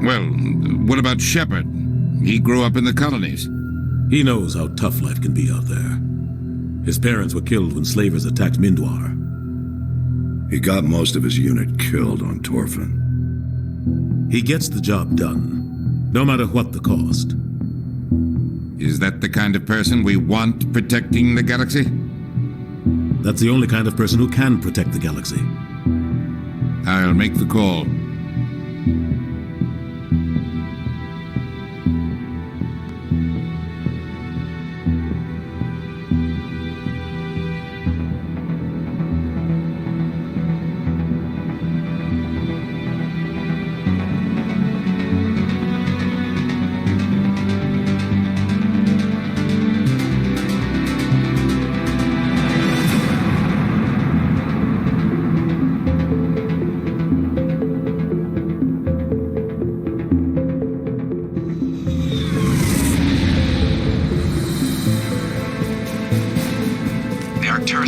Well, what about Shepard? He grew up in the colonies. He knows how tough life can be out there. His parents were killed when slavers attacked Mindwar. He got most of his unit killed on Torfin. He gets the job done, no matter what the cost. Is that the kind of person we want protecting the galaxy? That's the only kind of person who can protect the galaxy. I'll make the call.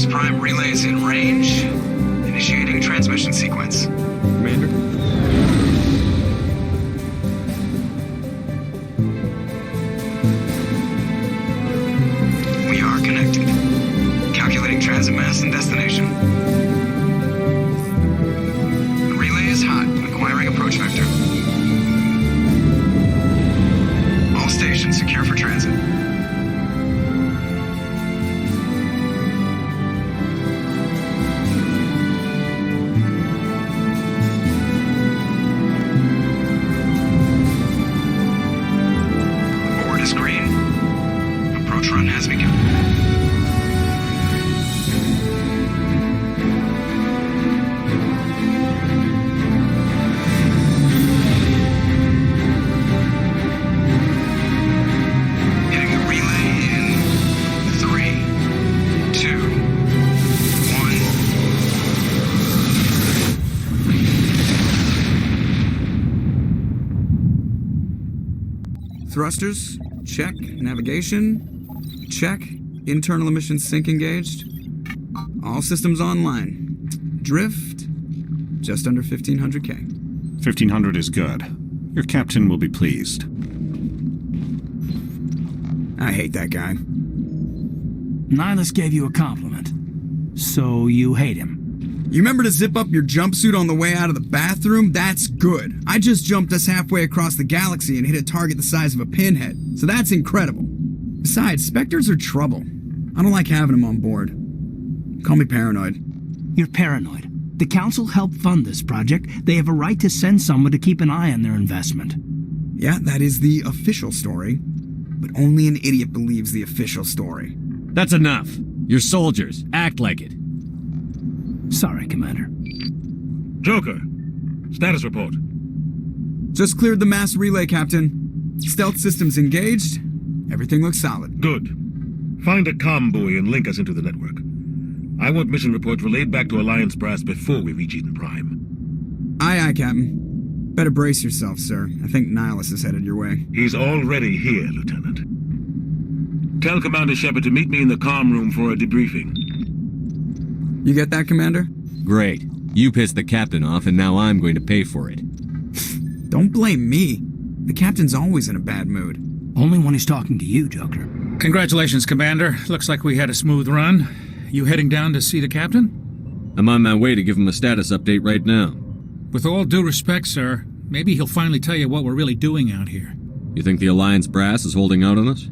Prime relays in range. Initiating transmission sequence. Commander? We are connected. Calculating transit mass and destination. The relay is hot. Acquiring approach vector. All stations secure for transit. Thrusters, check. Navigation, check. Internal emissions sync engaged. All systems online. Drift, just under 1500K. 1500 is good. Your captain will be pleased. I hate that guy. Nihilus gave you a compliment. So you hate him. You remember to zip up your jumpsuit on the way out of the bathroom? That's good. I just jumped us halfway across the galaxy and hit a target the size of a pinhead, so that's incredible. Besides, Spectres are trouble. I don't like having them on board. Call me paranoid. You're paranoid. The Council helped fund this project. They have a right to send someone to keep an eye on their investment. Yeah, that is the official story. But only an idiot believes the official story. That's enough. You're soldiers. Act like it. Sorry, Commander. Joker, status report. Just cleared the mass relay, Captain. Stealth systems engaged. Everything looks solid. Good. Find a comm buoy and link us into the network. I want mission reports relayed back to Alliance Brass before we reach Eden Prime. Aye, aye, Captain. Better brace yourself, sir. I think Nihilus is headed your way. He's already here, Lieutenant. Tell Commander Shepard to meet me in the comm room for a debriefing. You get that, Commander? Great. You pissed the captain off, and now I'm going to pay for it. Don't blame me. The captain's always in a bad mood. Only when he's talking to you, Joker. Congratulations, Commander. Looks like we had a smooth run. You heading down to see the captain? I'm on my way to give him a status update right now. With all due respect, sir, maybe he'll finally tell you what we're really doing out here. You think the Alliance brass is holding out on us?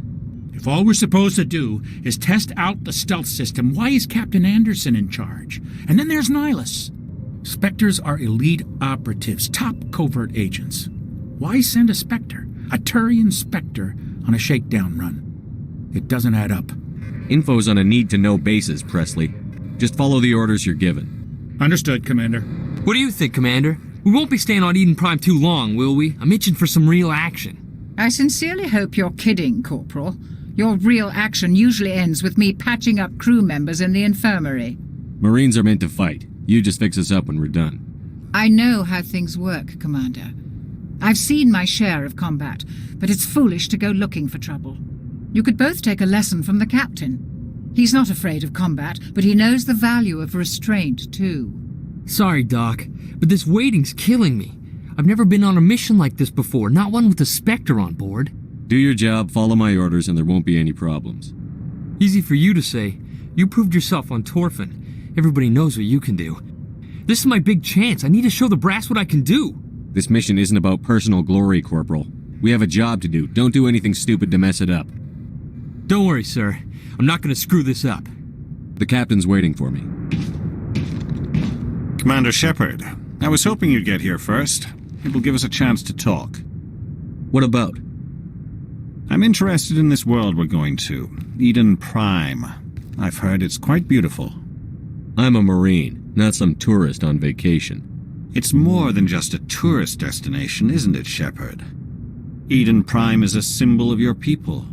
If all we're supposed to do is test out the stealth system, why is Captain Anderson in charge? And then there's Nihilus. Spectres are elite operatives, top covert agents. Why send a Spectre, a Turian Spectre, on a shakedown run? It doesn't add up. Info's on a need-to-know basis, Presley. Just follow the orders you're given. Understood, Commander. What do you think, Commander? We won't be staying on Eden Prime too long, will we? I'm itching for some real action. I sincerely hope you're kidding, Corporal. Your real action usually ends with me patching up crew members in the infirmary. Marines are meant to fight. You just fix us up when we're done. I know how things work, Commander. I've seen my share of combat, but it's foolish to go looking for trouble. You could both take a lesson from the captain. He's not afraid of combat, but he knows the value of restraint, too. Sorry, Doc, but this waiting's killing me. I've never been on a mission like this before, not one with a Spectre on board. Do your job, follow my orders, and there won't be any problems. Easy for you to say. You proved yourself on Torfin. Everybody knows what you can do. This is my big chance. I need to show the brass what I can do. This mission isn't about personal glory, Corporal. We have a job to do. Don't do anything stupid to mess it up. Don't worry, sir. I'm not going to screw this up. The captain's waiting for me. Commander Shepard, I was hoping you'd get here first. It will give us a chance to talk. What about? I'm interested in this world we're going to, Eden Prime. I've heard it's quite beautiful. I'm a Marine, not some tourist on vacation. It's more than just a tourist destination, isn't it, Shepard? Eden Prime is a symbol of your people.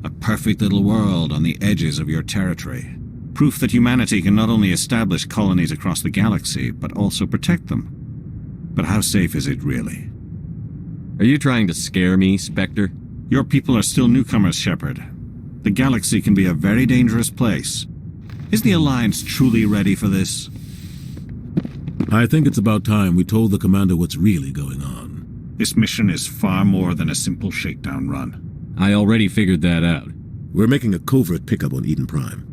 A perfect little world on the edges of your territory. Proof that humanity can not only establish colonies across the galaxy, but also protect them. But how safe is it really? Are you trying to scare me, Spectre? Your people are still newcomers, Shepard. The galaxy can be a very dangerous place. Is the Alliance truly ready for this? I think it's about time we told the Commander what's really going on. This mission is far more than a simple shakedown run. I already figured that out. We're making a covert pickup on Eden Prime.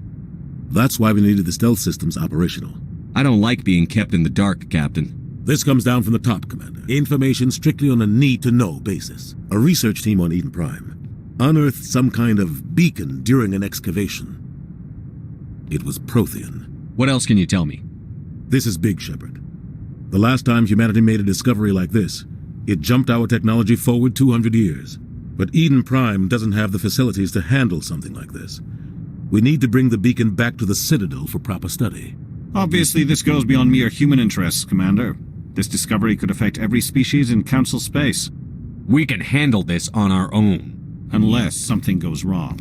That's why we needed the stealth systems operational. I don't like being kept in the dark, Captain. This comes down from the top, Commander. Information strictly on a need-to-know basis. A research team on Eden Prime unearthed some kind of beacon during an excavation. It was Prothean. What else can you tell me? This is big, Shepard. The last time humanity made a discovery like this, it jumped our technology forward 200 years. But Eden Prime doesn't have the facilities to handle something like this. We need to bring the beacon back to the Citadel for proper study. Obviously, this goes beyond mere human interests, Commander. This discovery could affect every species in Council space. We can handle this on our own. Unless something goes wrong.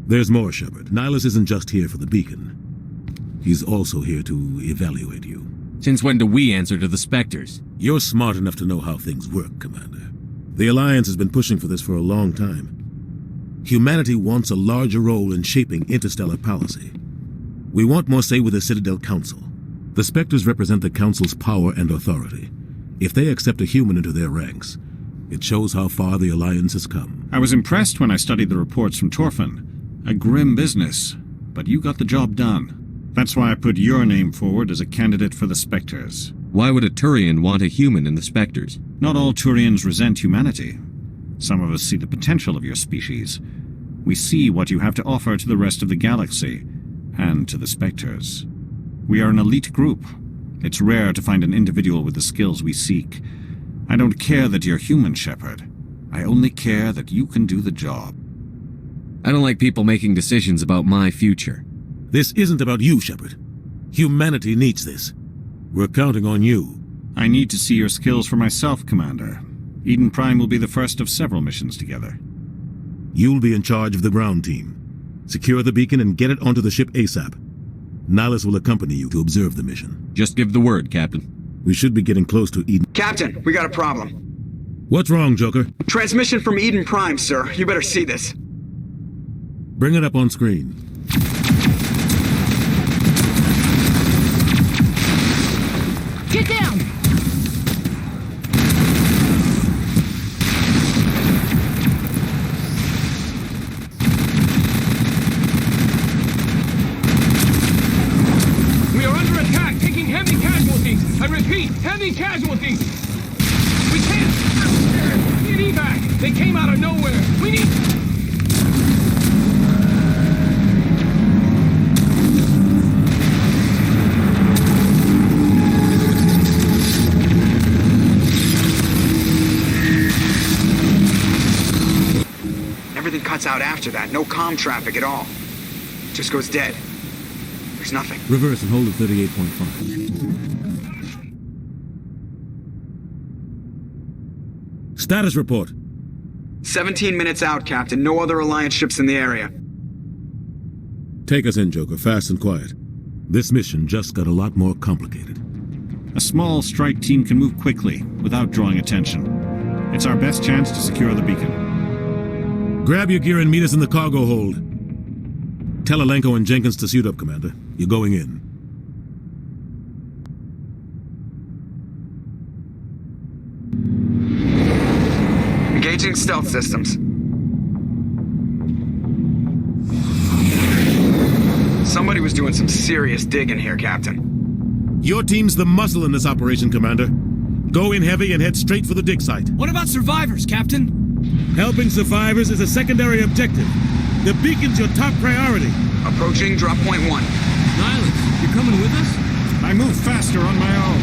There's more, Shepard. Nihilus isn't just here for the beacon. He's also here to evaluate you. Since when do we answer to the Spectres? You're smart enough to know how things work, Commander. The Alliance has been pushing for this for a long time. Humanity wants a larger role in shaping interstellar policy. We want more say with the Citadel Council. The Spectres represent the Council's power and authority. If they accept a human into their ranks, it shows how far the Alliance has come. I was impressed when I studied the reports from Torfin. A grim business, but you got the job done. That's why I put your name forward as a candidate for the Spectres. Why would a Turian want a human in the Spectres? Not all Turians resent humanity. Some of us see the potential of your species. We see what you have to offer to the rest of the galaxy, and to the Spectres. We are an elite group. It's rare to find an individual with the skills we seek. I don't care that you're human, Shepard. I only care that you can do the job. I don't like people making decisions about my future. This isn't about you, Shepard. Humanity needs this. We're counting on you. I need to see your skills for myself, Commander. Eden Prime will be the first of several missions together. You'll be in charge of the ground team. Secure the beacon and get it onto the ship ASAP. Nihilus will accompany you to observe the mission. Just give the word, Captain. We should be getting close to Eden. Captain, we got a problem. What's wrong, Joker? Transmission from Eden Prime, sir. You better see this. Bring it up on screen. Get down! We are under attack, taking heavy casualties. I repeat, heavy casualties. We can't. Need evac. They came out of nowhere. We need. Everything cuts out after that. No comm traffic at all. Just goes dead. There's nothing. Reverse and hold at 38.5. Status report. 17 minutes out, Captain. No other Alliance ships in the area. Take us in, Joker, fast and quiet. This mission just got a lot more complicated. A small strike team can move quickly, without drawing attention. It's our best chance to secure the beacon. Grab your gear and meet us in the cargo hold. Tell Alenko and Jenkins to suit up, Commander. You're going in. Checking stealth systems. Somebody was doing some serious digging here, Captain. Your team's the muscle in this operation, Commander. Go in heavy and head straight for the dig site. What about survivors, Captain? Helping survivors is a secondary objective. The beacon's your top priority. Approaching drop point 1. Nihilus, you're coming with us? I move faster on my own.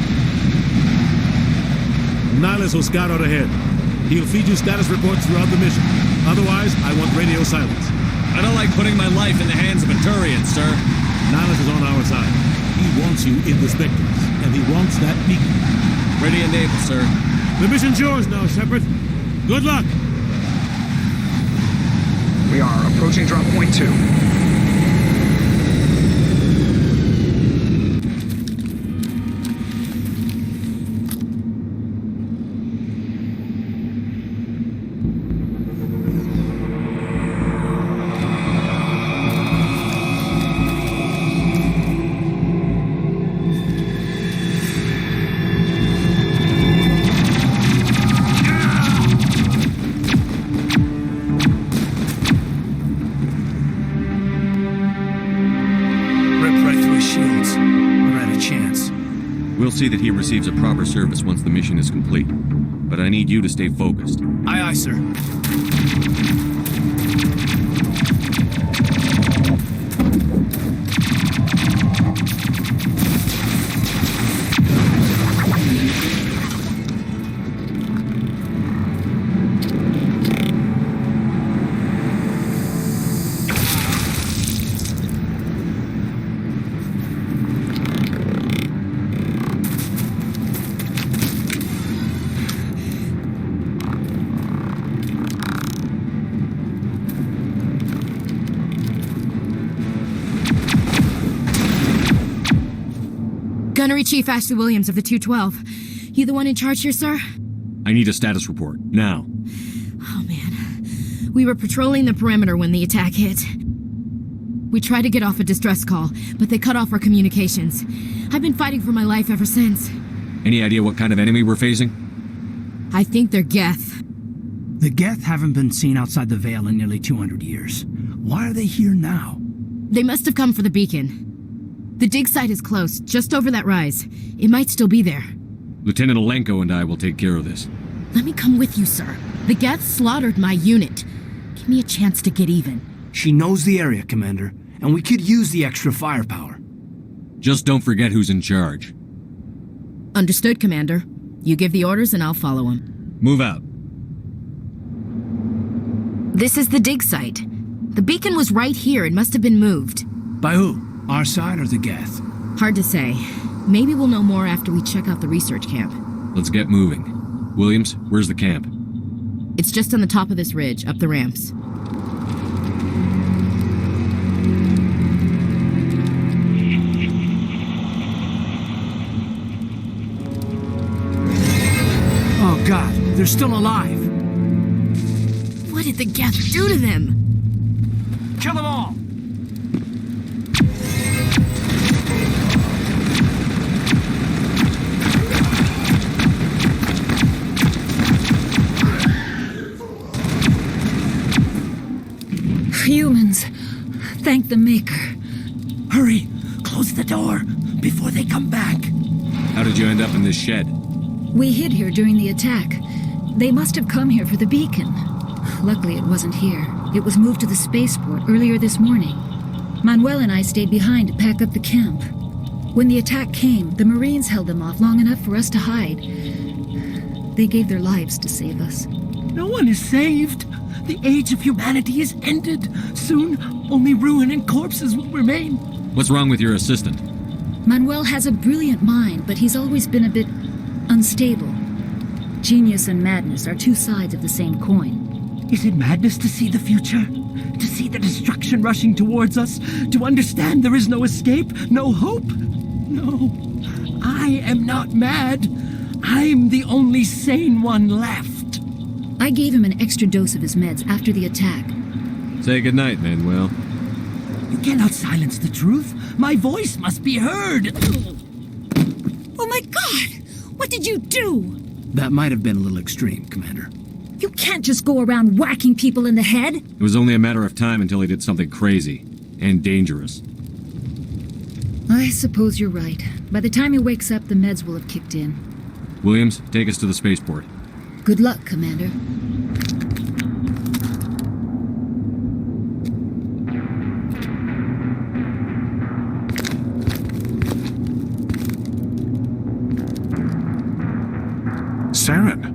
Nihilus will scout out ahead. He'll feed you status reports throughout the mission. Otherwise, I want radio silence. I don't like putting my life in the hands of a Turian, sir. Nihilus is on our side. He wants you in the Spectres, and he wants that beacon. Ready and able, sir. The mission's yours now, Shepard. Good luck. We are approaching drop point 2. We'll see that he receives a proper service once the mission is complete. But I need you to stay focused. Aye, aye, sir. Gunnery Chief Ashley Williams of the 212. You the one in charge here, sir? I need a status report, now. Oh, man. We were patrolling the perimeter when the attack hit. We tried to get off a distress call, but they cut off our communications. I've been fighting for my life ever since. Any idea what kind of enemy we're facing? I think they're Geth. The Geth haven't been seen outside the Veil in nearly 200 years. Why are they here now? They must have come for the beacon. The dig site is close, just over that rise. It might still be there. Lieutenant Alenko and I will take care of this. Let me come with you, sir. The Geth slaughtered my unit. Give me a chance to get even. She knows the area, Commander, and we could use the extra firepower. Just don't forget who's in charge. Understood, Commander. You give the orders and I'll follow them. Move out. This is the dig site. The beacon was right here. It must have been moved. By who? Our side or the Geth? Hard to say. Maybe we'll know more after we check out the research camp. Let's get moving. Williams, where's the camp? It's just on the top of this ridge, up the ramps. Oh God, they're still alive! What did the Geth do to them? Kill them all! Humans, thank the Maker. Hurry! Close the door before they come back. How did you end up in this shed? We hid here during the attack. They must have come here for the beacon. Luckily, it wasn't here. It was moved to the spaceport earlier this morning. Manuel and I stayed behind to pack up the camp. When the attack came, the Marines held them off long enough for us to hide. They gave their lives to save us. No one is saved. The age of humanity is ended. Soon, only ruin and corpses will remain. What's wrong with your assistant? Manuel has a brilliant mind, but he's always been a bit unstable. Genius and madness are two sides of the same coin. Is it madness to see the future? To see the destruction rushing towards us? To understand there is no escape? No hope? No. I am not mad. I'm the only sane one left. I gave him an extra dose of his meds after the attack. Say goodnight, Manuel. You cannot silence the truth. My voice must be heard. Oh my God! What did you do? That might have been a little extreme, Commander. You can't just go around whacking people in the head. It was only a matter of time until he did something crazy and dangerous. I suppose you're right. By the time he wakes up, the meds will have kicked in. Williams, take us to the spaceport. Good luck, Commander. Saren.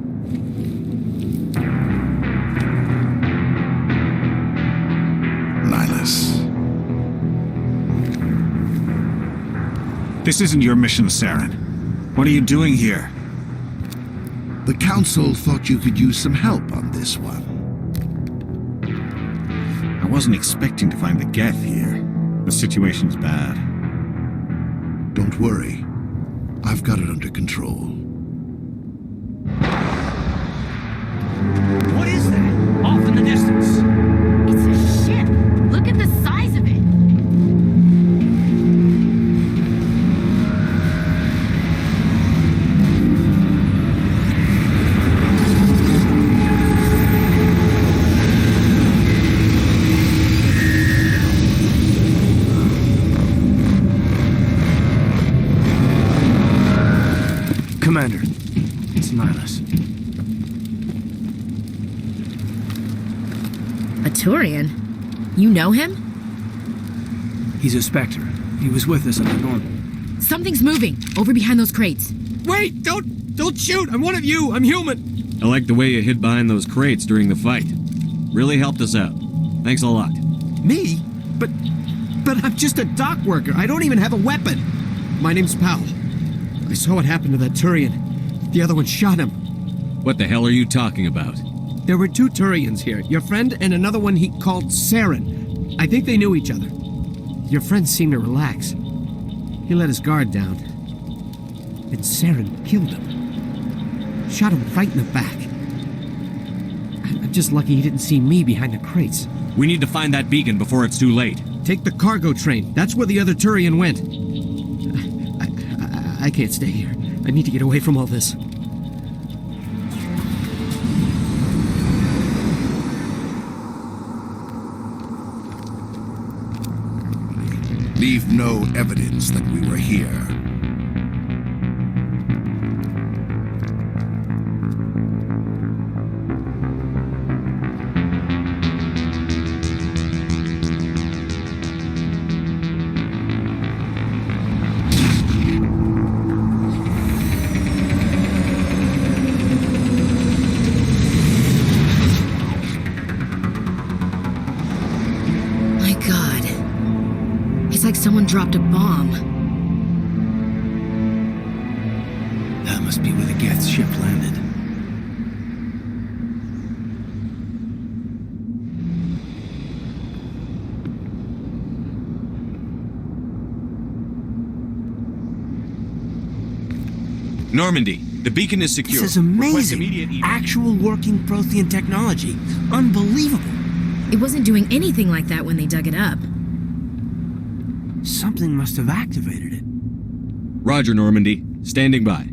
Nihilus. This isn't your mission, Saren. What are you doing here? The Council thought you could use some help on this one. I wasn't expecting to find the Geth here. The situation's bad. Don't worry. I've got it under control. What is that? Off in the distance. It's a ship. Look at the size of it. Commander, it's Nihilus. A Turian? You know him? He's a Spectre. He was with us on the Normal. Something's moving, over behind those crates. Wait! Don't shoot! I'm one of you! I'm human! I like the way you hid behind those crates during the fight. Really helped us out. Thanks a lot. Me? But I'm just a dock worker. I don't even have a weapon. My name's Powell. I saw what happened to that Turian. The other one shot him. What the hell are you talking about? There were two Turians here. Your friend and another one he called Saren. I think they knew each other. Your friend seemed to relax. He let his guard down. And Saren killed him. Shot him right in the back. I'm just lucky he didn't see me behind the crates. We need to find that beacon before it's too late. Take the cargo train. That's where the other Turian went. I can't stay here. I need to get away from all this. Leave no evidence that we were here. Someone dropped a bomb. That must be where the Geth's ship landed. Normandy, the beacon is secure. This is amazing. Actual working Prothean technology. Unbelievable. It wasn't doing anything like that when they dug it up. Something must have activated it. Roger, Normandy. Standing by.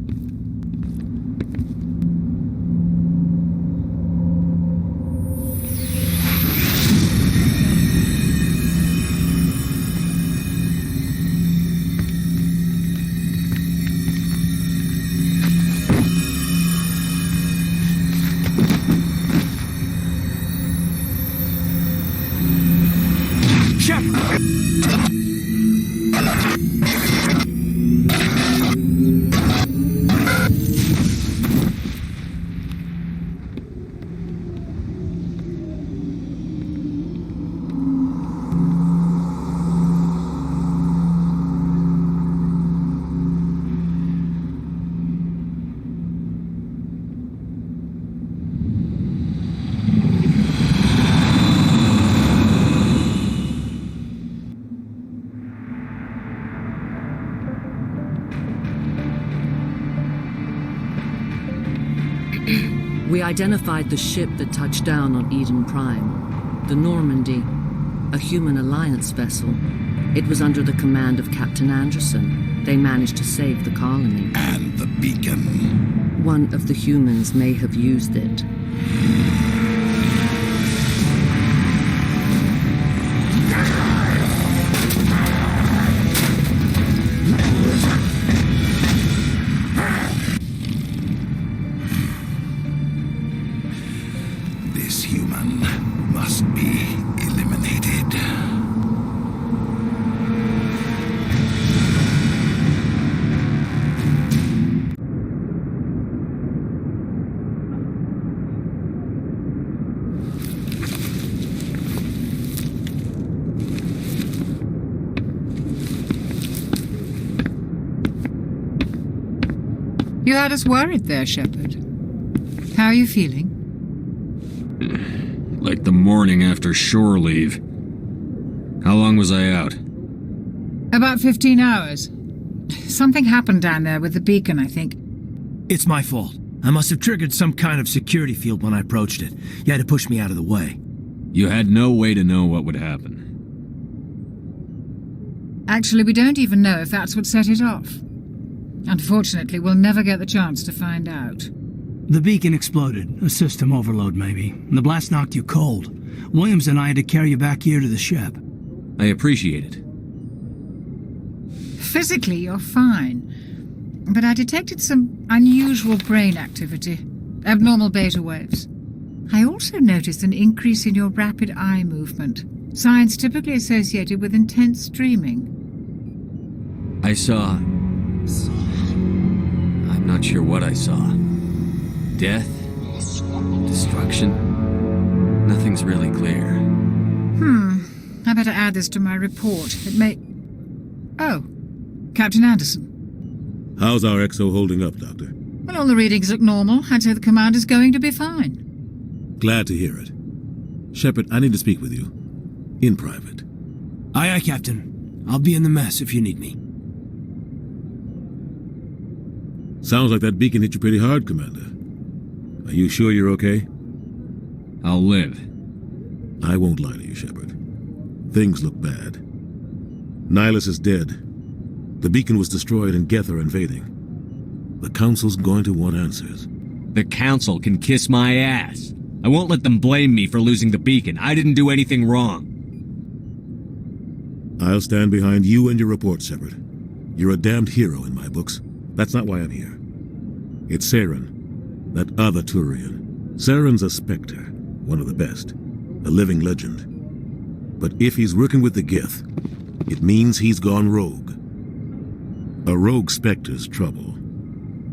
We identified the ship that touched down on Eden Prime, the Normandy, a human alliance vessel. It was under the command of Captain Anderson. They managed to save the colony. And the beacon. One of the humans may have used it. This human must be eliminated. You had us worried there, Shepard. How are you feeling? Like the morning after shore leave. How long was I out? About 15 hours. Something happened down there with the beacon, I think. It's my fault. I must have triggered some kind of security field when I approached it. You had to push me out of the way. You had no way to know what would happen. Actually, we don't even know if that's what set it off. Unfortunately, we'll never get the chance to find out. The beacon exploded. A system overload, maybe. The blast knocked you cold. Williams and I had to carry you back here to the ship. I appreciate it. Physically, you're fine. But I detected some unusual brain activity. Abnormal beta waves. I also noticed an increase in your rapid eye movement. Signs typically associated with intense dreaming. I saw... I'm not sure what I saw. Death? Destruction? Nothing's really clear. I better add this to my report. It may... Oh, Captain Anderson. How's our XO holding up, Doctor? Well, all the readings look normal. I'd say the commander's going to be fine. Glad to hear it. Shepard, I need to speak with you. In private. Aye, aye, Captain. I'll be in the mess if you need me. Sounds like that beacon hit you pretty hard, Commander. Are you sure you're okay? I'll live. I won't lie to you, Shepard. Things look bad. Nihilus is dead. The beacon was destroyed and Geth are invading. The Council's going to want answers. The Council can kiss my ass. I won't let them blame me for losing the beacon. I didn't do anything wrong. I'll stand behind you and your report, Shepard. You're a damned hero in my books. That's not why I'm here. It's Saren, that other Turian. Saren's a Spectre, one of the best, a living legend. But if he's working with the Geth, it means he's gone rogue. A rogue Spectre's trouble.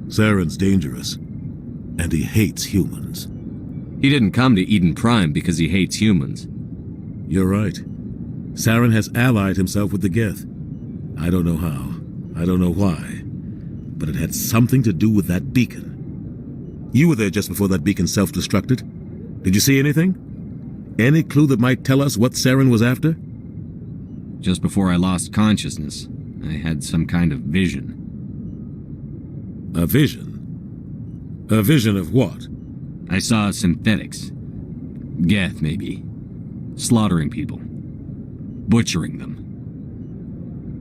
Saren's dangerous, and he hates humans. He didn't come to Eden Prime because he hates humans. You're right. Saren has allied himself with the Geth. I don't know how. I don't know why. But it had something to do with that beacon. You were there just before that beacon self-destructed. Did you see anything? Any clue that might tell us what Saren was after? Just before I lost consciousness, I had some kind of vision. A vision? A vision of what? I saw synthetics. Geth, maybe. Slaughtering people. Butchering them.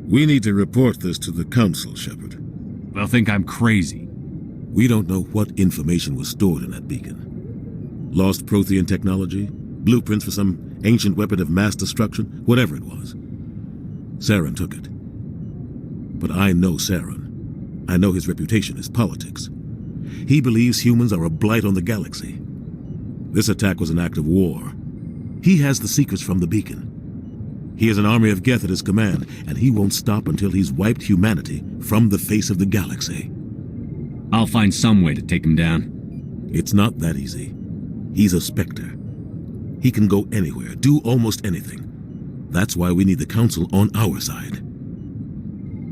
We need to report this to the Council, Shepard. They'll think I'm crazy. We don't know what information was stored in that beacon. Lost Prothean technology? Blueprints for some ancient weapon of mass destruction? Whatever it was. Saren took it. But I know Saren. I know his reputation is politics. He believes humans are a blight on the galaxy. This attack was an act of war. He has the secrets from the beacon. He has an army of Geth at his command, and he won't stop until he's wiped humanity from the face of the galaxy. I'll find some way to take him down. It's not that easy. He's a Spectre. He can go anywhere, do almost anything. That's why we need the Council on our side.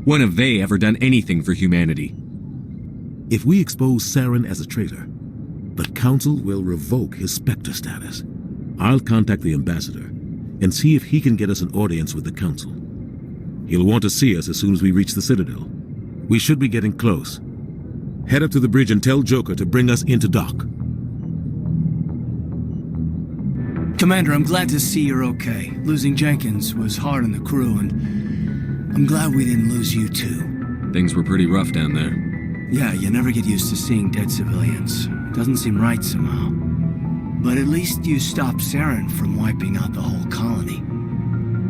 When have they ever done anything for humanity? If we expose Saren as a traitor, the Council will revoke his Spectre status. I'll contact the ambassador and see if he can get us an audience with the Council. He'll want to see us as soon as we reach the Citadel. We should be getting close. Head up to the bridge and tell Joker to bring us into dock. Commander, I'm glad to see you're okay. Losing Jenkins was hard on the crew, and I'm glad we didn't lose you too. Things were pretty rough down there. Yeah, you never get used to seeing dead civilians. Doesn't seem right somehow. But at least you stopped Saren from wiping out the whole colony.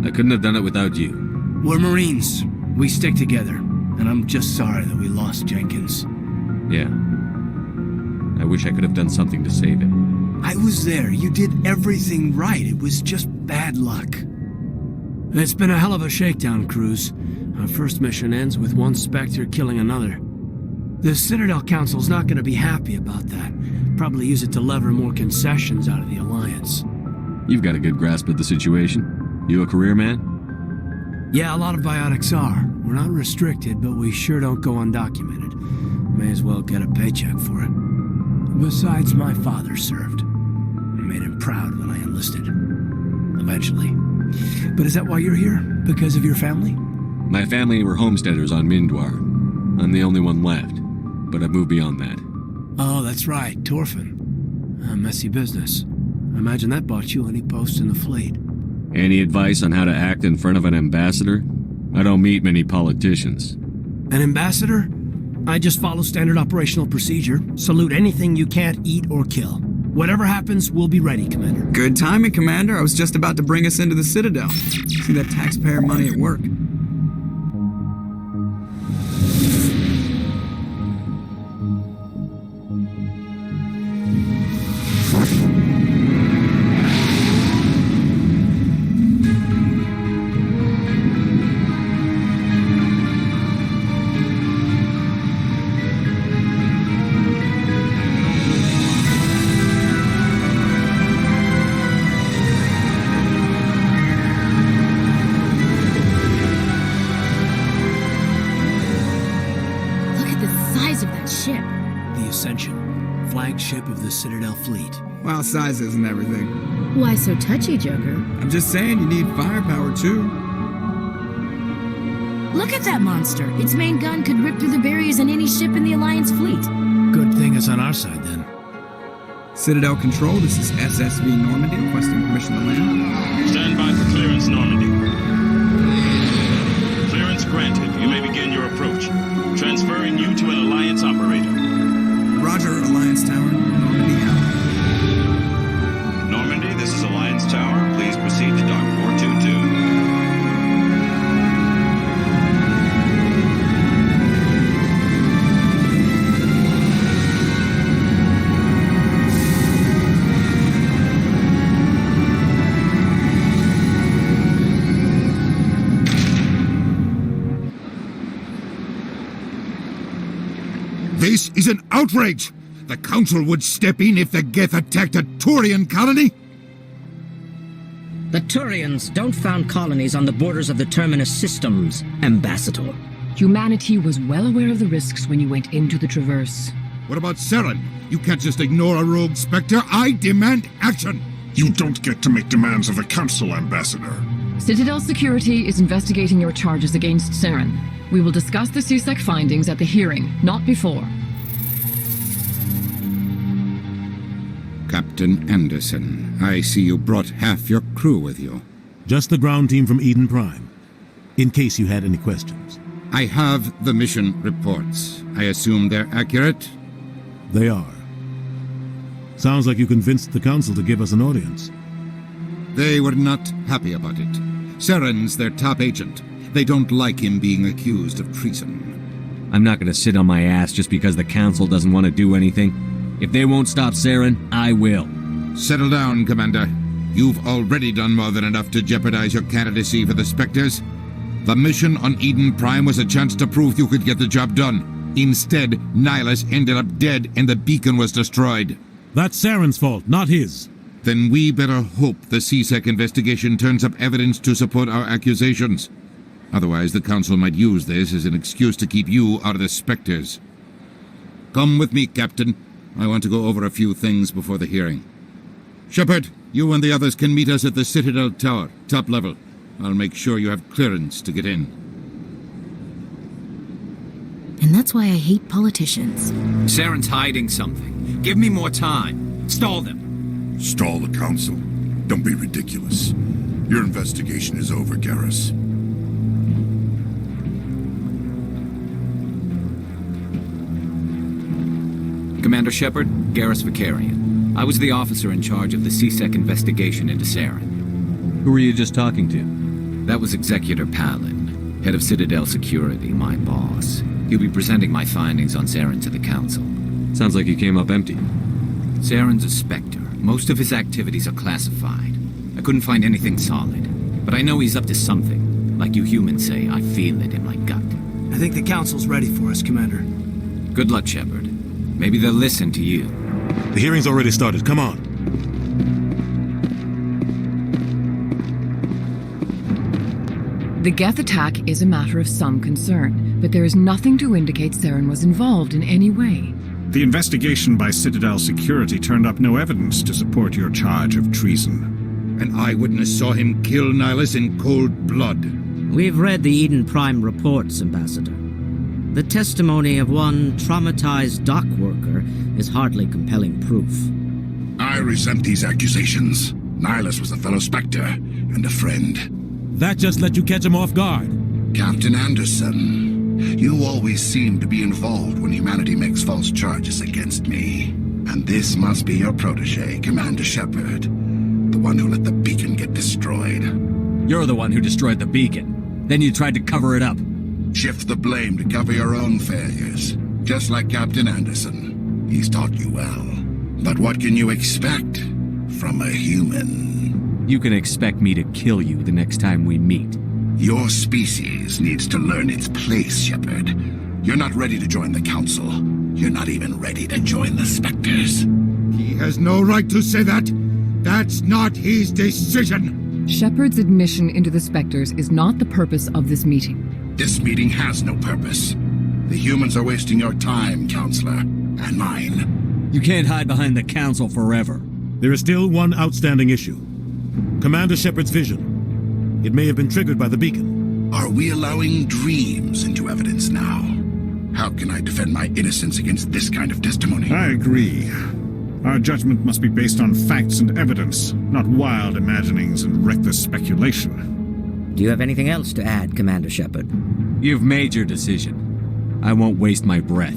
I couldn't have done it without you. We're Marines. We stick together. And I'm just sorry that we lost Jenkins. Yeah. I wish I could have done something to save him. I was there. You did everything right. It was just bad luck. It's been a hell of a shakedown, Cruz. Our first mission ends with one Spectre killing another. The Citadel Council's not going to be happy about that. Probably use it to lever more concessions out of the Alliance. You've got a good grasp of the situation. You a career man? Yeah, a lot of biotics are. We're not restricted, but we sure don't go undocumented. May as well get a paycheck for it. Besides, my father served. I made him proud when I enlisted. Eventually. But is that why you're here? Because of your family? My family were homesteaders on Mindwar. I'm the only one left, but I've moved beyond that. Oh, that's right, Torfin. A messy business. I imagine that bought you any post in the fleet. Any advice on how to act in front of an ambassador? I don't meet many politicians. An ambassador? I just follow standard operational procedure. Salute anything you can't eat or kill. Whatever happens, we'll be ready, Commander. Good timing, Commander. I was just about to bring us into the Citadel. See that taxpayer money at work. Flagship of the Citadel fleet. Well, size isn't everything. Why so touchy, Joker? I'm just saying you need firepower, too. Look at that monster. Its main gun could rip through the barriers in any ship in the Alliance fleet. Good thing it's on our side, then. Citadel Control, this is SSV Normandy requesting permission to land. Stand by for clearance, Normandy. Clearance granted. You may begin your approach. Transferring you to an Alliance operator. Roger, Alliance Tower. Normandy out. Normandy, this is Alliance Tower. Please proceed to Dock 422. This is an outrage! The Council would step in if the Geth attacked a Turian colony? The Turians don't found colonies on the borders of the Terminus systems, Ambassador. Humanity was well aware of the risks when you went into the Traverse. What about Saren? You can't just ignore a rogue Spectre. I demand action! You don't get to make demands of the Council, Ambassador. Citadel Security is investigating your charges against Saren. We will discuss the CSEC findings at the hearing, not before. Captain Anderson, I see you brought half your crew with you. Just the ground team from Eden Prime, in case you had any questions. I have the mission reports. I assume they're accurate? They are. Sounds like you convinced the Council to give us an audience. They were not happy about it. Saren's their top agent. They don't like him being accused of treason. I'm not going to sit on my ass just because the Council doesn't want to do anything. If they won't stop Saren, I will. Settle down, Commander. You've already done more than enough to jeopardize your candidacy for the Spectres. The mission on Eden Prime was a chance to prove you could get the job done. Instead, Nihilus ended up dead and the beacon was destroyed. That's Saren's fault, not his. Then we better hope the CSEC investigation turns up evidence to support our accusations. Otherwise, the Council might use this as an excuse to keep you out of the Spectres. Come with me, Captain. I want to go over a few things before the hearing. Shepard, you and the others can meet us at the Citadel Tower, top level. I'll make sure you have clearance to get in. And that's why I hate politicians. Saren's hiding something. Give me more time. Stall them. Stall the Council? Don't be ridiculous. Your investigation is over, Commander Shepard, Garrus Vicarian. I was the officer in charge of the CSEC investigation into Saren. Who were you just talking to? That was Executor Palin, head of Citadel Security, my boss. He'll be presenting my findings on Saren to the Council. Sounds like you came up empty. Saren's a Spectre. Most of his activities are classified. I couldn't find anything solid. But I know he's up to something. Like you humans say, I feel it in my gut. I think the Council's ready for us, Commander. Good luck, Shepard. Maybe they'll listen to you. The hearing's already started. Come on. The Geth attack is a matter of some concern, but there is nothing to indicate Saren was involved in any way. The investigation by Citadel Security turned up no evidence to support your charge of treason. An eyewitness saw him kill Nihilus in cold blood. We've read the Eden Prime reports, Ambassador. The testimony of one traumatized dock worker is hardly compelling proof. I resent these accusations. Nihilus was a fellow Spectre and a friend. That just let you catch him off guard. Captain Anderson, you always seem to be involved when humanity makes false charges against me. And this must be your protege, Commander Shepard. The one who let the beacon get destroyed. You're the one who destroyed the beacon. Then you tried to cover it up. Shift the blame to cover your own failures. Just like Captain Anderson. He's taught you well. But what can you expect from a human? You can expect me to kill you the next time we meet. Your species needs to learn its place, Shepard. You're not ready to join the Council. You're not even ready to join the Spectres. He has no right to say that. That's not his decision. Shepard's admission into the Spectres is not the purpose of this meeting. This meeting has no purpose. The humans are wasting your time, Counselor, and mine. You can't hide behind the Council forever. There is still one outstanding issue. Commander Shepard's vision. It may have been triggered by the beacon. Are we allowing dreams into evidence now? How can I defend my innocence against this kind of testimony? I agree. Our judgment must be based on facts and evidence, not wild imaginings and reckless speculation. Do you have anything else to add, Commander Shepard? You've made your decision. I won't waste my breath.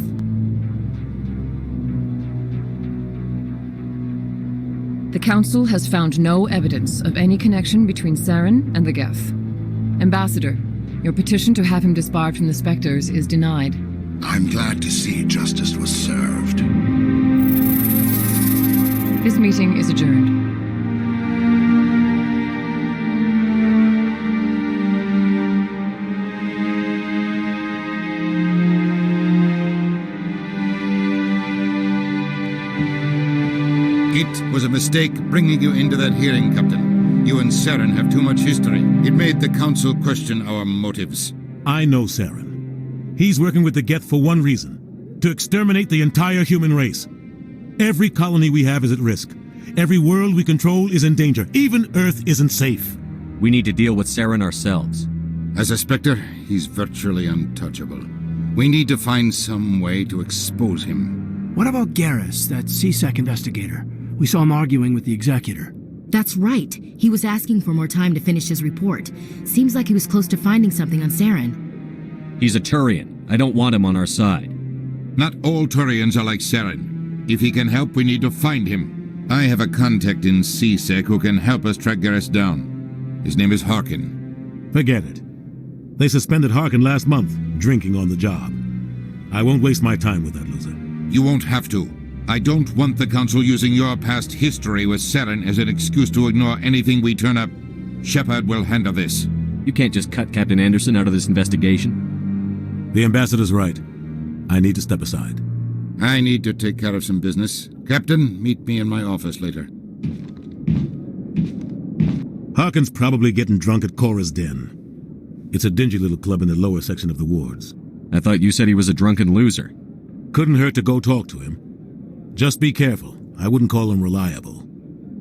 The Council has found no evidence of any connection between Saren and the Geth. Ambassador, your petition to have him disbarred from the Spectres is denied. I'm glad to see justice was served. This meeting is adjourned. It was a mistake bringing you into that hearing, Captain. You and Saren have too much history. It made the Council question our motives. I know Saren. He's working with the Geth for one reason. To exterminate the entire human race. Every colony we have is at risk. Every world we control is in danger. Even Earth isn't safe. We need to deal with Saren ourselves. As a Spectre, he's virtually untouchable. We need to find some way to expose him. What about Garrus, that CSEC investigator? We saw him arguing with the Executor. That's right. He was asking for more time to finish his report. Seems like he was close to finding something on Saren. He's a Turian. I don't want him on our side. Not all Turians are like Saren. If he can help, we need to find him. I have a contact in CSEC who can help us track Garrus down. His name is Harkin. Forget it. They suspended Harkin last month, drinking on the job. I won't waste my time with that loser. You won't have to. I don't want the Council using your past history with Saren as an excuse to ignore anything we turn up. Shepard will handle this. You can't just cut Captain Anderson out of this investigation. The Ambassador's right. I need to step aside. I need to take care of some business. Captain, meet me in my office later. Harkin's probably getting drunk at Cora's Den. It's a dingy little club in the lower section of the wards. I thought you said he was a drunken loser. Couldn't hurt to go talk to him. Just be careful. I wouldn't call him reliable.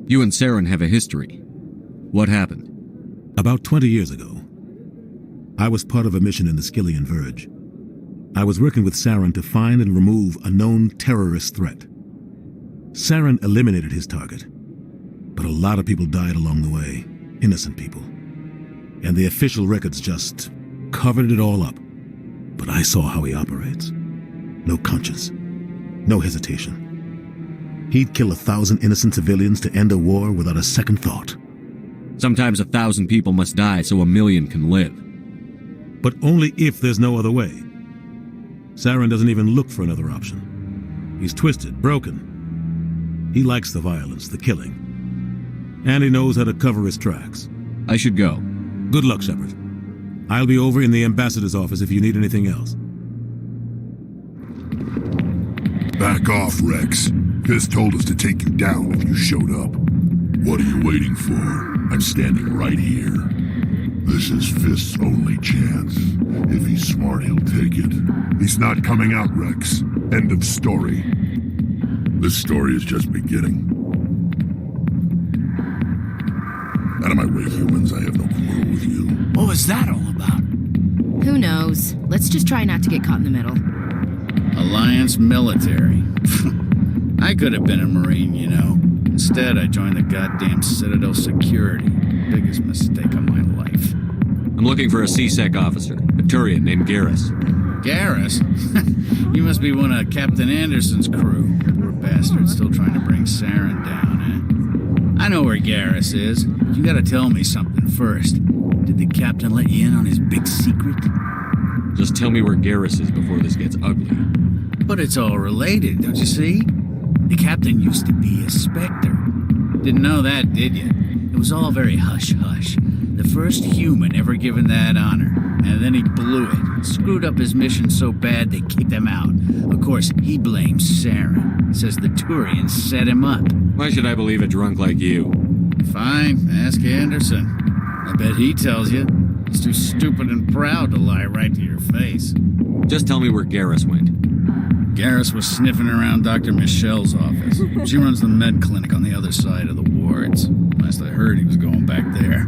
You and Saren have a history. What happened? About 20 years ago, I was part of a mission in the Skillian Verge. I was working with Saren to find and remove a known terrorist threat. Saren eliminated his target, but a lot of people died along the way, innocent people. And the official records just covered it all up. But I saw how he operates. No conscience. No hesitation. He'd kill 1,000 innocent civilians to end a war without a second thought. Sometimes 1,000 people must die so 1,000,000 can live. But only if there's no other way. Saren doesn't even look for another option. He's twisted, broken. He likes the violence, the killing. And he knows how to cover his tracks. I should go. Good luck, Shepard. I'll be over in the ambassador's office if you need anything else. Back off, Rex. Fist told us to take you down if you showed up. What are you waiting for? I'm standing right here. This is Fist's only chance. If he's smart, he'll take it. He's not coming out, Rex. End of story. This story is just beginning. Out of my way, humans. I have no quarrel with you. What was that all about? Who knows? Let's just try not to get caught in the middle. Alliance military. I could have been a Marine, you know. Instead, I joined the goddamn Citadel Security. Biggest mistake of my life. I'm looking for a C-Sec officer, a Turian named Garrus. Garrus? You must be one of Captain Anderson's crew. Poor bastard still trying to bring Saren down, eh? I know where Garrus is, but you gotta tell me something first. Did the captain let you in on his big secret? Just tell me where Garrus is before this gets ugly. But it's all related, don't you see? The captain used to be a Spectre. Didn't know that, did you? It was all very hush-hush. The first human ever given that honor. And then he blew it. Screwed up his mission so bad they kicked him out. Of course, he blames Saren. Says the Turians set him up. Why should I believe a drunk like you? Fine, ask Anderson. I bet he tells you. He's too stupid and proud to lie right to your face. Just tell me where Garrus went. Garrus was sniffing around Dr. Michelle's office. She runs the med clinic on the other side of the wards. Last I heard, he was going back there.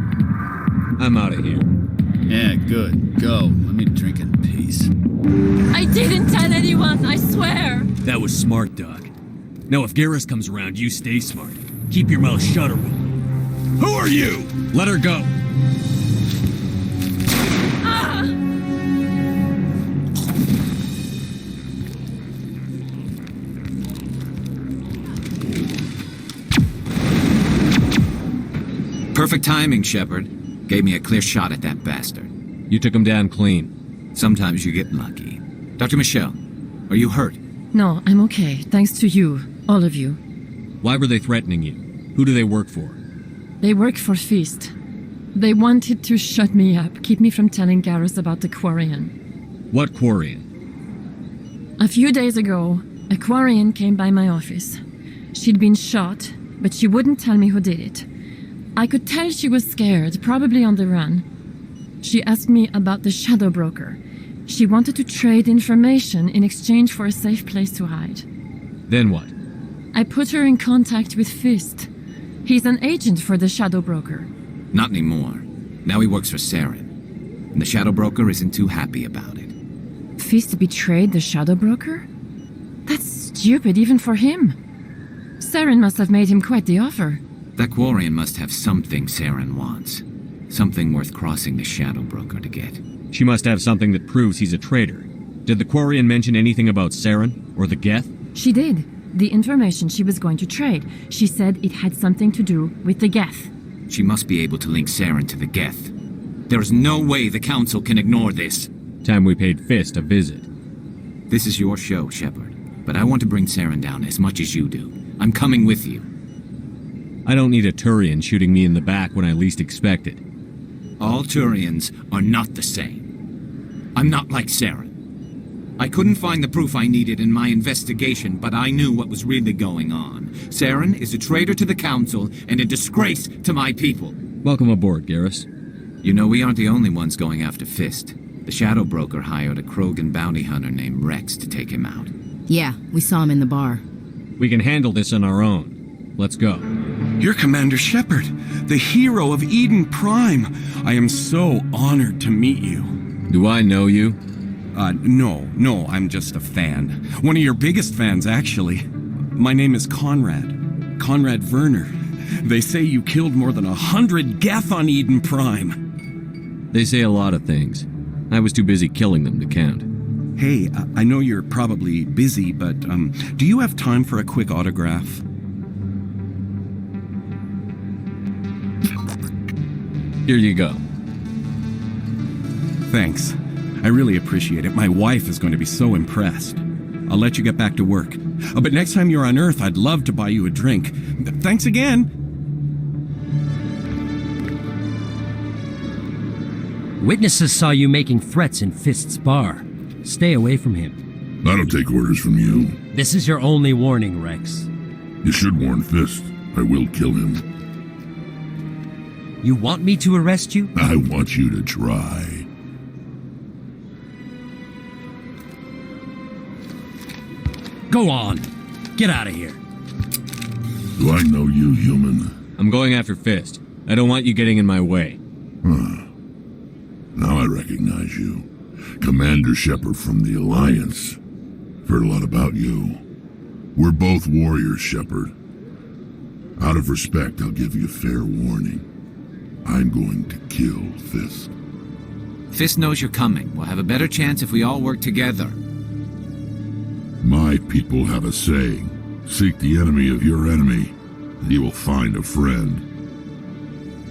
I'm out of here. Yeah, good. Go. Let me drink in peace. I didn't tell anyone, I swear! That was smart, Doc. Now, if Garrus comes around, you stay smart. Keep your mouth shut or Who are you? Let her go. Perfect timing, Shepard. Gave me a clear shot at that bastard. You took him down clean. Sometimes you get lucky. Dr. Michelle, are you hurt? No, I'm okay, thanks to you, all of you. Why were they threatening you? Who do they work for? They work for Fist. They wanted to shut me up, keep me from telling Garrus about the Quarian. What Quarian? A few days ago, a Quarian came by my office. She'd been shot, but she wouldn't tell me who did it. I could tell she was scared, probably on the run. She asked me about the Shadow Broker. She wanted to trade information in exchange for a safe place to hide. Then what? I put her in contact with Fist. He's an agent for the Shadow Broker. Not anymore. Now he works for Saren. And the Shadow Broker isn't too happy about it. Fist betrayed the Shadow Broker? That's stupid even for him. Saren must have made him quite the offer. That Quarian must have something Saren wants. Something worth crossing the Shadow Broker to get. She must have something that proves he's a traitor. Did the Quarian mention anything about Saren or the Geth? She did. The information she was going to trade. She said it had something to do with the Geth. She must be able to link Saren to the Geth. There is no way the Council can ignore this. Time we paid Fist a visit. This is your show, Shepard. But I want to bring Saren down as much as you do. I'm coming with you. I don't need a Turian shooting me in the back when I least expect it. All Turians are not the same. I'm not like Saren. I couldn't find the proof I needed in my investigation, but I knew what was really going on. Saren is a traitor to the Council and a disgrace to my people. Welcome aboard, Garrus. You know, we aren't the only ones going after Fist. The Shadow Broker hired a Krogan bounty hunter named Rex to take him out. Yeah, we saw him in the bar. We can handle this on our own. Let's go. You're Commander Shepard, the hero of Eden Prime. I am so honored to meet you. Do I know you? No, I'm just a fan. One of your biggest fans, actually. My name is Conrad Werner. They say you killed more than 100 Geth on Eden Prime. They say a lot of things. I was too busy killing them to count. Hey, I know you're probably busy, but do you have time for a quick autograph? Here you go. Thanks. I really appreciate it. My wife is going to be so impressed. I'll let you get back to work. But next time you're on Earth, I'd love to buy you a drink. Thanks again. Witnesses saw you making threats in Fist's bar. Stay away from him. I don't take orders from you. This is your only warning, Rex. You should warn Fist. I will kill him. You want me to arrest you? I want you to try. Go on. Get out of here. Do I know you, human? I'm going after Fist. I don't want you getting in my way. Huh. Now I recognize you. Commander Shepard from the Alliance. Heard a lot about you. We're both warriors, Shepard. Out of respect, I'll give you fair warning. I'm going to kill Fist. Fist knows you're coming. We'll have a better chance if we all work together. My people have a saying. Seek the enemy of your enemy, and you will find a friend.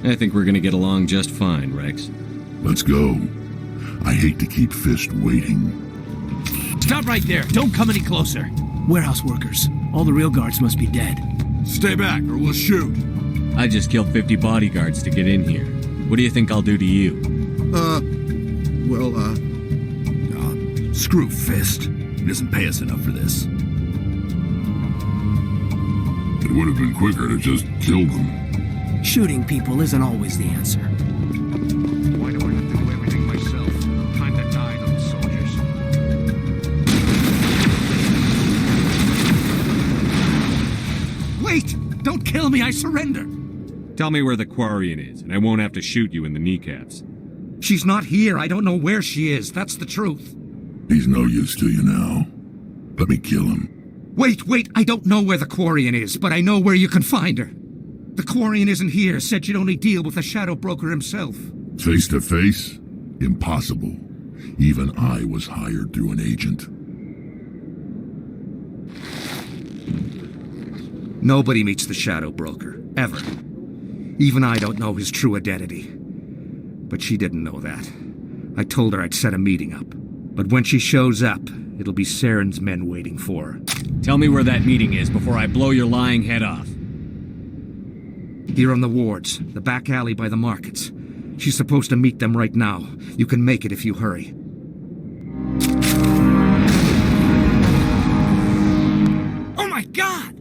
I think we're gonna get along just fine, Rex. Let's go. I hate to keep Fist waiting. Stop right there. Don't come any closer. Warehouse workers. All the real guards must be dead. Stay back or we'll shoot. I just killed 50 bodyguards to get in here. What do you think I'll do to you? Screw Fist. He doesn't pay us enough for this. It would have been quicker to just kill them. Shooting people isn't always the answer. Why do I have to do everything myself? Time to die, those soldiers. Wait! Don't kill me, I surrender! Tell me where the Quarian is, and I won't have to shoot you in the kneecaps. She's not here. I don't know where she is. That's the truth. He's no use to you now. Let me kill him. Wait! I don't know where the Quarian is, but I know where you can find her. The Quarian isn't here. Said you'd only deal with the Shadow Broker himself. Face to face? Impossible. Even I was hired through an agent. Nobody meets the Shadow Broker, ever. Even I don't know his true identity. But she didn't know that. I told her I'd set a meeting up. But when she shows up, it'll be Saren's men waiting for her. Tell me where that meeting is before I blow your lying head off. Here on the wards, the back alley by the markets. She's supposed to meet them right now. You can make it if you hurry. Oh my God!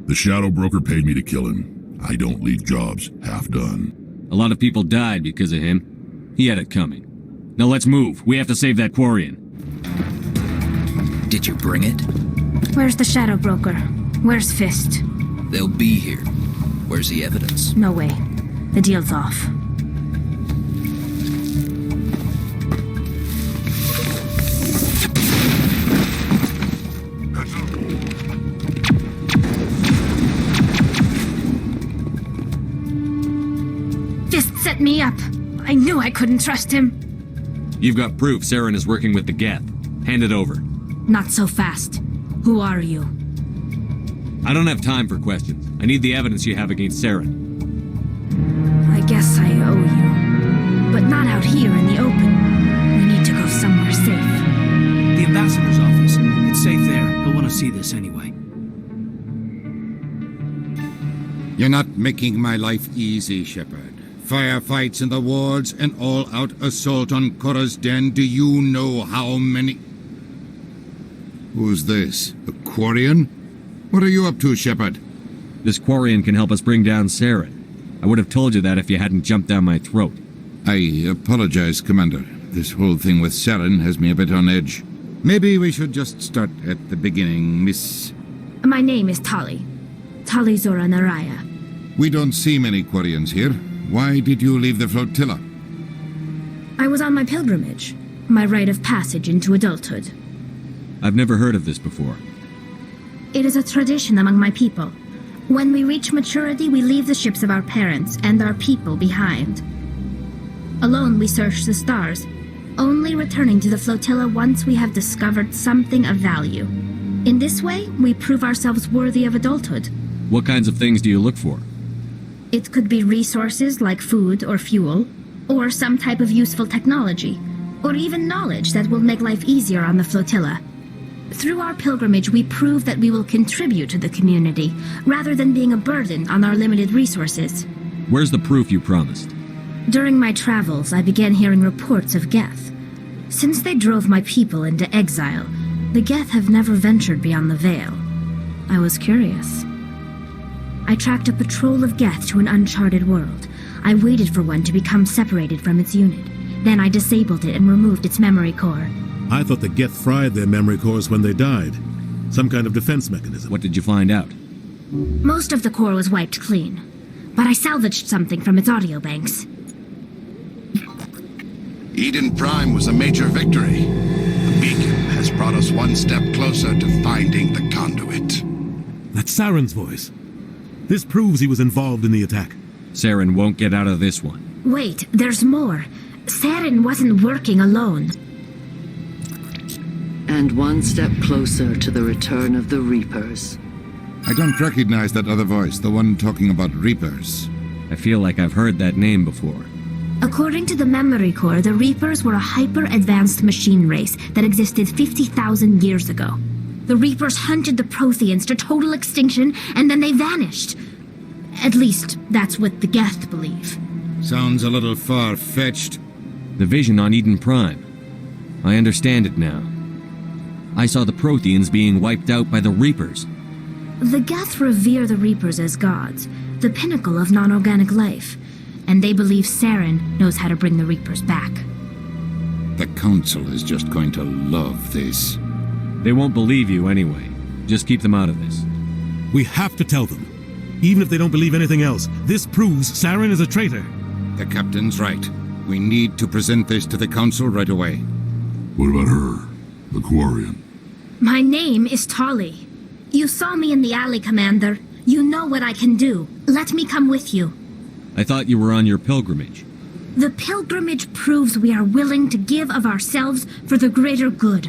The Shadow Broker paid me to kill him. I don't leave jobs half done. A lot of people died because of him. He had it coming. Now let's move. We have to save that Quarian. Did you bring it? Where's the Shadow Broker? Where's Fist? They'll be here. Where's the evidence? No way. The deal's off. Fist set me up. I knew I couldn't trust him. You've got proof Saren is working with the Geth. Hand it over. Not so fast. Who are you? I don't have time for questions. I need the evidence you have against Saren. I guess I owe you. But not out here in the open. We need to go somewhere safe. The ambassador's office. It's safe there. He'll want to see this anyway. You're not making my life easy, Shepard. Firefights in the wards, an all-out assault on Korra's den. Do you know how many... Who's this? A Quarian? What are you up to, Shepard? This Quarian can help us bring down Saren. I would have told you that if you hadn't jumped down my throat. I apologize, Commander. This whole thing with Saren has me a bit on edge. Maybe we should just start at the beginning, Miss... My name is Tali. Tali Zora Naraya. We don't see many Quarians here. Why did you leave the flotilla? I was on my pilgrimage. My rite of passage into adulthood. I've never heard of this before. It is a tradition among my people. When we reach maturity, we leave the ships of our parents and our people behind. Alone, we search the stars, only returning to the flotilla once we have discovered something of value. In this way, we prove ourselves worthy of adulthood. What kinds of things do you look for? It could be resources like food or fuel, or some type of useful technology, or even knowledge that will make life easier on the flotilla. Through our pilgrimage, we prove that we will contribute to the community, rather than being a burden on our limited resources. Where's the proof you promised? During my travels, I began hearing reports of Geth. Since they drove my people into exile, the Geth have never ventured beyond the Veil. I was curious. I tracked a patrol of Geth to an uncharted world. I waited for one to become separated from its unit. Then I disabled it and removed its memory core. I thought the Geth fried their memory cores when they died. Some kind of defense mechanism. What did you find out? Most of the core was wiped clean, but I salvaged something from its audio banks. Eden Prime was a major victory. The beacon has brought us one step closer to finding the conduit. That's Saren's voice. This proves he was involved in the attack. Saren won't get out of this one. Wait, there's more. Saren wasn't working alone. And one step closer to the return of the Reapers. I don't recognize that other voice, the one talking about Reapers. I feel like I've heard that name before. According to the memory core, the Reapers were a hyper-advanced machine race that existed 50,000 years ago. The Reapers hunted the Protheans to total extinction, and then they vanished. At least, that's what the Geth believe. Sounds a little far-fetched. The vision on Eden Prime. I understand it now. I saw the Protheans being wiped out by the Reapers. The Geth revere the Reapers as gods, the pinnacle of non-organic life, and they believe Saren knows how to bring the Reapers back. The Council is just going to love this. They won't believe you anyway. Just keep them out of this. We have to tell them. Even if they don't believe anything else, this proves Saren is a traitor. The Captain's right. We need to present this to the Council right away. What about her? The Quarian? My name is Tali. You saw me in the alley, Commander. You know what I can do. Let me come with you. I thought you were on your pilgrimage. The pilgrimage proves we are willing to give of ourselves for the greater good.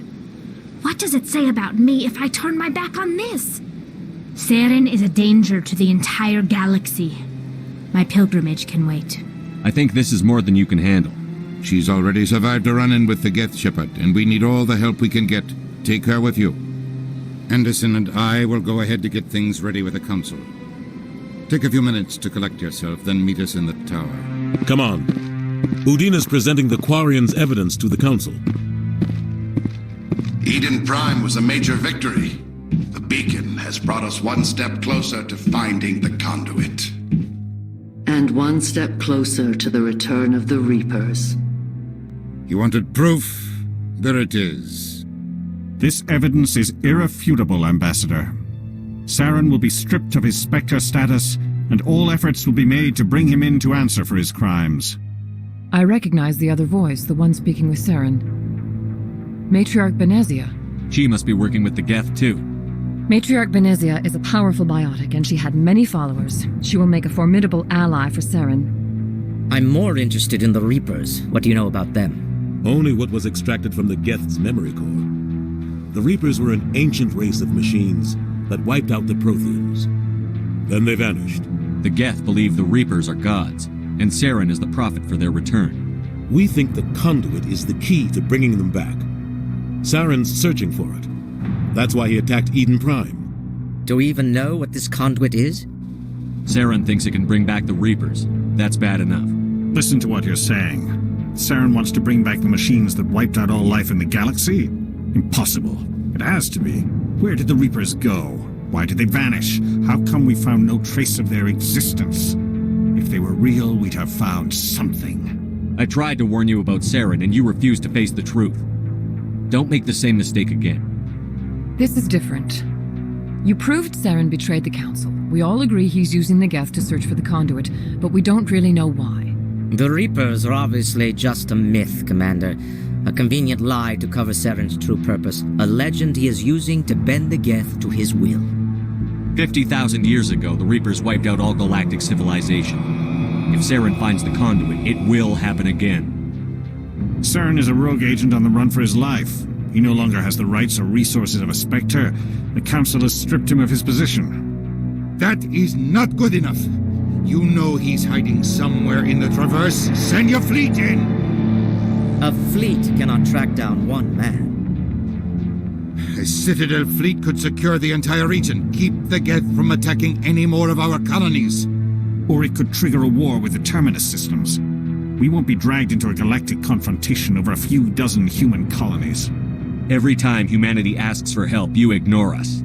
What does it say about me if I turn my back on this? Saren is a danger to the entire galaxy. My pilgrimage can wait. I think this is more than you can handle. She's already survived a run-in with the Geth Shepard, and we need all the help we can get. Take her with you. Anderson and I will go ahead to get things ready with the Council. Take a few minutes to collect yourself, then meet us in the tower. Come on. Udina's presenting the Quarian's evidence to the Council. Eden Prime was a major victory. The beacon has brought us one step closer to finding the conduit. And one step closer to the return of the Reapers. You wanted proof? There it is. This evidence is irrefutable, Ambassador. Saren will be stripped of his Spectre status, and all efforts will be made to bring him in to answer for his crimes. I recognize the other voice, the one speaking with Saren. Matriarch Benezia. She must be working with the Geth, too. Matriarch Benezia is a powerful biotic, and she had many followers. She will make a formidable ally for Saren. I'm more interested in the Reapers. What do you know about them? Only what was extracted from the Geth's memory core. The Reapers were an ancient race of machines that wiped out the Protheans. Then they vanished. The Geth believe the Reapers are gods, and Saren is the prophet for their return. We think the conduit is the key to bringing them back. Saren's searching for it. That's why he attacked Eden Prime. Do we even know what this conduit is? Saren thinks it can bring back the Reapers. That's bad enough. Listen to what you're saying. Saren wants to bring back the machines that wiped out all life in the galaxy? Impossible. It has to be. Where did the Reapers go? Why did they vanish? How come we found no trace of their existence? If they were real, we'd have found something. I tried to warn you about Saren, and you refused to face the truth. Don't make the same mistake again. This is different. You proved Saren betrayed the Council. We all agree he's using the Geth to search for the conduit, but we don't really know why. The Reapers are obviously just a myth, Commander. A convenient lie to cover Saren's true purpose. A legend he is using to bend the Geth to his will. 50,000 years ago, the Reapers wiped out all galactic civilization. If Saren finds the conduit, it will happen again. Saren is a rogue agent on the run for his life. He no longer has the rights or resources of a Spectre. The Council has stripped him of his position. That is not good enough. You know he's hiding somewhere in the Traverse. Send your fleet in! A fleet cannot track down one man. A Citadel fleet could secure the entire region, keep the Geth from attacking any more of our colonies. Or it could trigger a war with the Terminus systems. We won't be dragged into a galactic confrontation over a few dozen human colonies. Every time humanity asks for help, you ignore us.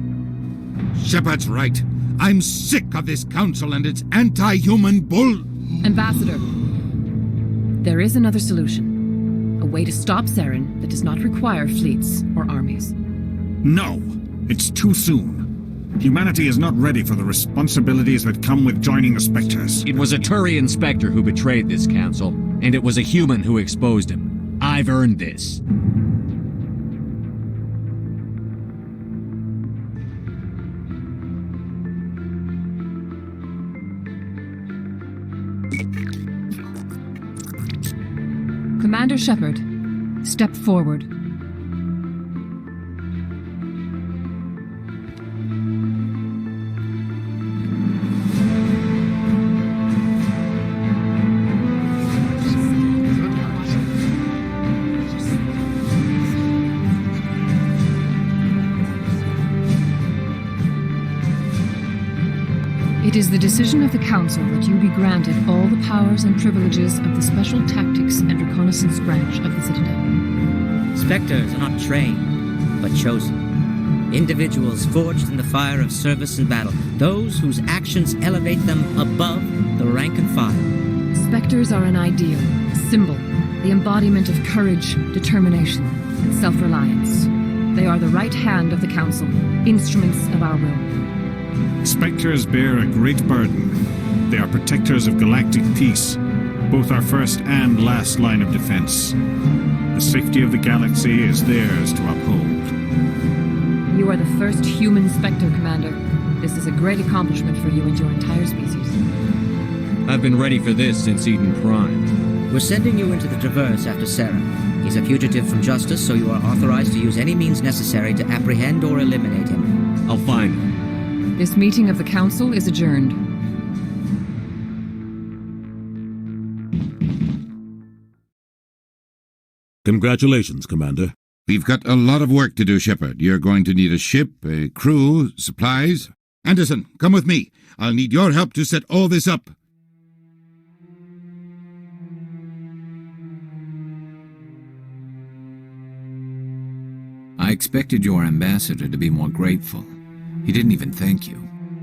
Shepard's right. I'm sick of this council and its anti-human bull... Ambassador, there is another solution. A way to stop Saren that does not require fleets or armies. No, it's too soon. Humanity is not ready for the responsibilities that come with joining the Spectres. It was a Turian Spectre who betrayed this council, and it was a human who exposed him. I've earned this. Commander Shepard, step forward. It is the decision of the Council that you be granted all the powers and privileges of the Special Tactics and Reconnaissance branch of the Citadel. Spectres are not trained, but chosen. Individuals forged in the fire of service and battle. Those whose actions elevate them above the rank and file. Spectres are an ideal, a symbol, the embodiment of courage, determination, and self-reliance. They are the right hand of the Council, instruments of our will. Spectres bear a great burden. They are protectors of galactic peace, both our first and last line of defense. The safety of the galaxy is theirs to uphold. You are the first human Spectre, Commander. This is a great accomplishment for you and your entire species. I've been ready for this since Eden Prime. We're sending you into the Traverse after Saren. He's a fugitive from justice, so you are authorized to use any means necessary to apprehend or eliminate him. I'll find him. This meeting of the Council is adjourned. Congratulations, Commander. We've got a lot of work to do, Shepard. You're going to need a ship, a crew, supplies. Anderson, come with me. I'll need your help to set all this up. I expected your ambassador to be more grateful. He didn't even thank you.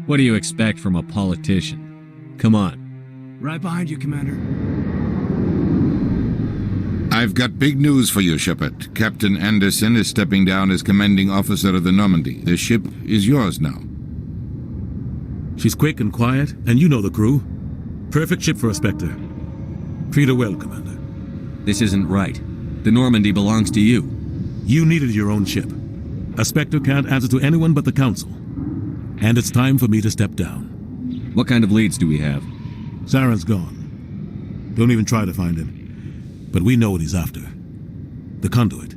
What do you expect from a politician? Come on. Right behind you, Commander. I've got big news for you, Shepard. Captain Anderson is stepping down as commanding officer of the Normandy. The ship is yours now. She's quick and quiet, and you know the crew. Perfect ship for a Spectre. Treat her well, Commander. This isn't right. The Normandy belongs to you. You needed your own ship. A Spectre can't answer to anyone but the Council. And it's time for me to step down. What kind of leads do we have? Saren's gone. Don't even try to find him. But we know what he's after. The Conduit.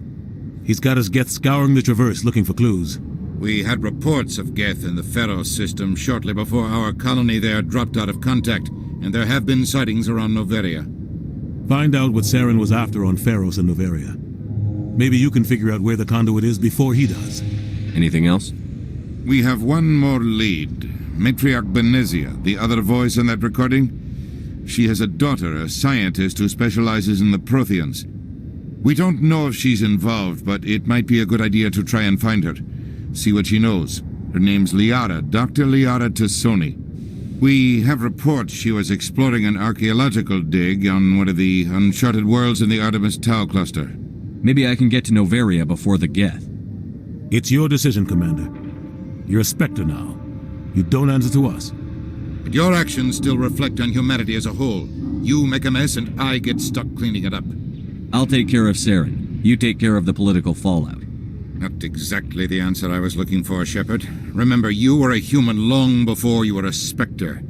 He's got his Geth scouring the Traverse looking for clues. We had reports of Geth in the Pharos system shortly before our colony there dropped out of contact, and there have been sightings around Noveria. Find out what Saren was after on Pharos and Noveria. Maybe you can figure out where the Conduit is before he does. Anything else? We have one more lead. Matriarch Benezia, the other voice in that recording. She has a daughter, a scientist who specializes in the Protheans. We don't know if she's involved, but it might be a good idea to try and find her. See what she knows. Her name's Liara, Dr. Liara Tassoni. We have reports she was exploring an archaeological dig on one of the uncharted worlds in the Artemis Tau cluster. Maybe I can get to Noveria before the Geth. It's your decision, Commander. You're a Spectre now. You don't answer to us. But your actions still reflect on humanity as a whole. You make a mess and I get stuck cleaning it up. I'll take care of Saren. You take care of the political fallout. Not exactly the answer I was looking for, Shepard. Remember, you were a human long before you were a Spectre.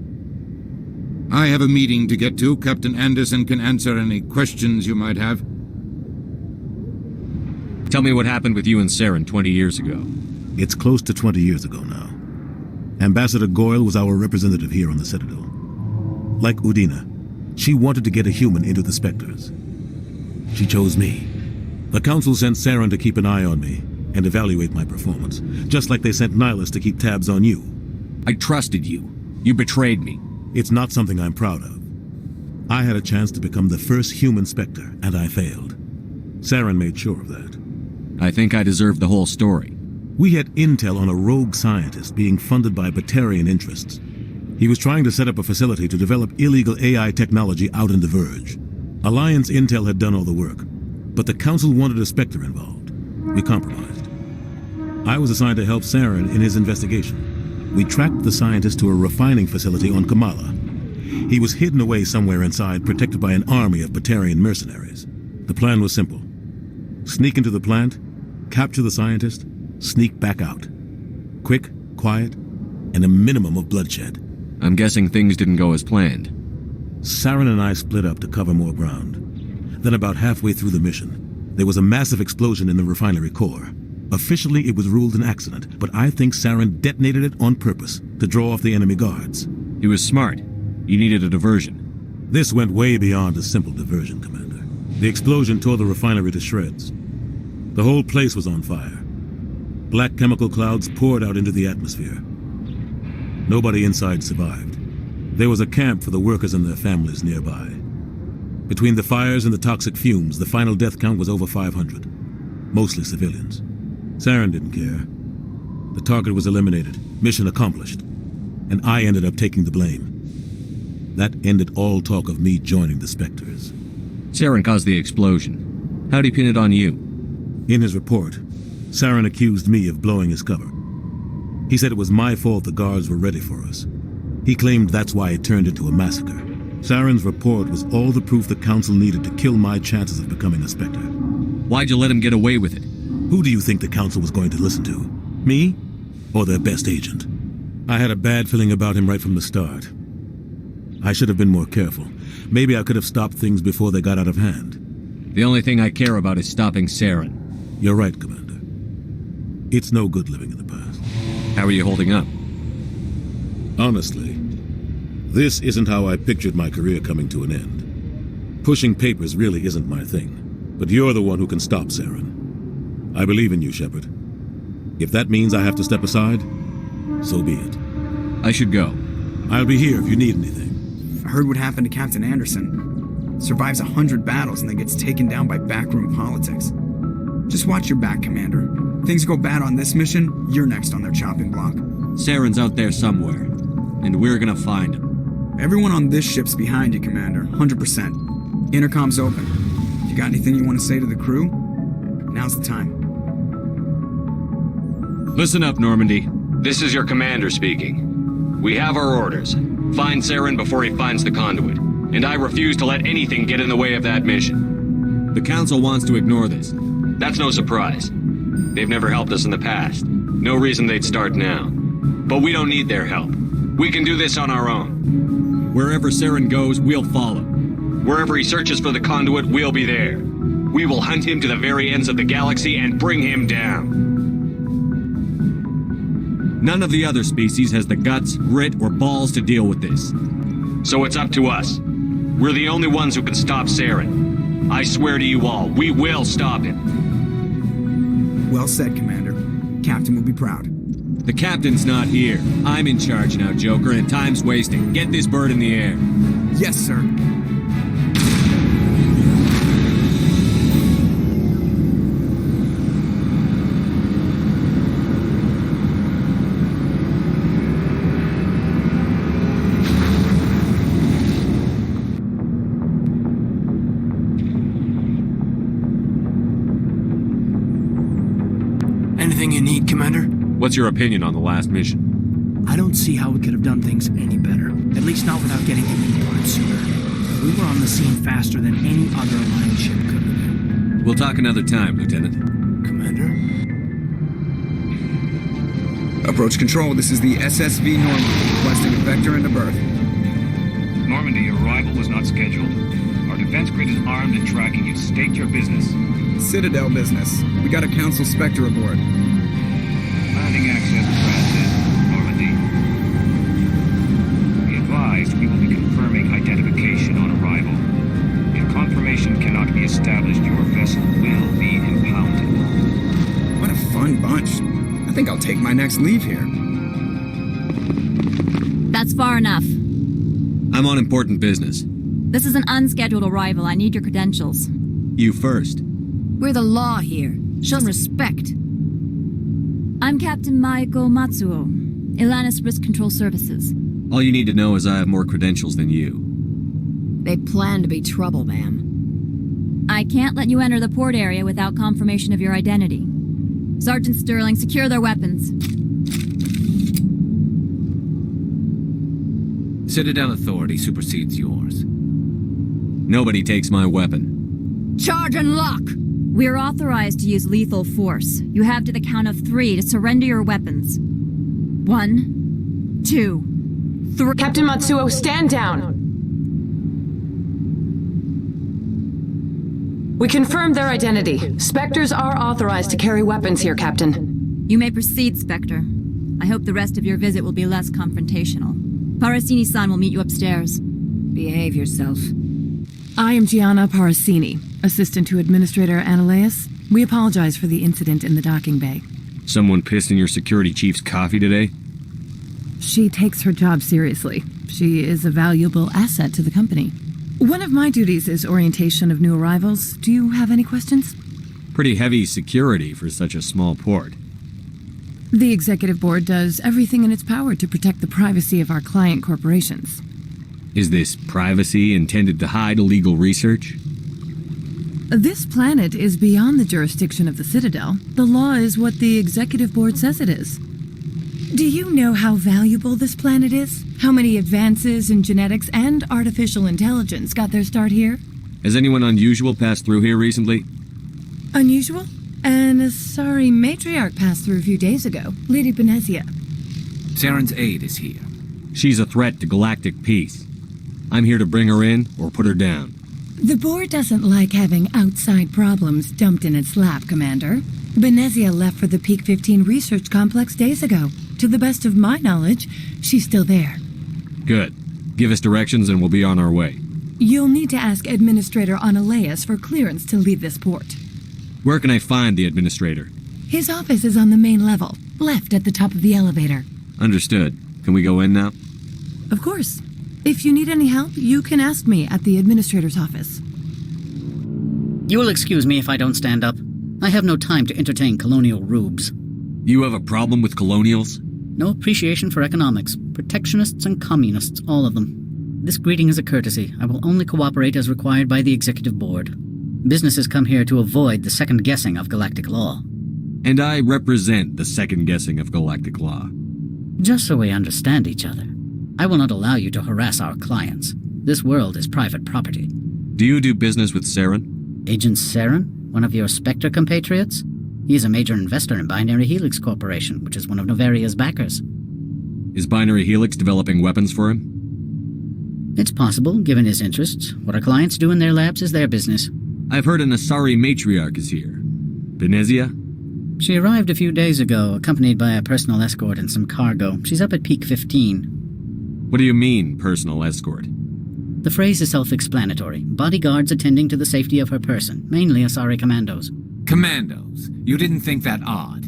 I have a meeting to get to. Captain Anderson can answer any questions you might have. Tell me what happened with you and Saren 20 years ago. It's close to 20 years ago now. Ambassador Goyle was our representative here on the Citadel. Like Udina, she wanted to get a human into the Spectres. She chose me. The Council sent Saren to keep an eye on me and evaluate my performance, just like they sent Nihilus to keep tabs on you. I trusted you. You betrayed me. It's not something I'm proud of. I had a chance to become the first human Spectre, and I failed. Saren made sure of that. I think I deserve the whole story. We had intel on a rogue scientist being funded by Batarian interests. He was trying to set up a facility to develop illegal AI technology out in the Verge. Alliance intel had done all the work, but the Council wanted a Spectre involved. We compromised. I was assigned to help Saren in his investigation. We tracked the scientist to a refining facility on Kamala. He was hidden away somewhere inside, protected by an army of Batarian mercenaries. The plan was simple. Sneak into the plant, capture the scientist, sneak back out. Quick, quiet, and a minimum of bloodshed. I'm guessing things didn't go as planned. Saren and I split up to cover more ground. Then about halfway through the mission, there was a massive explosion in the refinery core. Officially, it was ruled an accident, but I think Saren detonated it on purpose to draw off the enemy guards. He was smart. He needed a diversion. This went way beyond a simple diversion, Commander. The explosion tore the refinery to shreds. The whole place was on fire. Black chemical clouds poured out into the atmosphere. Nobody inside survived. There was a camp for the workers and their families nearby. Between the fires and the toxic fumes, the final death count was over 500. Mostly civilians. Saren didn't care. The target was eliminated, mission accomplished, and I ended up taking the blame. That ended all talk of me joining the Spectres. Saren caused the explosion. How'd he pin it on you? In his report, Saren accused me of blowing his cover. He said it was my fault the guards were ready for us. He claimed that's why it turned into a massacre. Saren's report was all the proof the Council needed to kill my chances of becoming a Spectre. Why'd you let him get away with it? Who do you think the Council was going to listen to? Me? Or their best agent? I had a bad feeling about him right from the start. I should have been more careful. Maybe I could have stopped things before they got out of hand. The only thing I care about is stopping Saren. You're right, Commander. It's no good living in the past. How are you holding up? Honestly, this isn't how I pictured my career coming to an end. Pushing papers really isn't my thing. But you're the one who can stop Saren. I believe in you, Shepard. If that means I have to step aside, so be it. I should go. I'll be here if you need anything. I heard what happened to Captain Anderson. Survives 100 battles and then gets taken down by backroom politics. Just watch your back, Commander. Things go bad on this mission, you're next on their chopping block. Saren's out there somewhere, and we're gonna find him. Everyone on this ship's behind you, Commander. 100%. Intercom's open. If you got anything you want to say to the crew, now's the time. Listen up, Normandy. This is your commander speaking. We have our orders. Find Saren before he finds the conduit. And I refuse to let anything get in the way of that mission. The Council wants to ignore this. That's no surprise. They've never helped us in the past. No reason they'd start now. But we don't need their help. We can do this on our own. Wherever Saren goes, we'll follow. Wherever he searches for the conduit, we'll be there. We will hunt him to the very ends of the galaxy and bring him down. None of the other species has the guts, grit, or balls to deal with this. So it's up to us. We're the only ones who can stop Saren. I swear to you all, we will stop him. Well said, Commander. Captain will be proud. The captain's not here. I'm in charge now, Joker, and time's wasting. Get this bird in the air. Yes, sir. Anything you need, Commander? What's your opinion on the last mission? I don't see how we could have done things any better. At least not without getting the meteor on sooner. We were on the scene faster than any other Alliance ship could have been. We'll talk another time, Lieutenant. Commander? Approach control, this is the SSV Normandy, requesting a vector into berth. Normandy, your arrival was not scheduled. Our defense grid is armed and tracking you. State your business. Citadel business. We got a Council Spectre aboard. Landing access granted, Normandy. Be advised, we will be confirming identification on arrival. If confirmation cannot be established, your vessel will be impounded. What a fun bunch. I think I'll take my next leave here. That's far enough. I'm on important business. This is an unscheduled arrival. I need your credentials. You first. We're the law here. Show some respect. I'm Captain Maiko Matsuo, Ilanis Risk Control Services. All you need to know is I have more credentials than you. They plan to be trouble, ma'am. I can't let you enter the port area without confirmation of your identity. Sergeant Sterling, secure their weapons. Citadel authority supersedes yours. Nobody takes my weapon. Charge and lock! We're authorized to use lethal force. You have to the count of 3 to surrender your weapons. 1, 2, 3. Captain Matsuo, stand down! We confirmed their identity. Spectres are authorized to carry weapons here, Captain. You may proceed, Spectre. I hope the rest of your visit will be less confrontational. Parasini-san will meet you upstairs. Behave yourself. I am Gianna Parasini, assistant to Administrator Analeas. We apologize for the incident in the docking bay. Someone pissed in your security chief's coffee today? She takes her job seriously. She is a valuable asset to the company. One of my duties is orientation of new arrivals. Do you have any questions? Pretty heavy security for such a small port. The Executive Board does everything in its power to protect the privacy of our client corporations. Is this privacy intended to hide illegal research? This planet is beyond the jurisdiction of the Citadel. The law is what the Executive Board says it is. Do you know how valuable this planet is? How many advances in genetics and artificial intelligence got their start here? Has anyone unusual passed through here recently? Unusual? An Asari matriarch passed through a few days ago, Lady Benezia. Saren's aide is here. She's a threat to galactic peace. I'm here to bring her in or put her down. The board doesn't like having outside problems dumped in its lap, Commander. Benezia left for the Peak 15 research complex days ago. To the best of my knowledge, she's still there. Good. Give us directions and we'll be on our way. You'll need to ask Administrator Analeas for clearance to leave this port. Where can I find the Administrator? His office is on the main level, left at the top of the elevator. Understood. Can we go in now? Of course. If you need any help, you can ask me at the Administrator's office. You will excuse me if I don't stand up. I have no time to entertain colonial rubes. You have a problem with colonials? No appreciation for economics. Protectionists and communists, all of them. This greeting is a courtesy. I will only cooperate as required by the Executive Board. Businesses come here to avoid the second guessing of galactic law. And I represent the second guessing of galactic law. Just so we understand each other. I will not allow you to harass our clients. This world is private property. Do you do business with Saren? Agent Saren? One of your Spectre compatriots? He is a major investor in Binary Helix Corporation, which is one of Novaria's backers. Is Binary Helix developing weapons for him? It's possible, given his interests. What our clients do in their labs is their business. I've heard an Asari matriarch is here. Benezia? She arrived a few days ago, accompanied by a personal escort and some cargo. She's up at Peak 15. What do you mean, personal escort? The phrase is self-explanatory. Bodyguards attending to the safety of her person, mainly Asari commandos. Commandos? You didn't think that odd?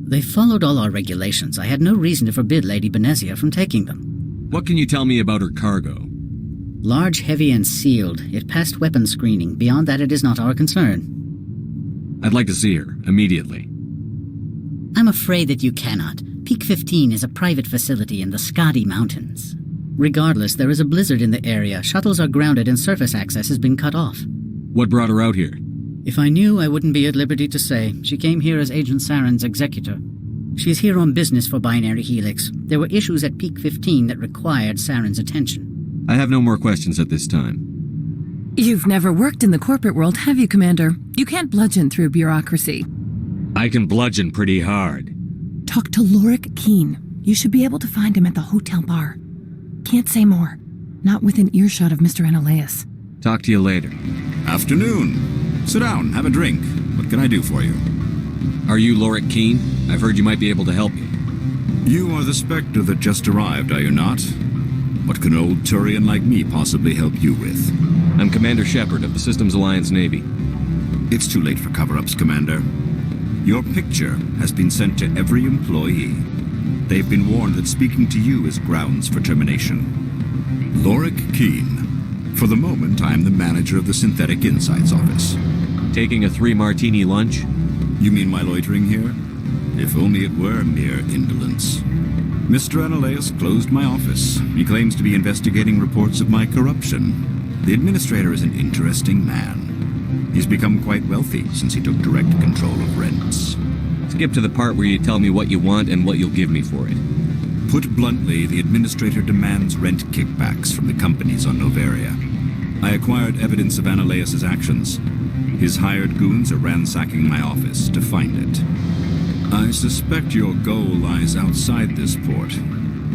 They followed all our regulations. I had no reason to forbid Lady Benezia from taking them. What can you tell me about her cargo? Large, heavy, and sealed. It passed weapons screening. Beyond that, it is not our concern. I'd like to see her, immediately. I'm afraid that you cannot. Peak 15 is a private facility in the Skadi Mountains. Regardless, there is a blizzard in the area. Shuttles are grounded and surface access has been cut off. What brought her out here? If I knew, I wouldn't be at liberty to say. She came here as Agent Saren's executor. She's here on business for Binary Helix. There were issues at Peak 15 that required Saren's attention. I have no more questions at this time. You've never worked in the corporate world, have you, Commander? You can't bludgeon through bureaucracy. I can bludgeon pretty hard. Talk to Lorik Keene. You should be able to find him at the hotel bar. Can't say more. Not within earshot of Mr. Analeas. Talk to you later. Afternoon. Sit down, have a drink. can I do for you? Are you Lorik Keene? I've heard you might be able to help me. You are the Spectre that just arrived, are you not? What can an old Turian like me possibly help you with? I'm Commander Shepard of the Systems Alliance Navy. It's too late for cover-ups, Commander. Your picture has been sent to every employee. They've been warned that speaking to you is grounds for termination. Lorik Keene. For the moment, I am the manager of the Synthetic Insights Office. Taking a 3-martini lunch? You mean my loitering here? If only it were mere indolence. Mr. Analeus closed my office. He claims to be investigating reports of my corruption. The administrator is an interesting man. He's become quite wealthy since he took direct control of rents. Skip to the part where you tell me what you want and what you'll give me for it. Put bluntly, the administrator demands rent kickbacks from the companies on Noveria. I acquired evidence of Analeus' actions. His hired goons are ransacking my office to find it. I suspect your goal lies outside this port.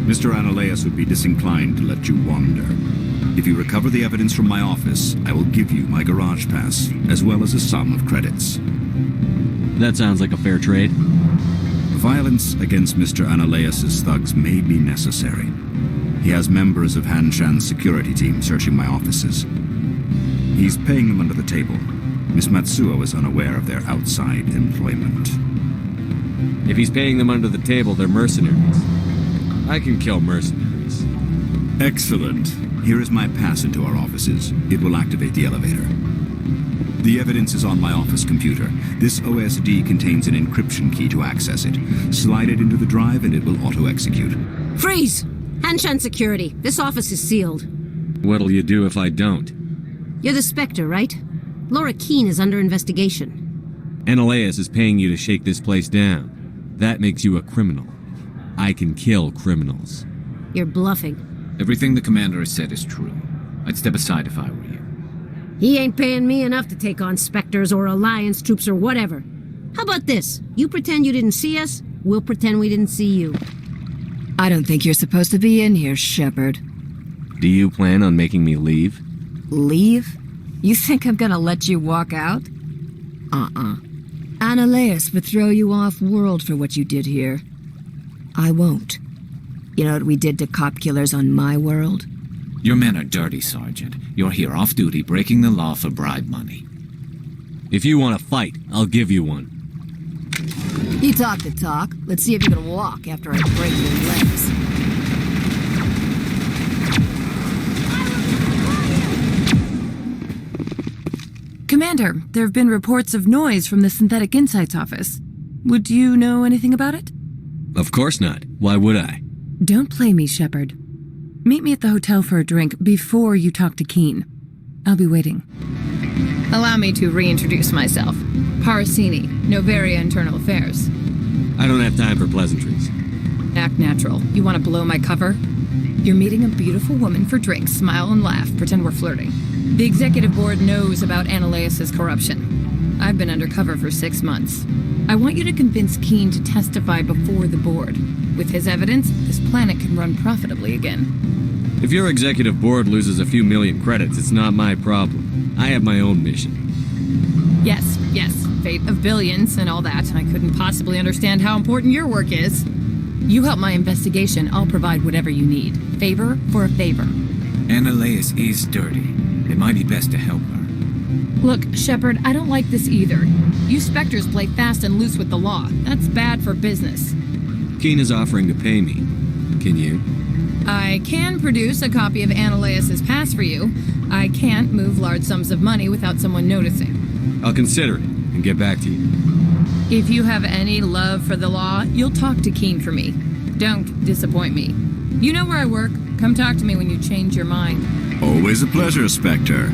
Mr. Analeus would be disinclined to let you wander. If you recover the evidence from my office, I will give you my garage pass, as well as a sum of credits. That sounds like a fair trade. Violence against Mr. Analeus' thugs may be necessary. He has members of Hanshan's security team searching my offices. He's paying them under the table. Miss Matsuo is unaware of their outside employment. If he's paying them under the table, they're mercenaries. I can kill mercenaries. Excellent. Here is my pass into our offices. It will activate the elevator. The evidence is on my office computer. This OSD contains an encryption key to access it. Slide it into the drive and it will auto-execute. Freeze! Hanshan Security. This office is sealed. What'll you do if I don't? You're the Spectre, right? Lorik Keene is under investigation. Analeus is paying you to shake this place down. That makes you a criminal. I can kill criminals. You're bluffing. Everything the commander has said is true. I'd step aside if I were you. He ain't paying me enough to take on Spectres or Alliance troops or whatever. How about this? You pretend you didn't see us, we'll pretend we didn't see you. I don't think you're supposed to be in here, Shepard. Do you plan on making me leave? Leave? You think I'm gonna let you walk out? Analeus would throw you off-world for what you did here. I won't. You know what we did to cop killers on my world? Your men are dirty, Sergeant. You're here off-duty, breaking the law for bribe money. If you want to fight, I'll give you one. You talk the talk. Let's see if you can walk after I break your legs. Commander, there have been reports of noise from the Synthetic Insights office. Would you know anything about it? Of course not. Why would I? Don't play me, Shepard. Meet me at the hotel for a drink before you talk to Keene. I'll be waiting. Allow me to reintroduce myself. Parasini, Noveria Internal Affairs. I don't have time for pleasantries. Act natural. You want to blow my cover? You're meeting a beautiful woman for drinks. Smile and laugh. Pretend we're flirting. The executive board knows about Analeus' corruption. I've been undercover for 6 months. I want you to convince Keene to testify before the board. With his evidence, this planet can run profitably again. If your executive board loses a few million credits, it's not my problem. I have my own mission. Yes, fate of billions and all that. I couldn't possibly understand how important your work is. You help my investigation, I'll provide whatever you need. Favor for a favor. Analeus is dirty. It might be best to help her. Look, Shepard, I don't like this either. You Spectres play fast and loose with the law. That's bad for business. Keene is offering to pay me. Can you? I can produce a copy of Analeus' pass for you. I can't move large sums of money without someone noticing. I'll consider it and get back to you. If you have any love for the law, you'll talk to Keene for me. Don't disappoint me. You know where I work. Come talk to me when you change your mind. Always a pleasure, Spectre.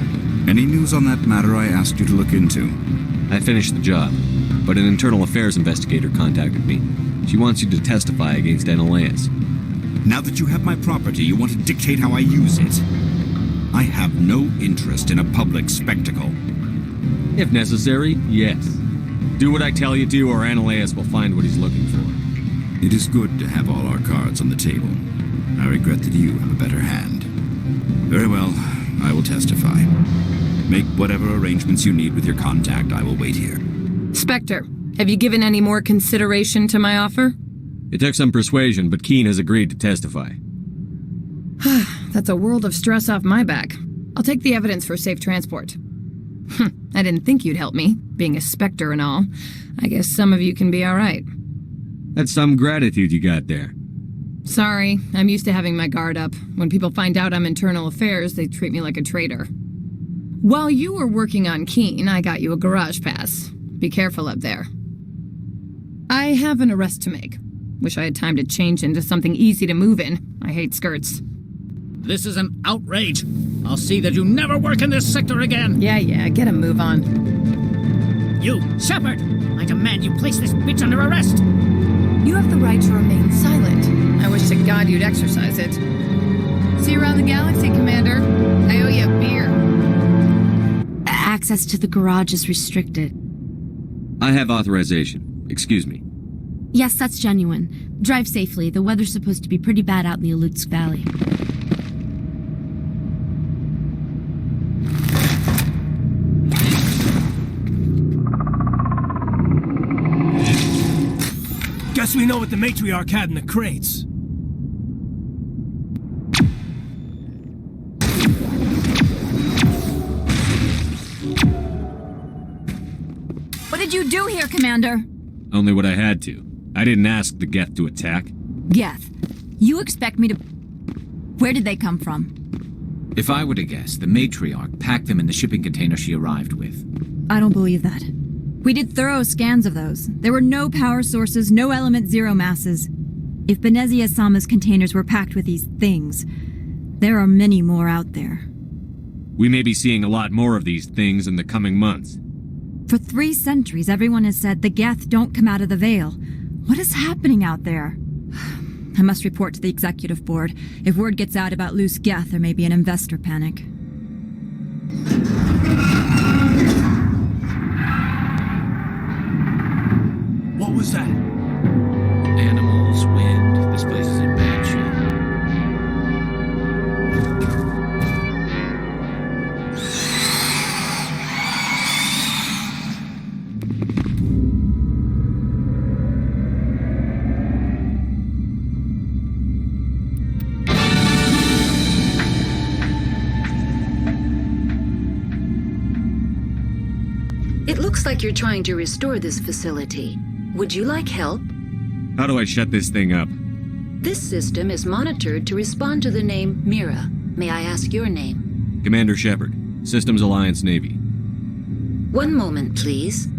Any news on that matter I asked you to look into? I finished the job, but an internal affairs investigator contacted me. She wants you to testify against Analeus. Now that you have my property, you want to dictate how I use it. I have no interest in a public spectacle. If necessary, yes. Do what I tell you to, or Analeus will find what he's looking for. It is good to have all our cards on the table. I regret that you have a better hand. Very well, I will testify. Make whatever arrangements you need with your contact. I will wait here. Spectre, have you given any more consideration to my offer? It took some persuasion, but Keen has agreed to testify. That's a world of stress off my back. I'll take the evidence for safe transport. I didn't think you'd help me, being a Spectre and all. I guess some of you can be alright. That's some gratitude you got there. Sorry, I'm used to having my guard up. When people find out I'm internal affairs, they treat me like a traitor. While you were working on Keen, I got you a garage pass. Be careful up there. I have an arrest to make. Wish I had time to change into something easy to move in. I hate skirts. This is an outrage. I'll see that you never work in this sector again. Yeah, get a move on. You, Shepard! I demand you place this bitch under arrest! You have the right to remain silent. I wish to God you'd exercise it. See you around the galaxy, Commander. I owe you a beer. Access to the garage is restricted. I have authorization. Excuse me. Yes, that's genuine. Drive safely. The weather's supposed to be pretty bad out in the Alutsk Valley. Guess we know what the matriarch had in the crates. What did you do here, Commander? Only what I had to. I didn't ask the Geth to attack. Geth? You expect me to... Where did they come from? If I were to guess, the matriarch packed them in the shipping container she arrived with. I don't believe that. We did thorough scans of those. There were no power sources, no element zero masses. If Benezia-sama's containers were packed with these things, there are many more out there. We may be seeing a lot more of these things in the coming months. For 3 centuries, everyone has said the Geth don't come out of the Veil. What is happening out there? I must report to the executive board. If word gets out about loose Geth, there may be an investor panic. What was that? Animals, wind. This place is in bad shape. It looks like you're trying to restore this facility. Would you like help? How do I shut this thing up? This system is monitored to respond to the name Mira. May I ask your name? Commander Shepard, Systems Alliance Navy. 1 moment, please.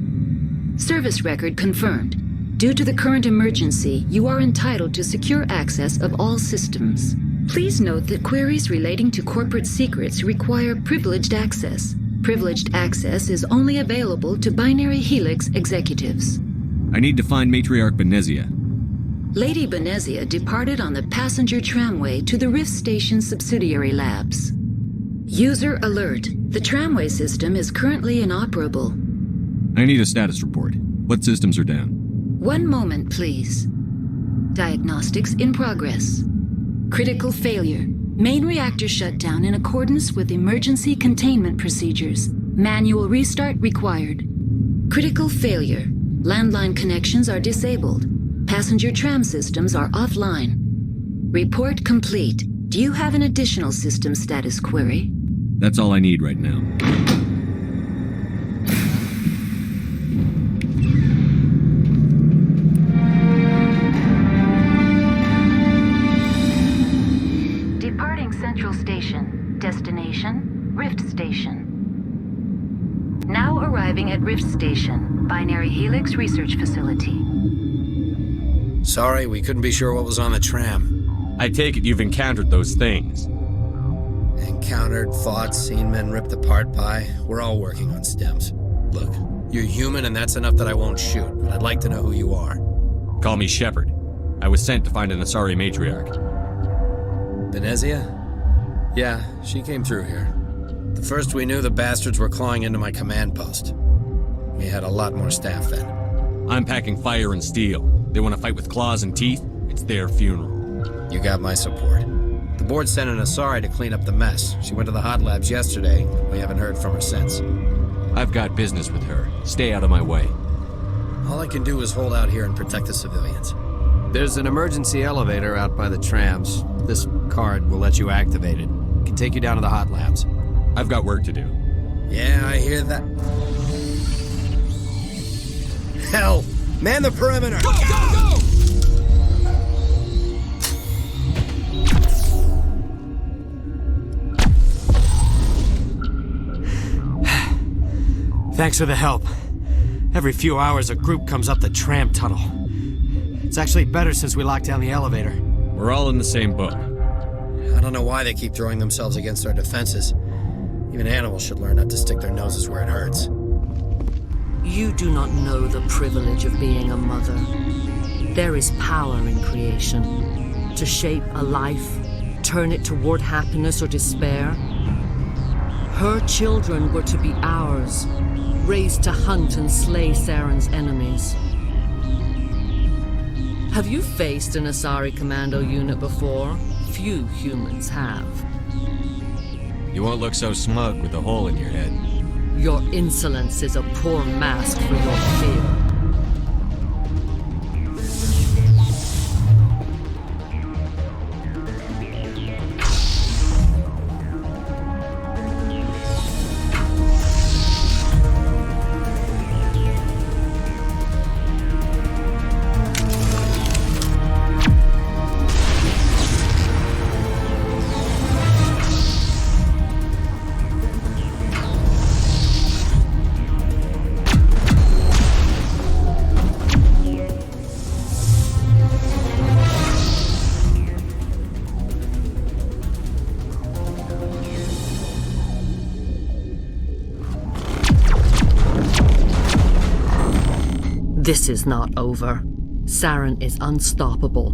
Service record confirmed. Due to the current emergency, you are entitled to secure access of all systems. Please note that queries relating to corporate secrets require privileged access. Privileged access is only available to Binary Helix executives. I need to find Matriarch Benezia. Lady Benezia departed on the passenger tramway to the Rift Station subsidiary labs. User alert. The tramway system is currently inoperable. I need a status report. What systems are down? 1 moment, please. Diagnostics in progress. Critical failure. Main reactor shut down in accordance with emergency containment procedures. Manual restart required. Critical failure. Landline connections are disabled. Passenger tram systems are offline. Report complete. Do you have an additional system status query? That's all I need right now. Departing Central Station. Destination, Rift Station. Now arriving at Rift Station, Binary Helix Research Facility. Sorry, we couldn't be sure what was on the tram. I take it you've encountered those things. Encountered, fought, seen men ripped apart by. We're all working on stems. Look, you're human and that's enough that I won't shoot, but I'd like to know who you are. Call me Shepard. I was sent to find an Asari matriarch. Benezia? Yeah, she came through here. The first we knew, the bastards were clawing into my command post. We had a lot more staff then. I'm packing fire and steel. They want to fight with claws and teeth? It's their funeral. You got my support. The board sent an Asari to clean up the mess. She went to the hot labs yesterday. We haven't heard from her since. I've got business with her. Stay out of my way. All I can do is hold out here and protect the civilians. There's an emergency elevator out by the trams. This card will let you activate it. It can take you down to the hot labs. I've got work to do. Yeah, I hear that. Hell! Man the perimeter! Go, go, go! Thanks for the help. Every few hours, a group comes up the tram tunnel. It's actually better since we locked down the elevator. We're all in the same boat. I don't know why they keep throwing themselves against our defenses. Even animals should learn not to stick their noses where it hurts. You do not know the privilege of being a mother. There is power in creation. To shape a life, turn it toward happiness or despair. Her children were to be ours, raised to hunt and slay Saren's enemies. Have you faced an Asari commando unit before? Few humans have. You won't look so smug with a hole in your head. Your insolence is a poor mask for your fear. This is not over. Saren is unstoppable.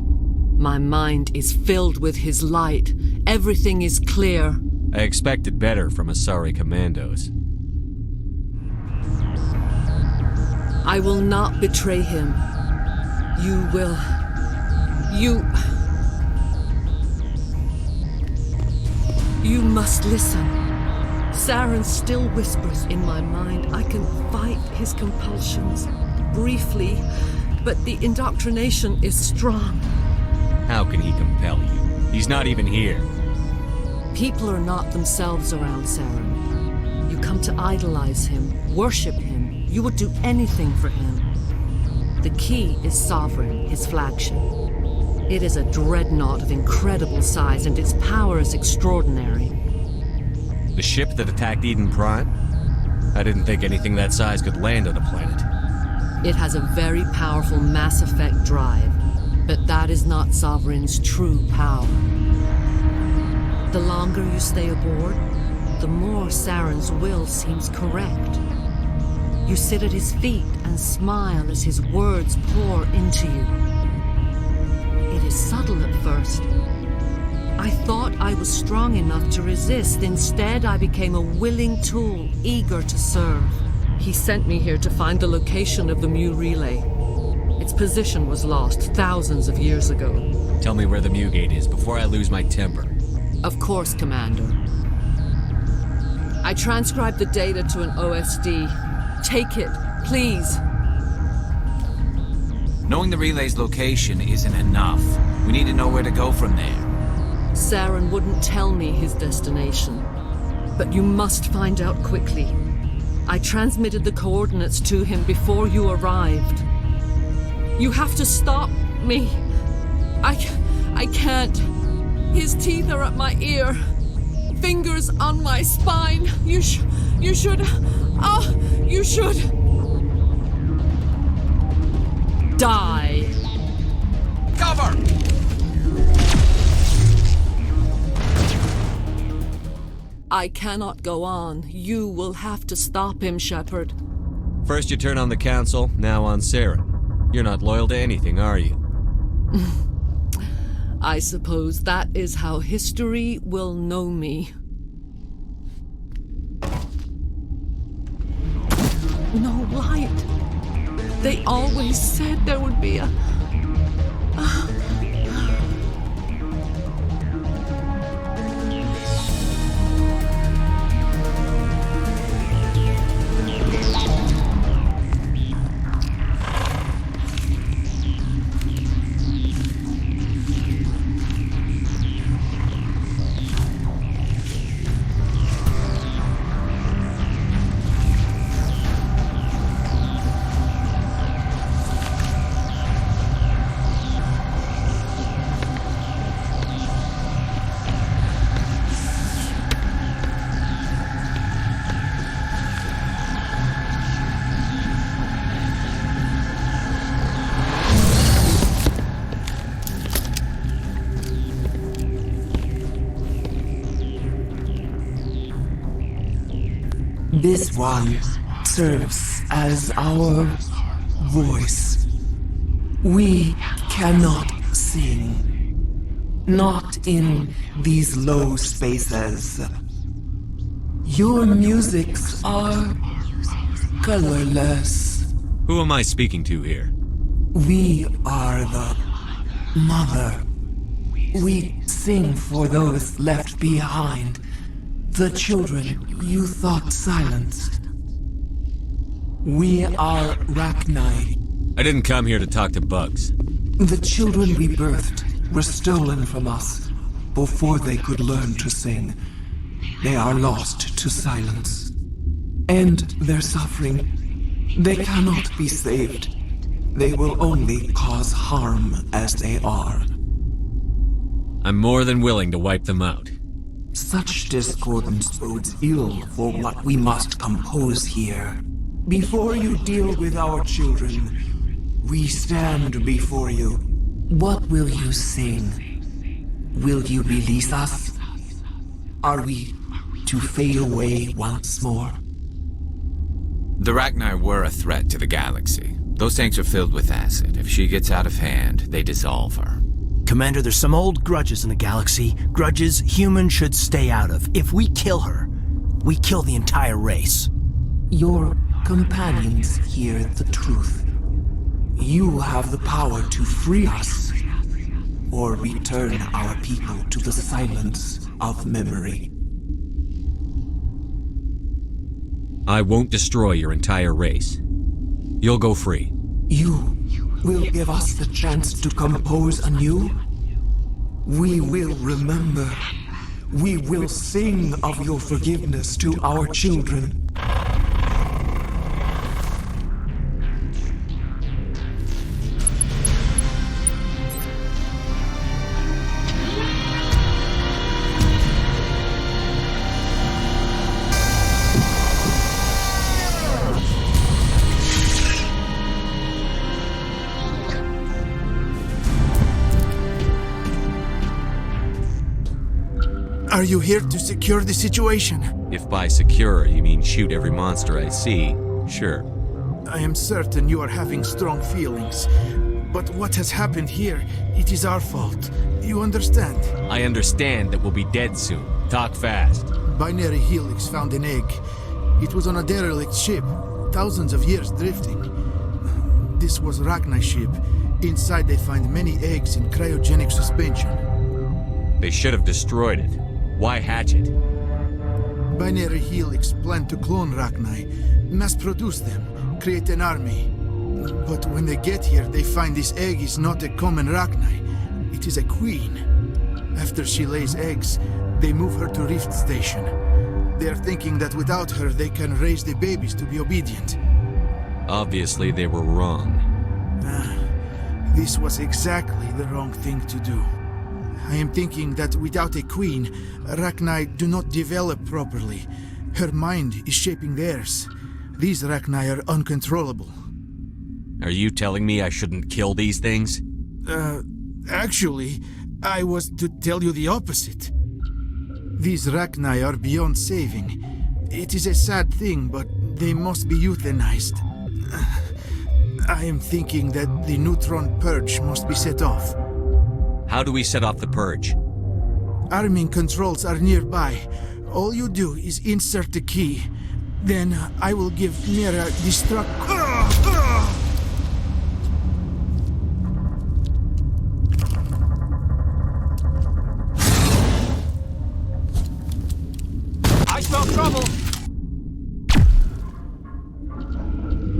My mind is filled with his light. Everything is clear. I expected better from Asari commandos. I will not betray him. You will. You must listen. Saren still whispers in my mind. I can fight his compulsions. Briefly, but the indoctrination is strong. How can he compel you? He's not even here. People are not themselves around Saren. You come to idolize him, worship him. You would do anything for him. The key is Sovereign, his flagship. It is a dreadnought of incredible size, and its power is extraordinary. The ship that attacked Eden Prime? I didn't think anything that size could land on a planet. It has a very powerful Mass Effect drive, but that is not Sovereign's true power. The longer you stay aboard, the more Saren's will seems correct. You sit at his feet and smile as his words pour into you. It is subtle at first. I thought I was strong enough to resist. Instead, I became a willing tool, eager to serve. He sent me here to find the location of the Mu relay. Its position was lost thousands of years ago. Tell me where the Mu gate is before I lose my temper. Of course, Commander. I transcribed the data to an OSD. Take it, please. Knowing the relay's location isn't enough. We need to know where to go from there. Saren wouldn't tell me his destination, but you must find out quickly. I transmitted the coordinates to him before you arrived. You have to stop me. I can't. His teeth are at my ear. Fingers on my spine. You should. You should. Die. Cover! I cannot go on. You will have to stop him, Shepard. First you turn on the Council, now on Saren. You're not loyal to anything, are you? I suppose that is how history will know me. No light. They always said there would be a... This one serves as our voice. We cannot sing. Not in these low spaces. Your musics are colorless. Who am I speaking to here? We are the mother. We sing for those left behind. The children you thought silenced. We are Rachni. I didn't come here to talk to bugs. The children we birthed were stolen from us before they could learn to sing. They are lost to silence. And their suffering, they cannot be saved. They will only cause harm as they are. I'm more than willing to wipe them out. Such discordance bodes ill for what we must compose here. Before you deal with our children, we stand before you. What will you sing? Will you release us? Are we to fade away once more? The Rachni were a threat to the galaxy. Those tanks are filled with acid. If she gets out of hand, they dissolve her. Commander, there's some old grudges in the galaxy. Grudges humans should stay out of. If we kill her, we kill the entire race. Your companions hear the truth. You have the power to free us, or return our people to the silence of memory. I won't destroy your entire race. You'll go free. You will give us the chance to compose anew? We will remember. We will sing of your forgiveness to our children. Are you here to secure the situation? If by secure you mean shoot every monster I see, sure. I am certain you are having strong feelings. But what has happened here, it is our fault. You understand? I understand that we'll be dead soon. Talk fast. Binary Helix found an egg. It was on a derelict ship, thousands of years drifting. This was Rachni's ship. Inside they find many eggs in cryogenic suspension. They should have destroyed it. Why hatch it? Binary Helix planned to clone Rachni, mass-produce them, create an army. But when they get here, they find this egg is not a common Rachni. It is a queen. After she lays eggs, they move her to Rift Station. They are thinking that without her, they can raise the babies to be obedient. Obviously, they were wrong. This was exactly the wrong thing to do. I am thinking that without a queen, Rachni do not develop properly. Her mind is shaping theirs. These Rachni are uncontrollable. Are you telling me I shouldn't kill these things? Actually, I was to tell you the opposite. These Rachni are beyond saving. It is a sad thing, but they must be euthanized. I am thinking that the neutron purge must be set off. How do we set off the purge? Arming controls are nearby. All you do is insert the key. Then I will give Mira destruct... I smell trouble!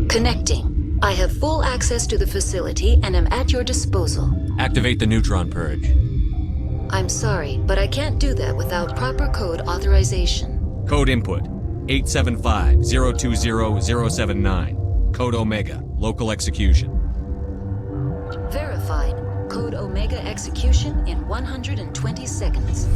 Connecting. I have full access to the facility and am at your disposal. Activate the neutron purge. I'm sorry, but I can't do that without proper code authorization. Code input 875-020-079. Code Omega. Local execution. Verified. Code Omega execution in 120 seconds.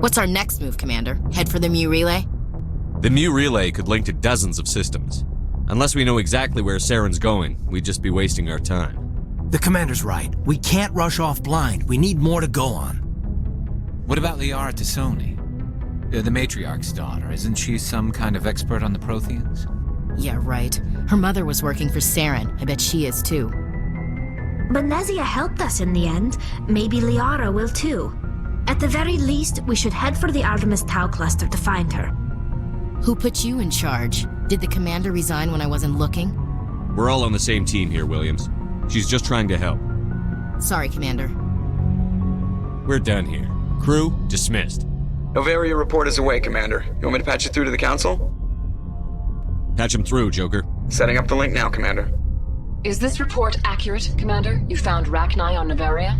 What's our next move, Commander? Head for the Mu relay? The Mu relay could link to dozens of systems. Unless we know exactly where Saren's going, we'd just be wasting our time. The Commander's right. We can't rush off blind. We need more to go on. What about Liara Tassoni? The matriarch's daughter. Isn't she some kind of expert on the Protheans? Yeah, right. Her mother was working for Saren. I bet she is too. Benezia helped us in the end. Maybe Liara will too. At the very least, we should head for the Artemis Tau cluster to find her. Who put you in charge? Did the Commander resign when I wasn't looking? We're all on the same team here, Williams. She's just trying to help. Sorry, Commander. We're done here. Crew, dismissed. Novaria report is away, Commander. You want me to patch you through to the Council? Patch him through, Joker. Setting up the link now, Commander. Is this report accurate, Commander? You found Rachni on Novaria?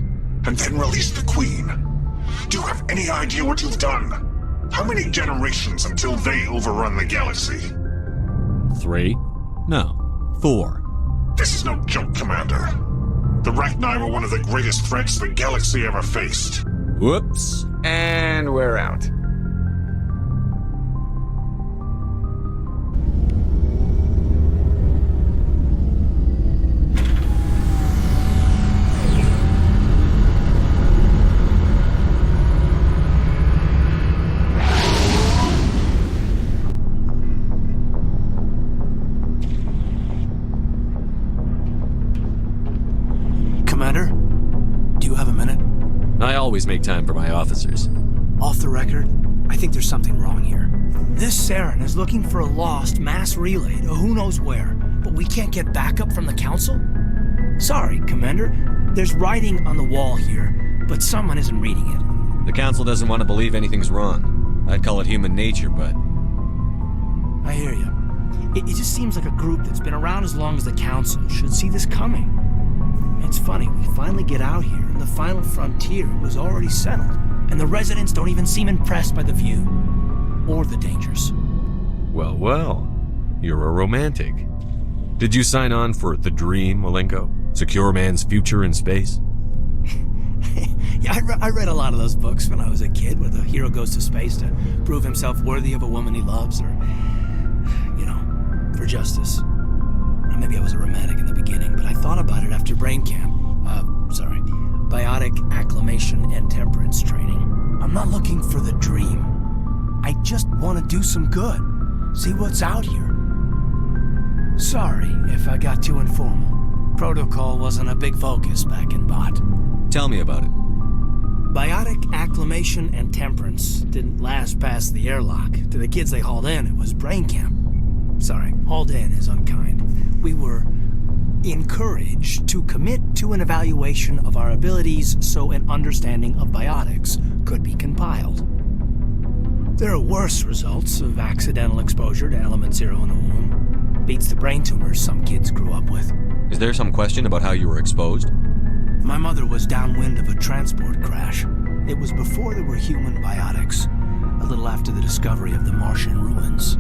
And then released the Queen. Do you have any idea what you've done? How many generations until they overrun the galaxy? 3? No, 4. This is no joke, Commander. The Rachni were one of the greatest threats the galaxy ever faced. Whoops. And we're out. Commander, do you have a minute? I always make time for my officers. Off the record, I think there's something wrong here. This Saren is looking for a lost mass relay to who knows where, but we can't get backup from the Council? Sorry, Commander. There's writing on the wall here, but someone isn't reading it. The Council doesn't want to believe anything's wrong. I'd call it human nature, but... I hear you. It just seems like a group that's been around as long as the Council should see this coming. It's funny, we finally get out here, and the final frontier was already settled, and the residents don't even seem impressed by the view, or the dangers. Well, well, you're a romantic. Did you sign on for the dream, Alenko? Secure man's future in space? Yeah, I read a lot of those books when I was a kid, where the hero goes to space to prove himself worthy of a woman he loves, or, you know, for justice. Maybe I was a romantic in the beginning, but I thought about it after brain camp. Biotic acclimation and temperance training. I'm not looking for the dream. I just want to do some good. See what's out here. Sorry if I got too informal. Protocol wasn't a big focus back in Bot. Tell me about it. Biotic acclimation and temperance didn't last past the airlock. To the kids they hauled in, it was brain camp. Sorry, hauled in is unkind. We were encouraged to commit to an evaluation of our abilities so an understanding of biotics could be compiled. There are worse results of accidental exposure to element 0 in the womb. Beats the brain tumors some kids grew up with. Is there some question about how you were exposed? My mother was downwind of a transport crash. It was before there were human biotics, a little after the discovery of the Martian ruins.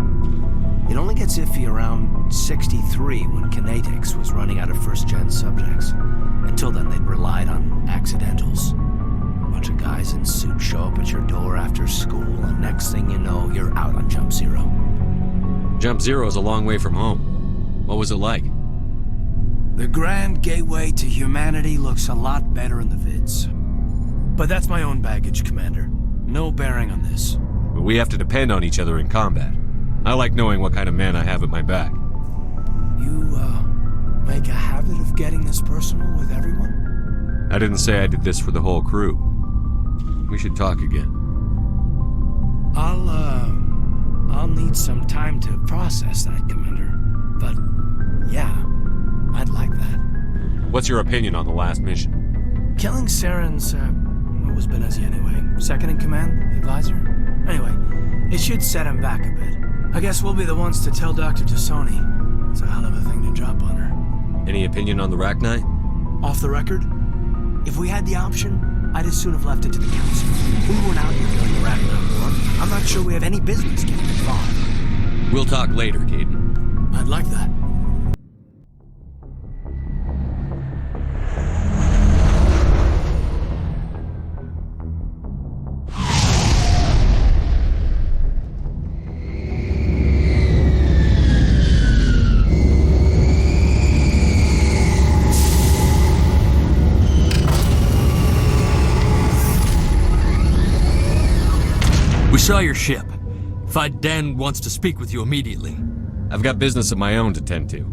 It only gets iffy around 63 when kinetics was running out of first-gen subjects. Until then, they'd relied on accidentals. A bunch of guys in suits show up at your door after school, and next thing you know, you're out on Jump Zero. Jump Zero is a long way from home. What was it like? The grand gateway to humanity looks a lot better in the vids. But that's my own baggage, Commander. No bearing on this. But we have to depend on each other in combat. I like knowing what kind of man I have at my back. You, make a habit of getting this personal with everyone? I didn't say I did this for the whole crew. We should talk again. I'll need some time to process that, Commander. But, yeah, I'd like that. What's your opinion on the last mission? Killing Saren's, what was Benezia anyway? Second in command? Advisor? Anyway, it should set him back a bit. I guess we'll be the ones to tell Dr. Tassoni. It's a hell of a thing to drop on her. Any opinion on the Rachni? Off the record? If we had the option, I'd as soon have left it to the Council. We weren't out here killing the Rachni war. I'm not sure we have any business getting involved. We'll talk later, Kaidan. I'd like that. Show your ship. Kaidan wants to speak with you immediately. I've got business of my own to tend to.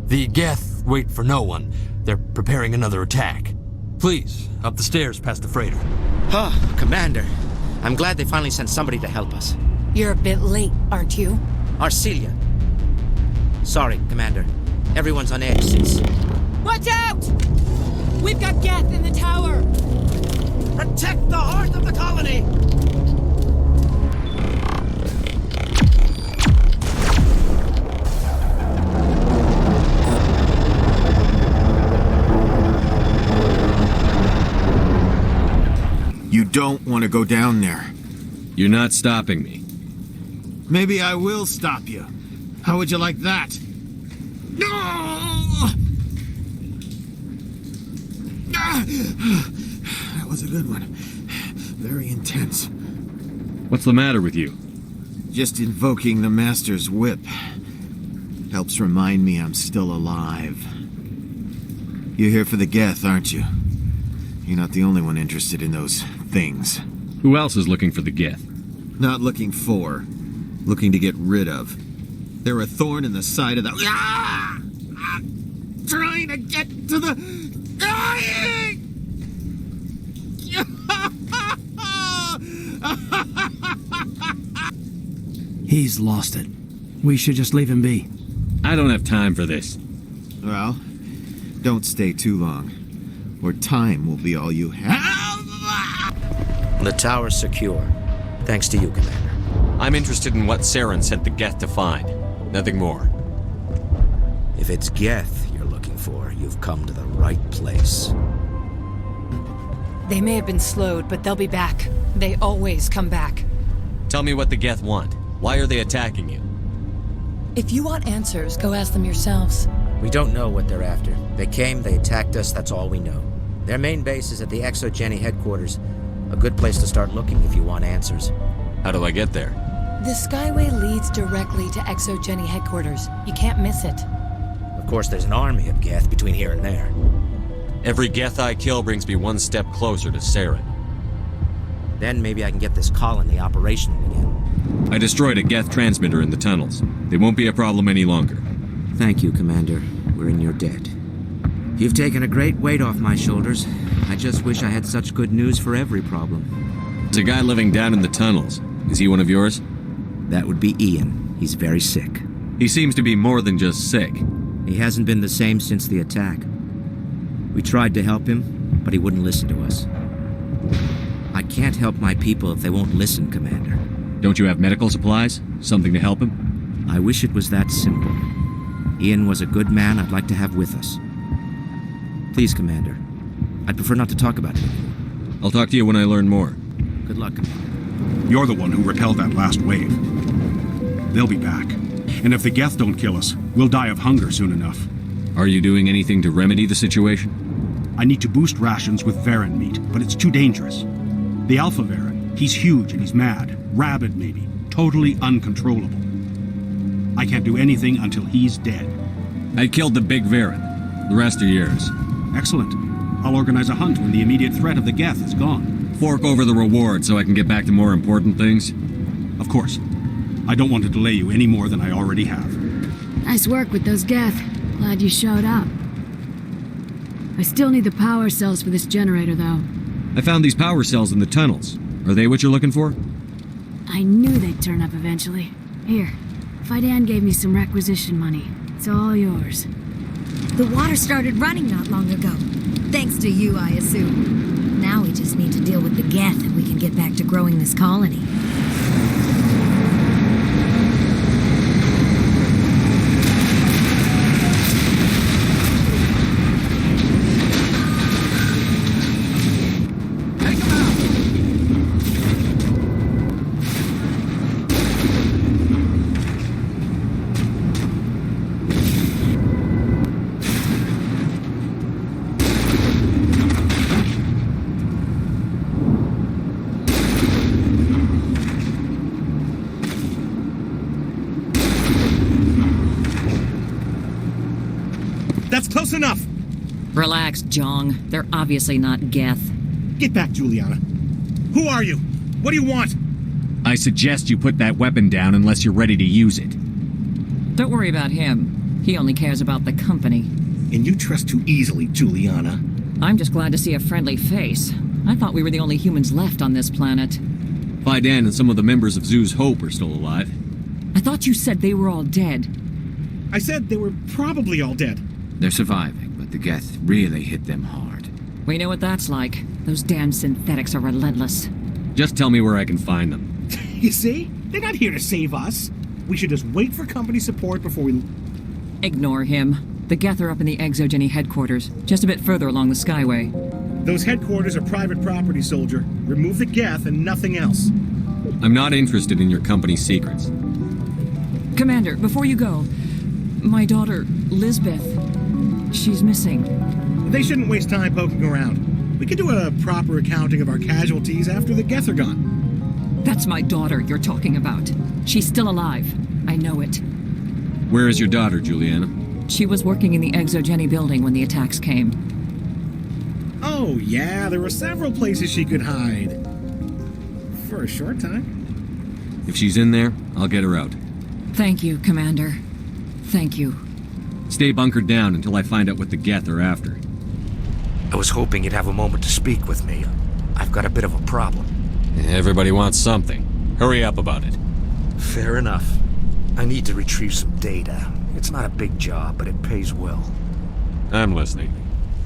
The Geth wait for no one. They're preparing another attack. Please, up the stairs past the freighter. Ah, Commander. I'm glad they finally sent somebody to help us. You're a bit late, aren't you? Arcelia. Sorry, Commander. Everyone's on edge since... Watch out! We've got Geth in the tower! Protect the heart of the colony! You don't want to go down there. You're not stopping me. Maybe I will stop you. How would you like that? No! That was a good one. Very intense. What's the matter with you? Just invoking the Master's whip. Helps remind me I'm still alive. You're here for the Geth, aren't you? You're not the only one interested in those things. Who else is looking for the Geth? Not looking for. Looking to get rid of. They're a thorn in the side of the... Trying to get to the... He's lost it. We should just leave him be. I don't have time for this. Well, don't stay too long, or time will be all you have. The tower's secure. Thanks to you, Commander. I'm interested in what Saren sent the Geth to find. Nothing more. If it's Geth you're looking for, you've come to the right place. They may have been slowed, but they'll be back. They always come back. Tell me what the Geth want. Why are they attacking you? If you want answers, go ask them yourselves. We don't know what they're after. They came, they attacked us, that's all we know. Their main base is at the Exogeny headquarters. A good place to start looking if you want answers. How do I get there? The Skyway leads directly to Exogeny headquarters. You can't miss it. Of course, there's an army of Geth between here and there. Every Geth I kill brings me one step closer to Saren. Then maybe I can get this colony operational again. I destroyed a Geth transmitter in the tunnels. They won't be a problem any longer. Thank you, Commander. We're in your debt. You've taken a great weight off my shoulders. I just wish I had such good news for every problem. It's a guy living down in the tunnels. Is he one of yours? That would be Ian. He's very sick. He seems to be more than just sick. He hasn't been the same since the attack. We tried to help him, but he wouldn't listen to us. I can't help my people if they won't listen, Commander. Don't you have medical supplies? Something to help him? I wish it was that simple. Ian was a good man I'd like to have with us. Please, Commander. I'd prefer not to talk about it anymore. I'll talk to you when I learn more. Good luck, Commander. You're the one who repelled that last wave. They'll be back. And if the Geth don't kill us, we'll die of hunger soon enough. Are you doing anything to remedy the situation? I need to boost rations with Varen meat, but it's too dangerous. The Alpha Varen, he's huge and he's mad. Rabid, maybe. Totally uncontrollable. I can't do anything until he's dead. I killed the big Varen. The rest are yours. Excellent. I'll organize a hunt when the immediate threat of the Geth is gone. Fork over the reward so I can get back to more important things? Of course. I don't want to delay you any more than I already have. Nice work with those Geth. Glad you showed up. I still need the power cells for this generator, though. I found these power cells in the tunnels. Are they what you're looking for? I knew they'd turn up eventually. Here, Kaidan gave me some requisition money. It's all yours. The water started running not long ago. Thanks to you, I assume. Now we just need to deal with the Geth and we can get back to growing this colony. Close enough! Relax, Jong. They're obviously not Geth. Get back, Juliana. Who are you? What do you want? I suggest you put that weapon down unless you're ready to use it. Don't worry about him. He only cares about the company. And you trust too easily, Juliana. I'm just glad to see a friendly face. I thought we were the only humans left on this planet. Kaidan and some of the members of Zoo's Hope are still alive. I thought you said they were all dead. I said they were probably all dead. They're surviving, but the Geth really hit them hard. We know what that's like. Those damn synthetics are relentless. Just tell me where I can find them. You see? They're not here to save us. We should just wait for company support before we... Ignore him. The Geth are up in the Exogeny headquarters, just a bit further along the Skyway. Those headquarters are private property, soldier. Remove the Geth and nothing else. I'm not interested in your company's secrets. Commander, before you go, my daughter, Lisbeth, she's missing. They shouldn't waste time poking around. We could do a proper accounting of our casualties after the Geth are gone. That's my daughter you're talking about. She's still alive. I know it. Where is your daughter, Juliana? She was working in the Exogeny building when the attacks came. Oh, yeah, there were several places she could hide. For a short time. If she's in there, I'll get her out. Thank you, Commander. Thank you. Stay bunkered down until I find out what the Geth are after. I was hoping you'd have a moment to speak with me. I've got a bit of a problem. Everybody wants something. Hurry up about it. Fair enough. I need to retrieve some data. It's not a big job, but it pays well. I'm listening.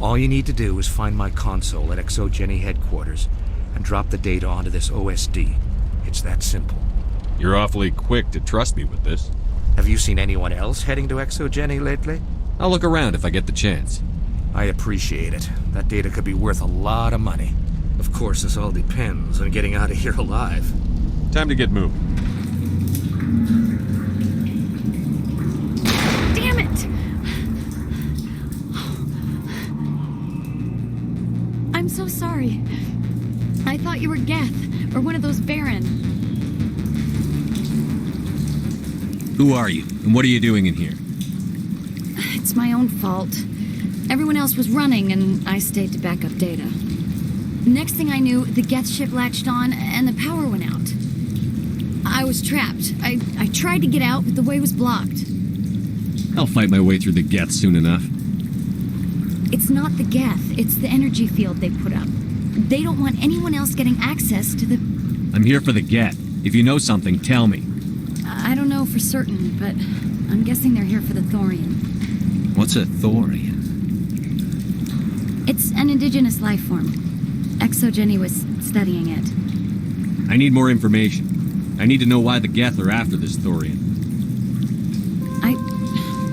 All you need to do is find my console at Exogeny headquarters and drop the data onto this OSD. It's that simple. You're awfully quick to trust me with this. Have you seen anyone else heading to Exogeny lately? I'll look around if I get the chance. I appreciate it. That data could be worth a lot of money. Of course, this all depends on getting out of here alive. Time to get moving. Damn it! I'm so sorry. I thought you were Geth, or one of those Baron. Who are you, and what are you doing in here? It's my own fault. Everyone else was running, and I stayed to back up data. Next thing I knew, the Geth ship latched on, and the power went out. I was trapped. I tried to get out, but the way was blocked. I'll fight my way through the Geth soon enough. It's not the Geth, it's the energy field they put up. They don't want anyone else getting access to the... I'm here for the Geth. If you know something, tell me. I don't know for certain, but I'm guessing they're here for the Thorian. What's a Thorian? It's an indigenous life form. Exogeny was studying it. I need more information. I need to know why the Geth are after this Thorian.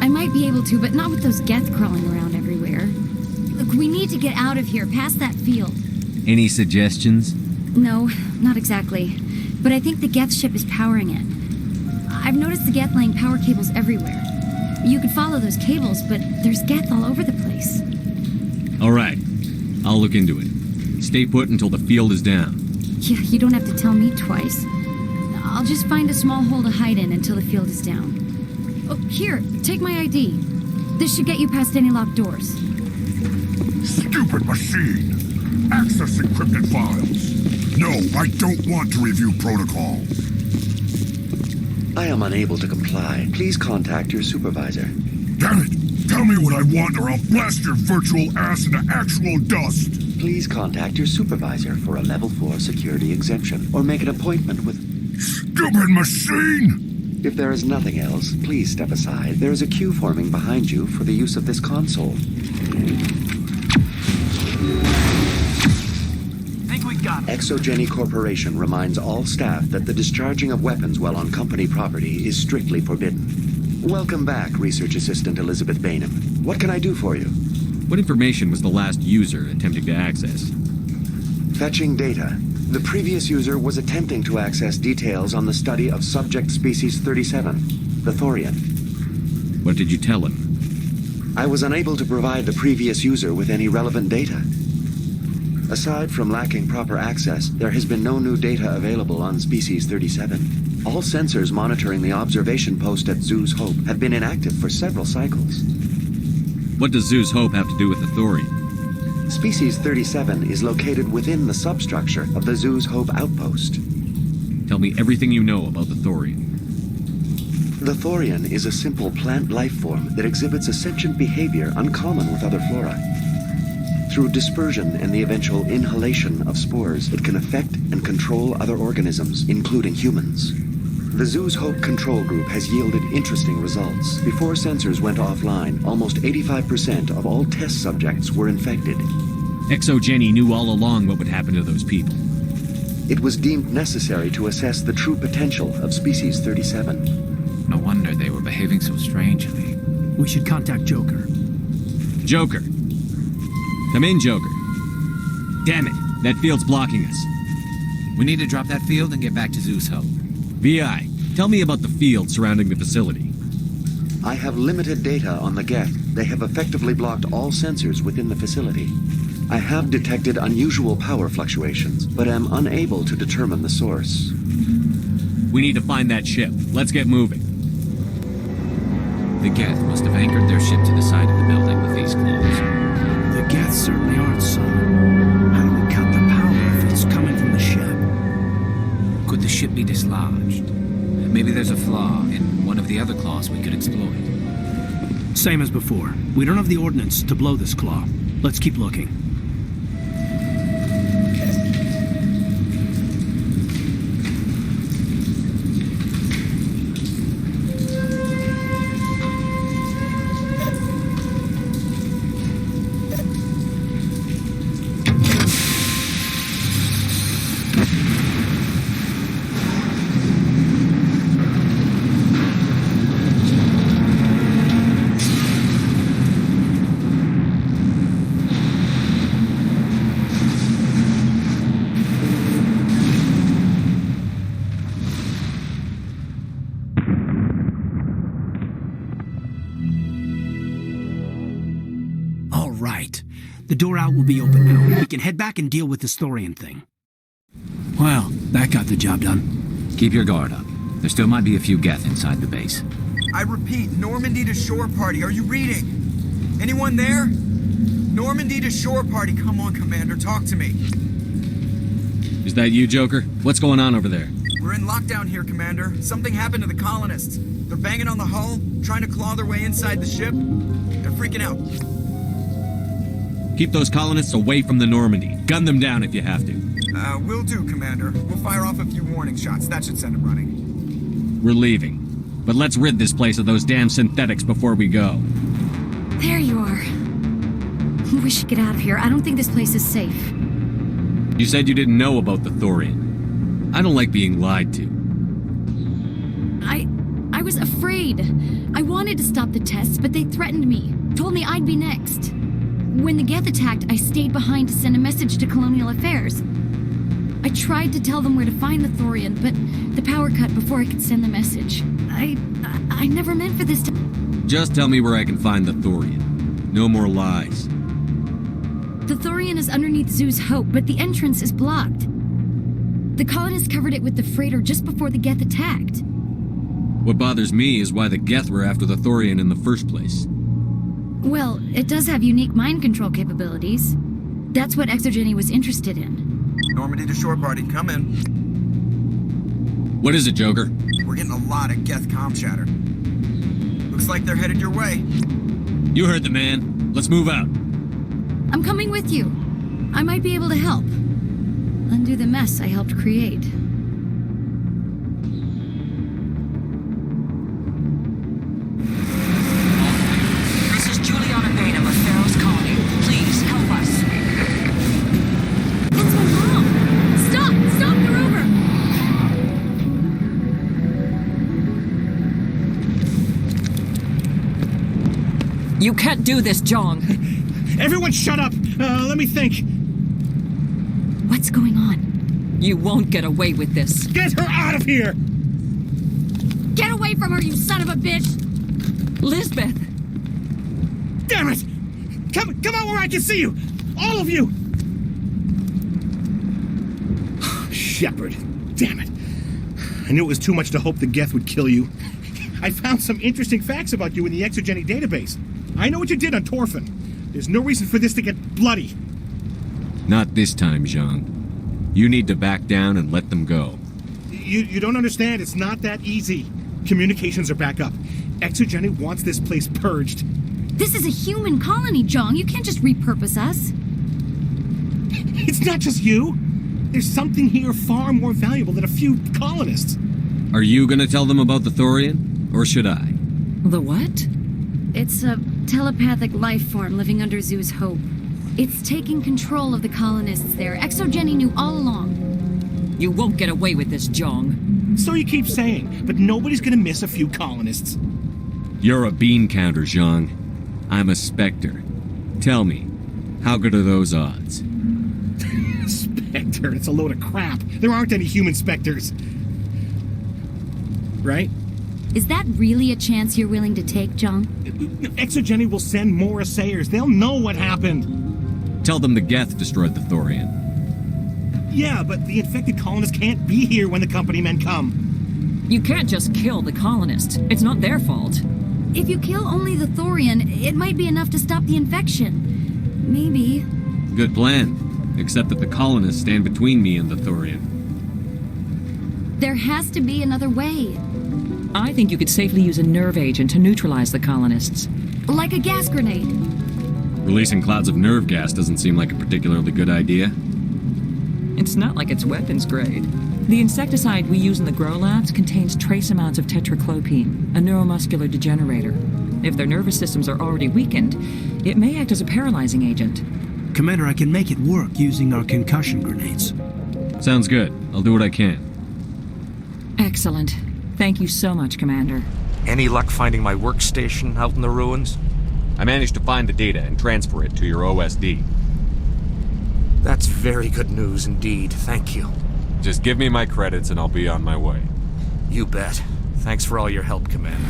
I might be able to, but not with those Geth crawling around everywhere. Look, we need to get out of here, past that field. Any suggestions? No, not exactly. But I think the Geth ship is powering it. I've noticed the Geth laying power cables everywhere. You could follow those cables, but there's Geth all over the place. All right. I'll look into it. Stay put until the field is down. Yeah, you don't have to tell me twice. I'll just find a small hole to hide in until the field is down. Oh, here, take my ID. This should get you past any locked doors. Stupid machine! Access encrypted files. No, I don't want to review protocol. I am unable to comply. Please contact your supervisor. Damn it! Tell me what I want or I'll blast your virtual ass into actual dust! Please contact your supervisor for a level 4 security exemption or make an appointment with... Stupid machine! If there is nothing else, please step aside. There is a queue forming behind you for the use of this console. Think we got it. Exogeny Corporation reminds all staff that the discharging of weapons while on company property is strictly forbidden. Welcome back, Research Assistant Elizabeth Bainham. What can I do for you? What information was the last user attempting to access? Fetching data. The previous user was attempting to access details on the study of subject species 37, the Thorian. What did you tell him? I was unable to provide the previous user with any relevant data. Aside from lacking proper access, there has been no new data available on species 37. All sensors monitoring the observation post at Zoo's Hope have been inactive for several cycles. What does Zoo's Hope have to do with the Thorian? Species 37 is located within the substructure of the Zoo's Hope outpost. Tell me everything you know about the Thorian. The Thorian is a simple plant life form that exhibits a sentient behavior uncommon with other flora. Through dispersion and the eventual inhalation of spores, it can affect and control other organisms, including humans. The Zoo's Hope control group has yielded interesting results. Before sensors went offline, almost 85% of all test subjects were infected. ExoGeni knew all along what would happen to those people. It was deemed necessary to assess the true potential of Species 37. No wonder they were behaving so strangely. We should contact Joker. Joker. Come in, Joker. Damn it, that field's blocking us. We need to drop that field and get back to Zeus Hope. VI, tell me about the field surrounding the facility. I have limited data on the Geth. They have effectively blocked all sensors within the facility. I have detected unusual power fluctuations, but am unable to determine the source. We need to find that ship. Let's get moving. The Geth must have anchored their ship to the side of the building with these claws. The Geth certainly aren't solid. How do we cut the power if it's coming from the ship? Could the ship be dislodged? Maybe there's a flaw in one of the other claws we could exploit. Same as before. We don't have the ordnance to blow this claw. Let's keep looking. The door out will be open now. We can head back and deal with this Thorian thing. Well, that got the job done. Keep your guard up. There still might be a few Geth inside the base. I repeat, Normandy to shore party. Are you reading? Anyone there? Normandy to shore party. Come on, Commander, talk to me. Is that you, Joker? What's going on over there? We're in lockdown here, Commander. Something happened to the colonists. They're banging on the hull, trying to claw their way inside the ship. They're freaking out. Keep those colonists away from the Normandy. Gun them down if you have to. Will do, Commander. We'll fire off a few warning shots. That should send them running. We're leaving. But let's rid this place of those damn synthetics before we go. There you are. We should get out of here. I don't think this place is safe. You said you didn't know about the Thorian. I don't like being lied to. I was afraid. I wanted to stop the tests, but they threatened me. Told me I'd be next. When the Geth attacked, I stayed behind to send a message to Colonial Affairs. I tried to tell them where to find the Thorian, but the power cut before I could send the message. I never meant for this to... Just tell me where I can find the Thorian. No more lies. The Thorian is underneath Zoo's Hope, but the entrance is blocked. The colonists covered it with the freighter just before the Geth attacked. What bothers me is why the Geth were after the Thorian in the first place. Well, it does have unique mind control capabilities. That's what ExoGeni was interested in. Normandy to shore party, come in. What is it, Joker? We're getting a lot of Geth comm chatter. Looks like they're headed your way. You heard the man. Let's move out. I'm coming with you. I might be able to help. Undo the mess I helped create. You can't do this, John. Everyone shut up! Let me think. What's going on? You won't get away with this. Get her out of here! Get away from her, you son of a bitch! Lisbeth! Damn it! Come out where I can see you! All of you! Shepard. Damn it. I knew it was too much to hope the Geth would kill you. I found some interesting facts about you in the ExoGeni database. I know what you did on Torfin. There's no reason for this to get bloody. Not this time, Jean. You need to back down and let them go. You don't understand. It's not that easy. Communications are back up. ExoGeni wants this place purged. This is a human colony, Jong. You can't just repurpose us. It's not just you. There's something here far more valuable than a few colonists. Are you gonna tell them about the Thorian? Or should I? The what? It's a telepathic life form living under Zoo's hope. It's taking control of the colonists there. ExoGeni knew all along. You won't get away with this, Jong. So you keep saying, but nobody's gonna miss a few colonists. You're a bean counter, Zhang. I'm a Spectre. Tell me, how good are those odds? Spectre, it's a load of crap. There aren't any human Spectres. Right? Is that really a chance you're willing to take, Jong? ExoGeni will send more assayers. They'll know what happened. Tell them the Geth destroyed the Thorian. Yeah, but the infected colonists can't be here when the company men come. You can't just kill the colonists. It's not their fault. If you kill only the Thorian, it might be enough to stop the infection. Maybe. Good plan. Except that the colonists stand between me and the Thorian. There has to be another way. I think you could safely use a nerve agent to neutralize the colonists. Like a gas grenade. Releasing clouds of nerve gas doesn't seem like a particularly good idea. It's not like it's weapons grade. The insecticide we use in the grow labs contains trace amounts of tetraclopine, a neuromuscular degenerator. If their nervous systems are already weakened, it may act as a paralyzing agent. Commander, I can make it work using our concussion grenades. Sounds good. I'll do what I can. Excellent. Thank you so much, Commander. Any luck finding my workstation out in the ruins? I managed to find the data and transfer it to your OSD. That's very good news indeed. Thank you. Just give me my credits and I'll be on my way. You bet. Thanks for all your help, Commander.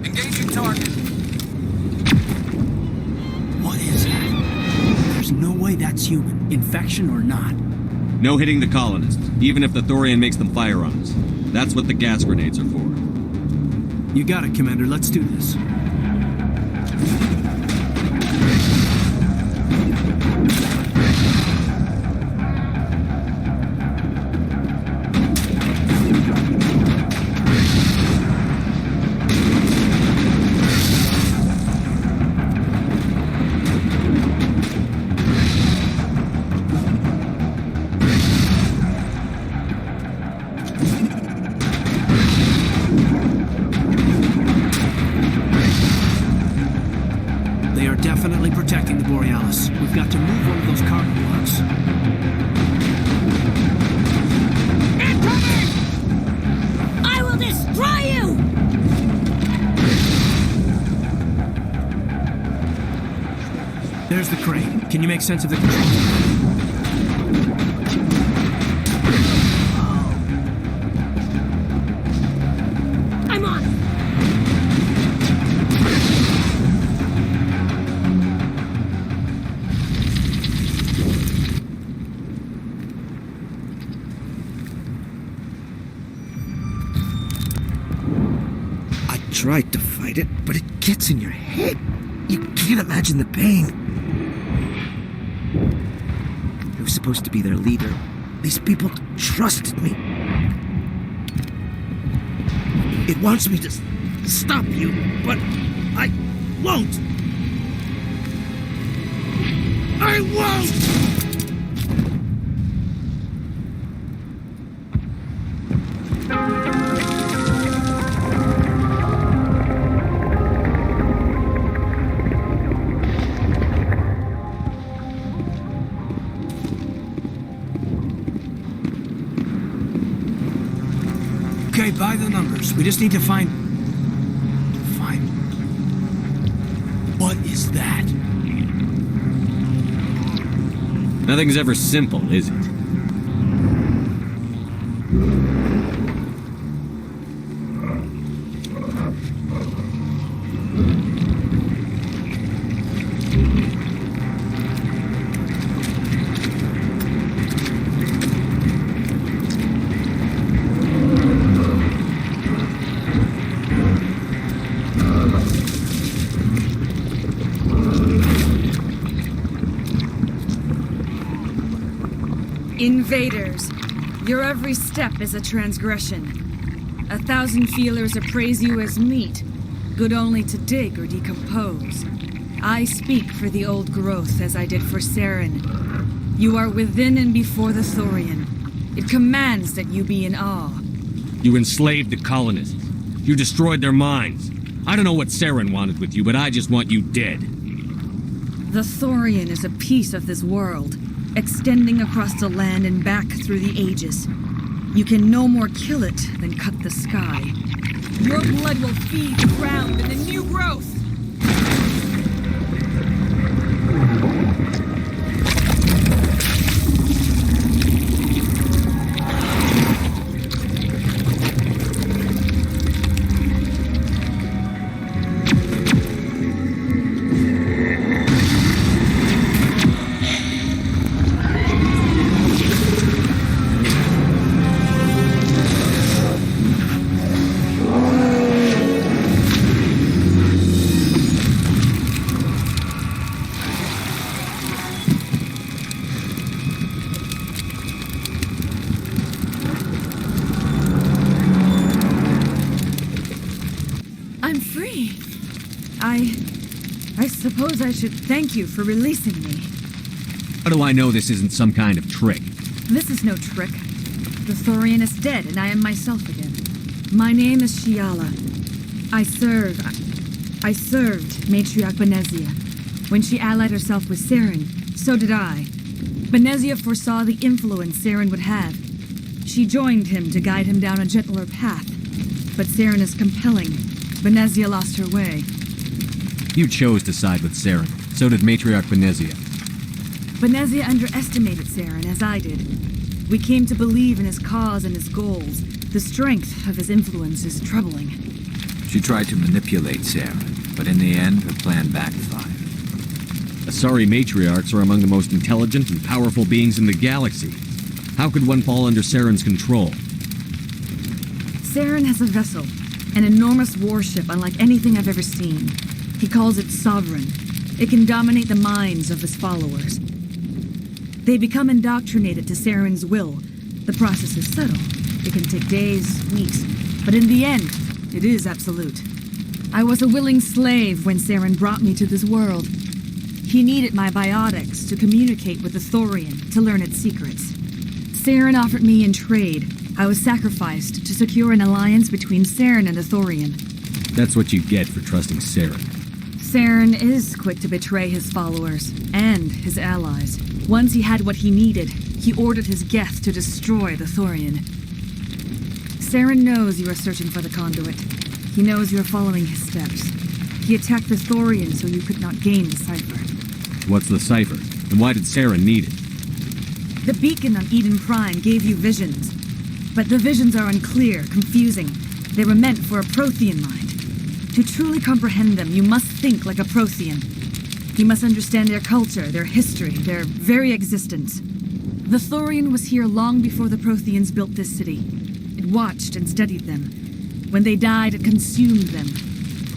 Engaging target. What is that? There's no way that's human, infection or not. No hitting the colonists, even if the Thorian makes them fire on us. That's what the gas grenades are for. You got it, Commander. Let's do this. We've got to move one of those cargo blocks. Incoming! I will destroy you! There's the crane. Can you make sense of the controls? I'm on! Tried to fight it, but it gets in your head. You can't imagine the pain. I was supposed to be their leader. These people trusted me. It wants me to stop you, but I won't. I won't! Okay, by the numbers. We just need to find... What is that? Nothing's ever simple, is it? Invaders, your every step is a transgression. 1,000 feelers appraise you as meat, good only to dig or decompose. I speak for the old growth as I did for Saren. You are within and before the Thorian. It commands that you be in awe. You enslaved the colonists. You destroyed their minds. I don't know what Saren wanted with you, but I just want you dead. The Thorian is a piece of this world, extending across the land and back through the ages. You can no more kill it than cut the sky. Your blood will feed the ground and the new growth! I suppose I should thank you for releasing me. How do I know this isn't some kind of trick? This is no trick. The Thorian is dead, and I am myself again. My name is Shiala. I served Matriarch Benezia. When she allied herself with Saren, so did I. Benezia foresaw the influence Saren would have. She joined him to guide him down a gentler path. But Saren is compelling. Benezia lost her way. You chose to side with Saren. So did Matriarch Benezia. Benezia underestimated Saren, as I did. We came to believe in his cause and his goals. The strength of his influence is troubling. She tried to manipulate Saren, but in the end, her plan backfired. Asari matriarchs are among the most intelligent and powerful beings in the galaxy. How could one fall under Saren's control? Saren has a vessel, an enormous warship unlike anything I've ever seen. He calls it Sovereign. It can dominate the minds of his followers. They become indoctrinated to Saren's will. The process is subtle. It can take days, weeks, but in the end, it is absolute. I was a willing slave when Saren brought me to this world. He needed my biotics to communicate with the Thorian, to learn its secrets. Saren offered me in trade. I was sacrificed to secure an alliance between Saren and the Thorian. That's what you get for trusting Saren. Saren is quick to betray his followers, and his allies. Once he had what he needed, he ordered his Geth to destroy the Thorian. Saren knows you are searching for the conduit. He knows you are following his steps. He attacked the Thorian so you could not gain the cipher. What's the cipher? And why did Saren need it? The beacon on Eden Prime gave you visions. But the visions are unclear, confusing. They were meant for a Prothean mind. To truly comprehend them, you must think like a Prothean. You must understand their culture, their history, their very existence. The Thorian was here long before the Protheans built this city. It watched and studied them. When they died, it consumed them.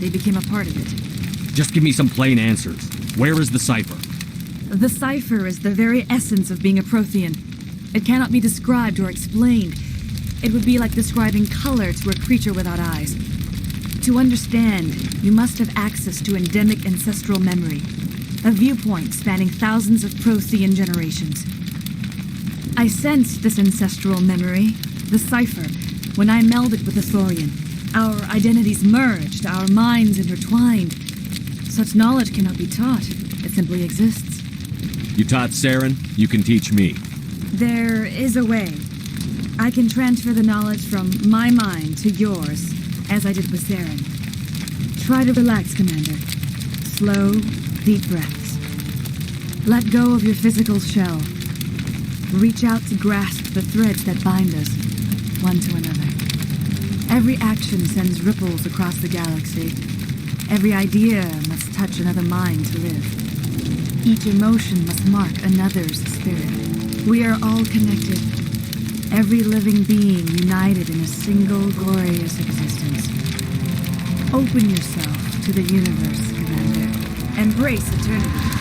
They became a part of it. Just give me some plain answers. Where is the cipher? The cipher is the very essence of being a Prothean. It cannot be described or explained. It would be like describing color to a creature without eyes. To understand, you must have access to endemic ancestral memory, a viewpoint spanning thousands of Prothean generations. I sensed this ancestral memory, the cipher, when I melded with the Thorian. Our identities merged, our minds intertwined. Such knowledge cannot be taught. It simply exists. You taught Saren, you can teach me. There is a way. I can transfer the knowledge from my mind to yours, as I did with Saren. Try to relax, Commander. Slow, deep breaths. Let go of your physical shell. Reach out to grasp the threads that bind us, one to another. Every action sends ripples across the galaxy. Every idea must touch another mind to live. Each emotion must mark another's spirit. We are all connected. Every living being united in a single glorious existence. Open yourself to the universe, Commander. Embrace eternity.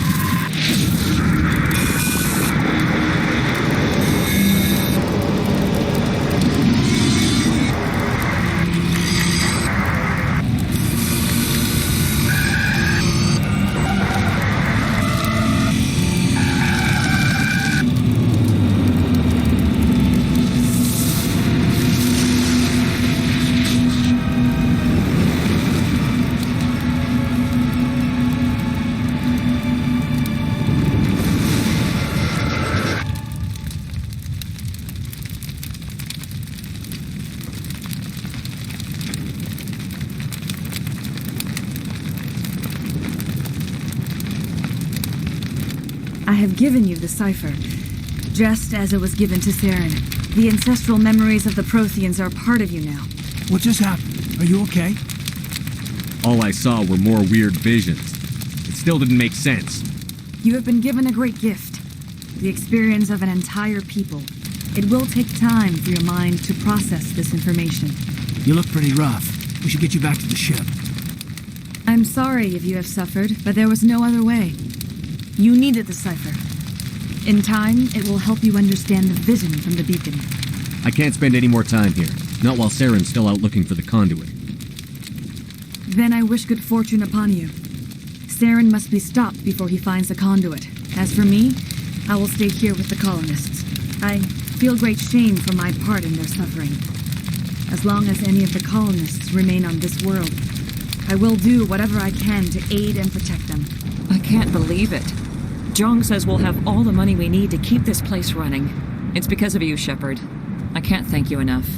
I have given you the cipher, just as it was given to Saren. The ancestral memories of the Protheans are part of you now. What just happened? Are you okay? All I saw were more weird visions. It still didn't make sense. You have been given a great gift. The experience of an entire people. It will take time for your mind to process this information. You look pretty rough. We should get you back to the ship. I'm sorry if you have suffered, but there was no other way. You needed the cipher. In time, it will help you understand the vision from the beacon. I can't spend any more time here. Not while Saren's still out looking for the conduit. Then I wish good fortune upon you. Saren must be stopped before he finds the conduit. As for me, I will stay here with the colonists. I feel great shame for my part in their suffering. As long as any of the colonists remain on this world, I will do whatever I can to aid and protect them. I can't believe it. Jong says we'll have all the money we need to keep this place running. It's because of you, Shepard. I can't thank you enough.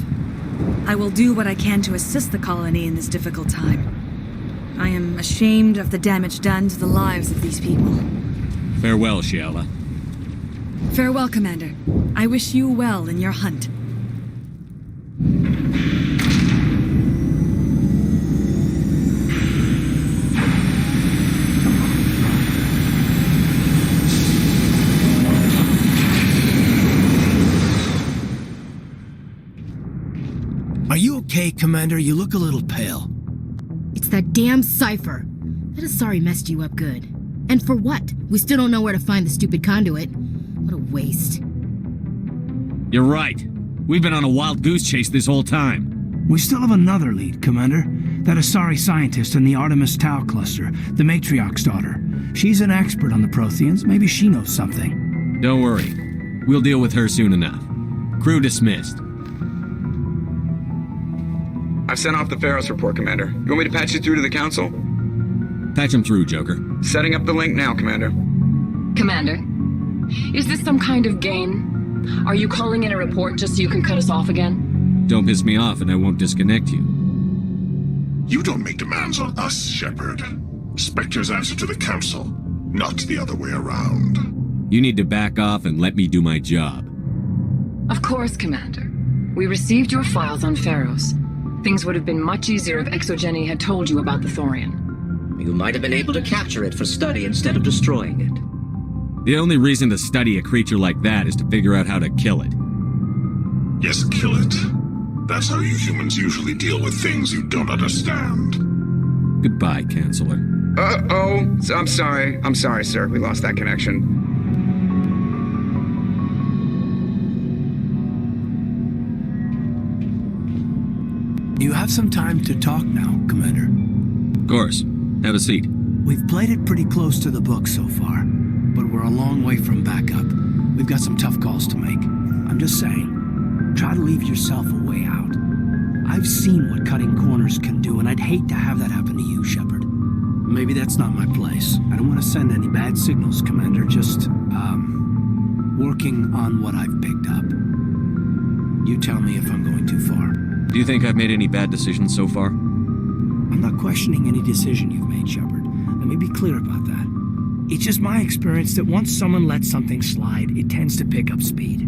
I will do what I can to assist the colony in this difficult time. I am ashamed of the damage done to the lives of these people. Farewell, Shiala. Farewell, Commander. I wish you well in your hunt. Are you okay, Commander? You look a little pale. It's that damn cipher. That Asari messed you up good. And for what? We still don't know where to find the stupid conduit. What a waste. You're right. We've been on a wild goose chase this whole time. We still have another lead, Commander. That Asari scientist in the Artemis Tau cluster, the Matriarch's daughter. She's an expert on the Protheans. Maybe she knows something. Don't worry. We'll deal with her soon enough. Crew dismissed. I've sent off the Pharos report, Commander. You want me to patch you through to the Council? Patch him through, Joker. Setting up the link now, Commander. Commander, is this some kind of game? Are you calling in a report just so you can cut us off again? Don't piss me off and I won't disconnect you. You don't make demands on us, Shepard. Spectres answer to the Council, not the other way around. You need to back off and let me do my job. Of course, Commander. We received your files on Pharos. Things would have been much easier if Exogeny had told you about the Thorian. You might have been able to capture it for study instead of destroying it. The only reason to study a creature like that is to figure out how to kill it. Yes, kill it. That's how you humans usually deal with things you don't understand. Goodbye, Chancellor. Uh-oh. I'm sorry, sir. We lost that connection. You have some time to talk now, Commander. Of course. Have a seat. We've played it pretty close to the book so far, but we're a long way from backup. We've got some tough calls to make. I'm just saying, try to leave yourself a way out. I've seen what cutting corners can do, and I'd hate to have that happen to you, Shepard. Maybe that's not my place. I don't want to send any bad signals, Commander. Just, working on what I've picked up. You tell me if I'm going too far. Do you think I've made any bad decisions so far? I'm not questioning any decision you've made, Shepard. Let me be clear about that. It's just my experience that once someone lets something slide, it tends to pick up speed.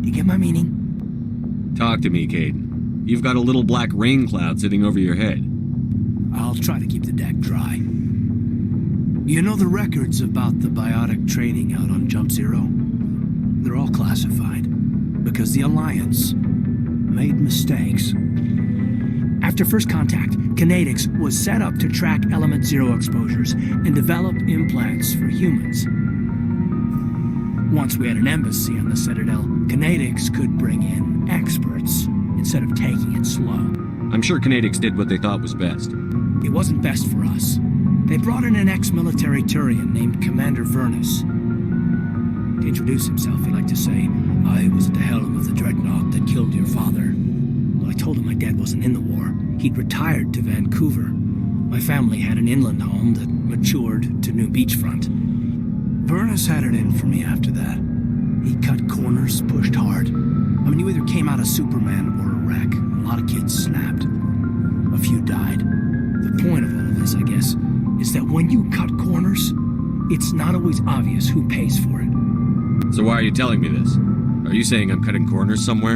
Do you get my meaning? Talk to me, Kaidan. You've got a little black rain cloud sitting over your head. I'll try to keep the deck dry. You know the records about the biotic training out on Jump Zero? They're all classified, because the Alliance made mistakes. After first contact, Kinetics was set up to track Element Zero exposures and develop implants for humans. Once we had an embassy on the Citadel, Kinetics could bring in experts instead of taking it slow. I'm sure Kinetics did what they thought was best. It wasn't best for us. They brought in an ex-military Turian named Commander Vernus. To introduce himself, he liked to say, "I was at the helm of the dreadnought that killed your father." Well, I told him my dad wasn't in the war. He'd retired to Vancouver. My family had an inland home that matured to new beachfront. Vernus had it in for me after that. He cut corners, pushed hard. I mean, you either came out a Superman or a wreck. A lot of kids snapped. A few died. The point of all of this, I guess, is that when you cut corners, it's not always obvious who pays for it. So why are you telling me this? Are you saying I'm cutting corners somewhere?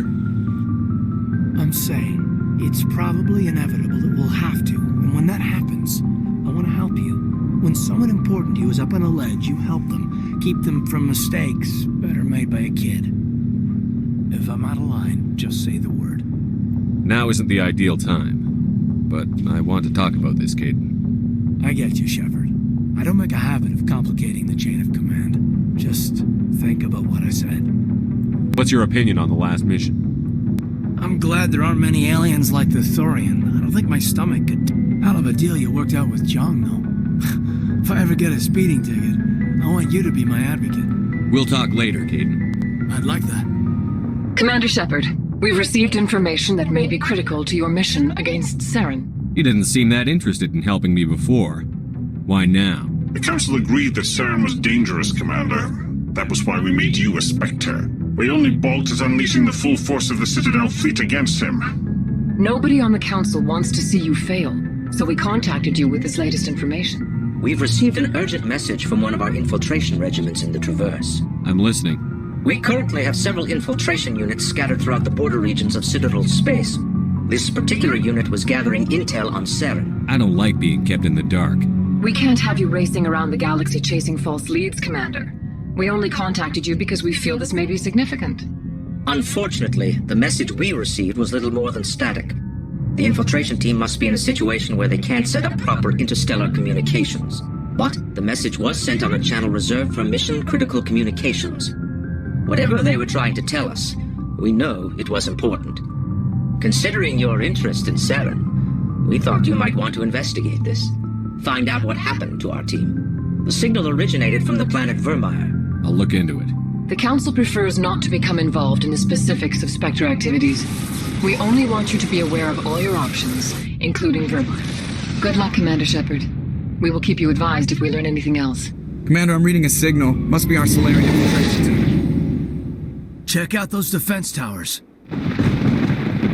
I'm saying it's probably inevitable that we'll have to, and when that happens, I want to help you. When someone important to you is up on a ledge, you help them. Keep them from mistakes better made by a kid. If I'm out of line, just say the word. Now isn't the ideal time. But I want to talk about this, Kaidan. I get you, Shepard. I don't make a habit of complicating the chain of command. Just think about what I said. What's your opinion on the last mission? I'm glad there aren't many aliens like the Thorian. I don't think my stomach could... Hell of a deal you worked out with Jong, though. If I ever get a speeding ticket, I want you to be my advocate. We'll talk later, Kaidan. I'd like that. Commander Shepard, we've received information that may be critical to your mission against Saren. You didn't seem that interested in helping me before. Why now? The Council agreed that Saren was dangerous, Commander. That was why we made you a Spectre. We only balked at unleashing the full force of the Citadel fleet against him. Nobody on the Council wants to see you fail, so we contacted you with this latest information. We've received an urgent message from one of our infiltration regiments in the Traverse. I'm listening. We currently have several infiltration units scattered throughout the border regions of Citadel space. This particular unit was gathering intel on Saren. I don't like being kept in the dark. We can't have you racing around the galaxy chasing false leads, Commander. We only contacted you because we feel this may be significant. Unfortunately, the message we received was little more than static. The infiltration team must be in a situation where they can't set up proper interstellar communications. But the message was sent on a channel reserved for mission-critical communications. Whatever they were trying to tell us, we know it was important. Considering your interest in Saren, we thought you might want to investigate this. Find out what happened to our team. The signal originated from the planet Vermeer. I'll look into it. The Council prefers not to become involved in the specifics of Spectre activities. We only want you to be aware of all your options, including Vermeer. Good luck, Commander Shepard. We will keep you advised if we learn anything else. Commander, I'm reading a signal. Must be our Solarian infiltration team. Check out those defense towers.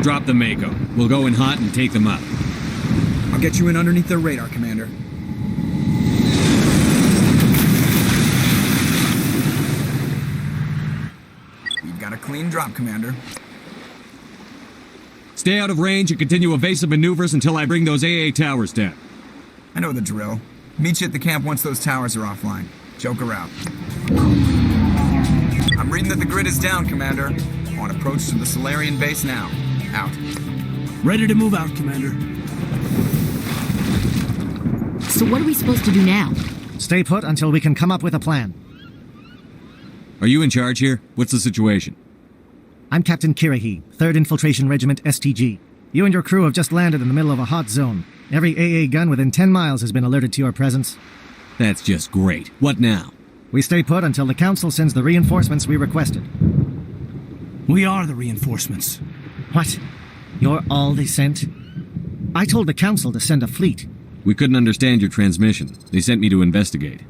Drop the Mako. We'll go in hot and take them up. I'll get you in underneath their radar, Commander. We've got a clean drop, Commander. Stay out of range and continue evasive maneuvers until I bring those AA towers down. I know the drill. Meet you at the camp once those towers are offline. Joker out. I'm reading that the grid is down, Commander. On approach to the Solarian base now. Out. Ready to move out, Commander. So what are we supposed to do now? Stay put until we can come up with a plan. Are you in charge here? What's the situation? I'm Captain Kirahi, 3rd Infiltration Regiment STG. You and your crew have just landed in the middle of a hot zone. Every AA gun within 10 miles has been alerted to your presence. That's just great. What now? We stay put until the Council sends the reinforcements we requested. We are the reinforcements. What? You're all they sent? I told the Council to send a fleet. We couldn't understand your transmission. They sent me to investigate.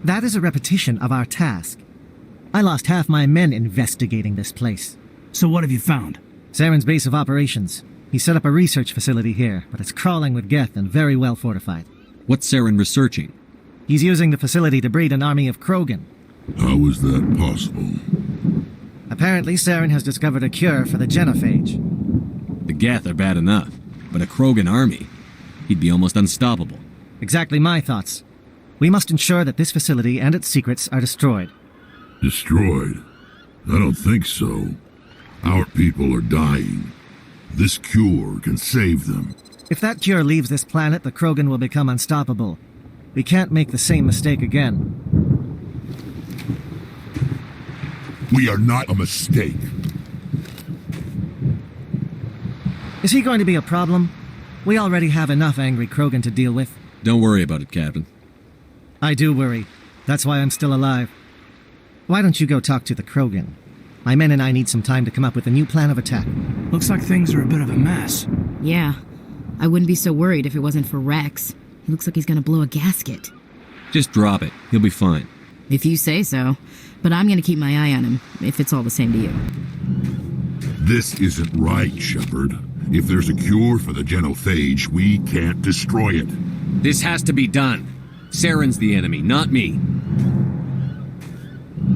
That is a repetition of our task. I lost half my men investigating this place. So what have you found? Saren's base of operations. He set up a research facility here, but it's crawling with Geth and very well fortified. What's Saren researching? He's using the facility to breed an army of Krogan. How is that possible? Apparently, Saren has discovered a cure for the genophage. The Geth are bad enough, but a Krogan army? He'd be almost unstoppable. Exactly my thoughts. We must ensure that this facility and its secrets are destroyed. Destroyed? I don't think so. Our people are dying. This cure can save them. If that cure leaves this planet, the Krogan will become unstoppable. We can't make the same mistake again. We are not a mistake. Is he going to be a problem? We already have enough angry Krogan to deal with. Don't worry about it, Captain. I do worry. That's why I'm still alive. Why don't you go talk to the Krogan? My men and I need some time to come up with a new plan of attack. Looks like things are a bit of a mess. Yeah. I wouldn't be so worried if it wasn't for Rex. He looks like he's gonna blow a gasket. Just drop it. He'll be fine. If you say so. But I'm gonna keep my eye on him, if it's all the same to you. This isn't right, Shepard. If there's a cure for the genophage, we can't destroy it. This has to be done. Saren's the enemy, not me.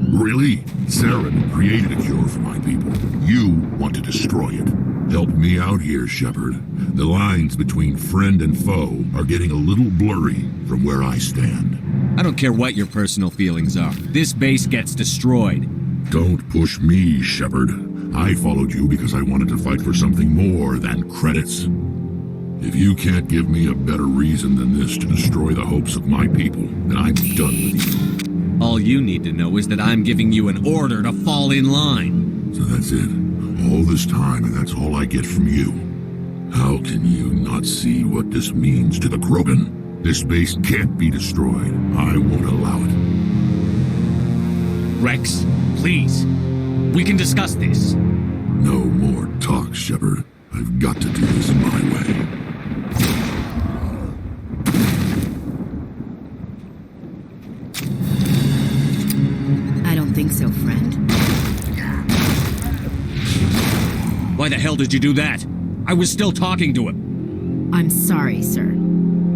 Really? Saren created a cure for my people. You want to destroy it. Help me out here, Shepard. The lines between friend and foe are getting a little blurry from where I stand. I don't care what your personal feelings are. This base gets destroyed. Don't push me, Shepard. I followed you because I wanted to fight for something more than credits. If you can't give me a better reason than this to destroy the hopes of my people, then I'm done with you. All you need to know is that I'm giving you an order to fall in line. So that's it. All this time, and that's all I get from you. How can you not see what this means to the Krogan? This base can't be destroyed. I won't allow it. Rex, please. We can discuss this. No more talk, Shepard. I've got to do this my way. I don't think so, friend. Why the hell did you do that? I was still talking to him. I'm sorry, sir.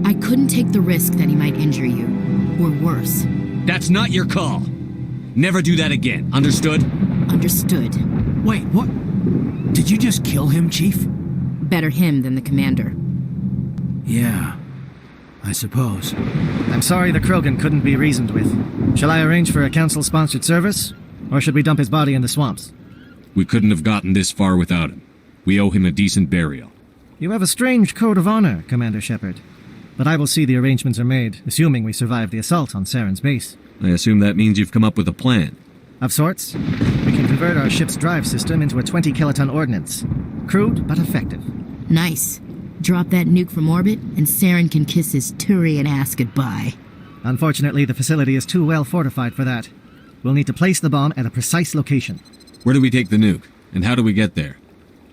I couldn't take the risk that he might injure you. Or worse. That's not your call. Never do that again, understood? Understood. Wait, what? Did you just kill him, Chief? Better him than the commander. Yeah, I suppose. I'm sorry the Krogan couldn't be reasoned with. Shall I arrange for a council-sponsored service? Or should we dump his body in the swamps? We couldn't have gotten this far without him. We owe him a decent burial. You have a strange code of honor, Commander Shepard. But I will see the arrangements are made, assuming we survive the assault on Saren's base. I assume that means you've come up with a plan. Of sorts. We can convert our ship's drive system into a 20-kiloton ordnance. Crude, but effective. Nice. Drop that nuke from orbit, and Saren can kiss his Turian ass goodbye. Unfortunately, the facility is too well fortified for that. We'll need to place the bomb at a precise location. Where do we take the nuke? And how do we get there?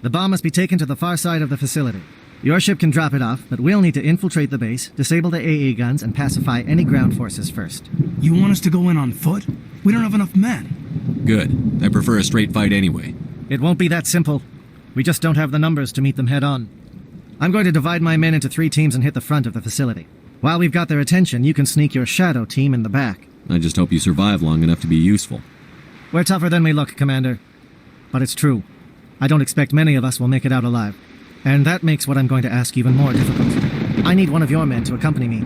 The bomb must be taken to the far side of the facility. Your ship can drop it off, but we'll need to infiltrate the base, disable the AA guns, and pacify any ground forces first. You want us to go in on foot? We don't have enough men. Good. I prefer a straight fight anyway. It won't be that simple. We just don't have the numbers to meet them head on. I'm going to divide my men into 3 teams and hit the front of the facility. While we've got their attention, you can sneak your shadow team in the back. I just hope you survive long enough to be useful. We're tougher than we look, Commander. But it's true. I don't expect many of us will make it out alive. And that makes what I'm going to ask even more difficult. I need one of your men to accompany me,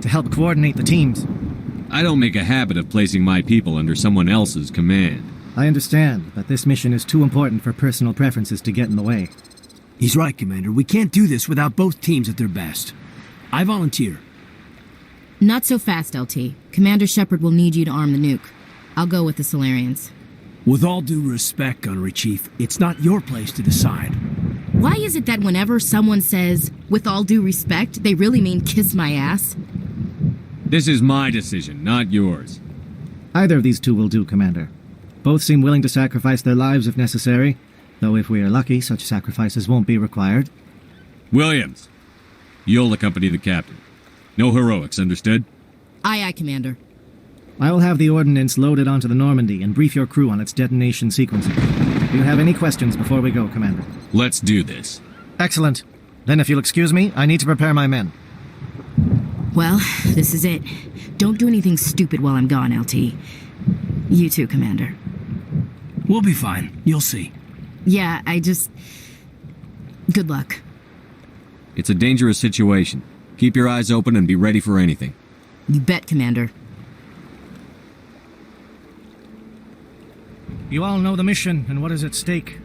to help coordinate the teams. I don't make a habit of placing my people under someone else's command. I understand, but this mission is too important for personal preferences to get in the way. He's right, Commander. We can't do this without both teams at their best. I volunteer. Not so fast, LT. Commander Shepard will need you to arm the nuke. I'll go with the Solarians. With all due respect, Gunnery Chief, it's not your place to decide. Why is it that whenever someone says, with all due respect, they really mean kiss my ass? This is my decision, not yours. Either of these two will do, Commander. Both seem willing to sacrifice their lives if necessary, though if we are lucky, such sacrifices won't be required. Williams, you'll accompany the captain. No heroics, understood? Aye, aye, Commander. I will have the ordnance loaded onto the Normandy and brief your crew on its detonation sequencing. Do you have any questions before we go, Commander? Let's do this. Excellent. Then if you'll excuse me, I need to prepare my men. Well, this is it. Don't do anything stupid while I'm gone, LT. You too, Commander. We'll be fine. You'll see. Yeah, good luck. It's a dangerous situation. Keep your eyes open and be ready for anything. You bet, Commander. You all know the mission and what is at stake.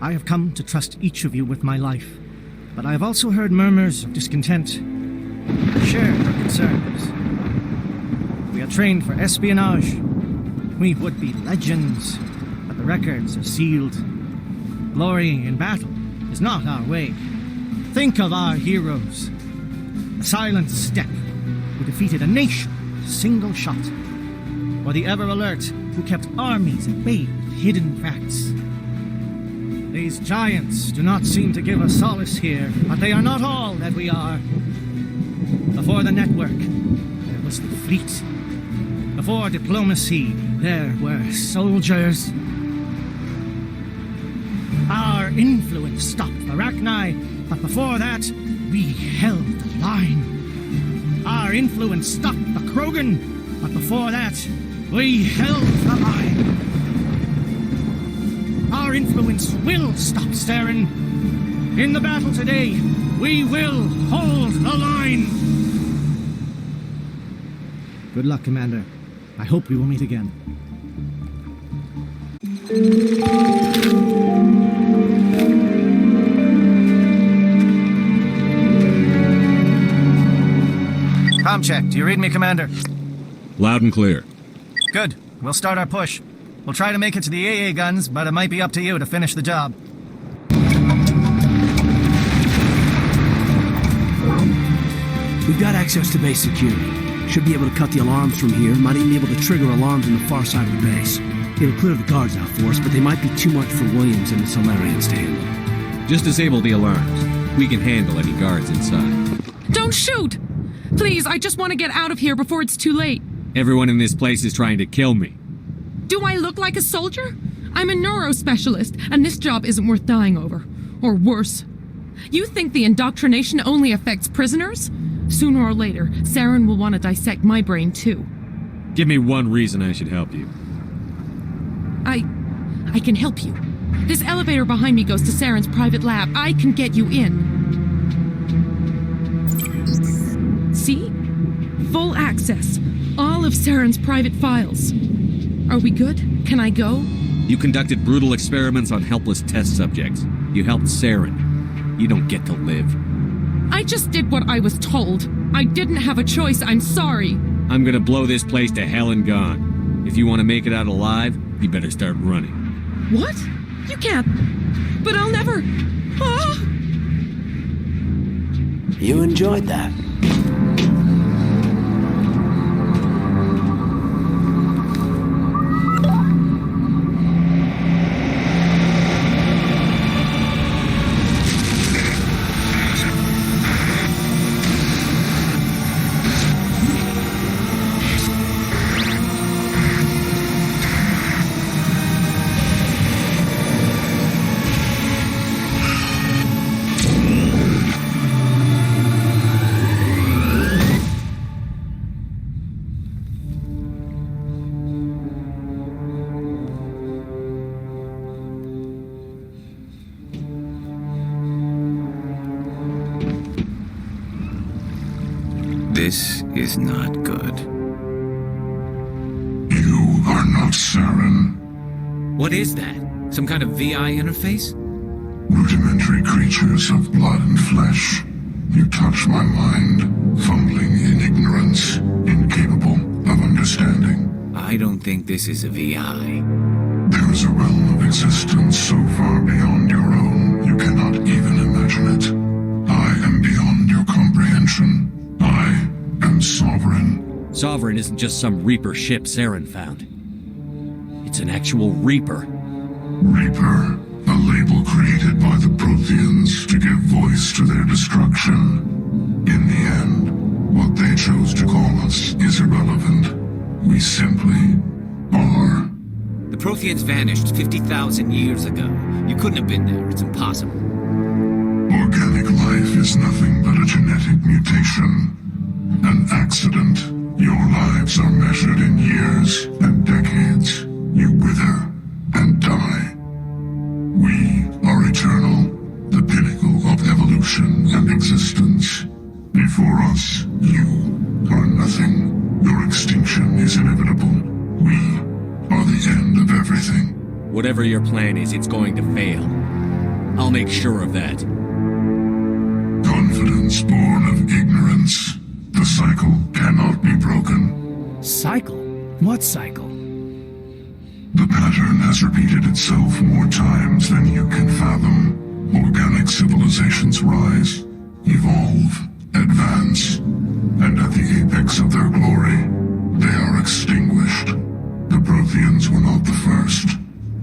I have come to trust each of you with my life, but I have also heard murmurs of discontent. I share your concerns. We are trained for espionage. We would be legends, but the records are sealed. Glorying in battle is not our way. Think of our heroes. The silent step who defeated a nation with a single shot. Or the ever-alert who kept armies at bay with hidden facts. These giants do not seem to give us solace here, but they are not all that we are. Before the network, there was the fleet. Before diplomacy, there were soldiers. Our influence stopped Arachni, but before that, we held the line. Our influence stopped the Krogan, but before that, we held the line. Our influence will stop Saren. In the battle today, we will hold the line. Good luck, Commander. I hope we will meet again. Com check. Do you read me, Commander? Loud and clear. Good. We'll start our push. We'll try to make it to the AA guns, but it might be up to you to finish the job. We've got access to base security. Should be able to cut the alarms from here. Might even be able to trigger alarms on the far side of the base. It'll clear the guards out for us, but they might be too much for Williams and the Solarians to handle. Just disable the alarms. We can handle any guards inside. Don't shoot! Please, I just want to get out of here before it's too late. Everyone in this place is trying to kill me. Do I look like a soldier? I'm a neurospecialist, and this job isn't worth dying over. Or worse. You think the indoctrination only affects prisoners? Sooner or later, Saren will want to dissect my brain too. Give me one reason I should help you. I can help you. This elevator behind me goes to Saren's private lab. I can get you in. See? Full access. All of Saren's private files. Are we good? Can I go? You conducted brutal experiments on helpless test subjects. You helped Saren. You don't get to live. I just did what I was told. I didn't have a choice. I'm sorry. I'm gonna blow this place to hell and gone. If you want to make it out alive, you better start running. What? You can't. But I'll never. Ah! You enjoyed that. This is not good. You are not Saren. What is that? Some kind of VI interface? Rudimentary creatures of blood and flesh. You touch my mind, fumbling in ignorance, incapable of understanding. I don't think this is a VI. There is a realm of existence so far beyond your own, you cannot even imagine it. I am beyond your comprehension. I am Sovereign. Sovereign isn't just some Reaper ship Saren found. It's an actual Reaper. Reaper, a label created by the Protheans to give voice to their destruction. In the end, what they chose to call us is irrelevant. We simply are. The Protheans vanished 50,000 years ago. You couldn't have been there. It's impossible. Organic life is nothing but a genetic mutation. An accident. Your lives are measured in years and decades. You wither and die. We are eternal, the pinnacle of evolution and existence. Before us, you are nothing. Your extinction is inevitable. We are the end of everything. Whatever your plan is, it's going to fail. I'll make sure of that. Confidence born of ignorance. The cycle cannot be broken. Cycle? What cycle? The pattern has repeated itself more times than you can fathom. Organic civilizations rise, evolve, advance, and at the apex of their glory, they are extinguished. The Protheans were not the first.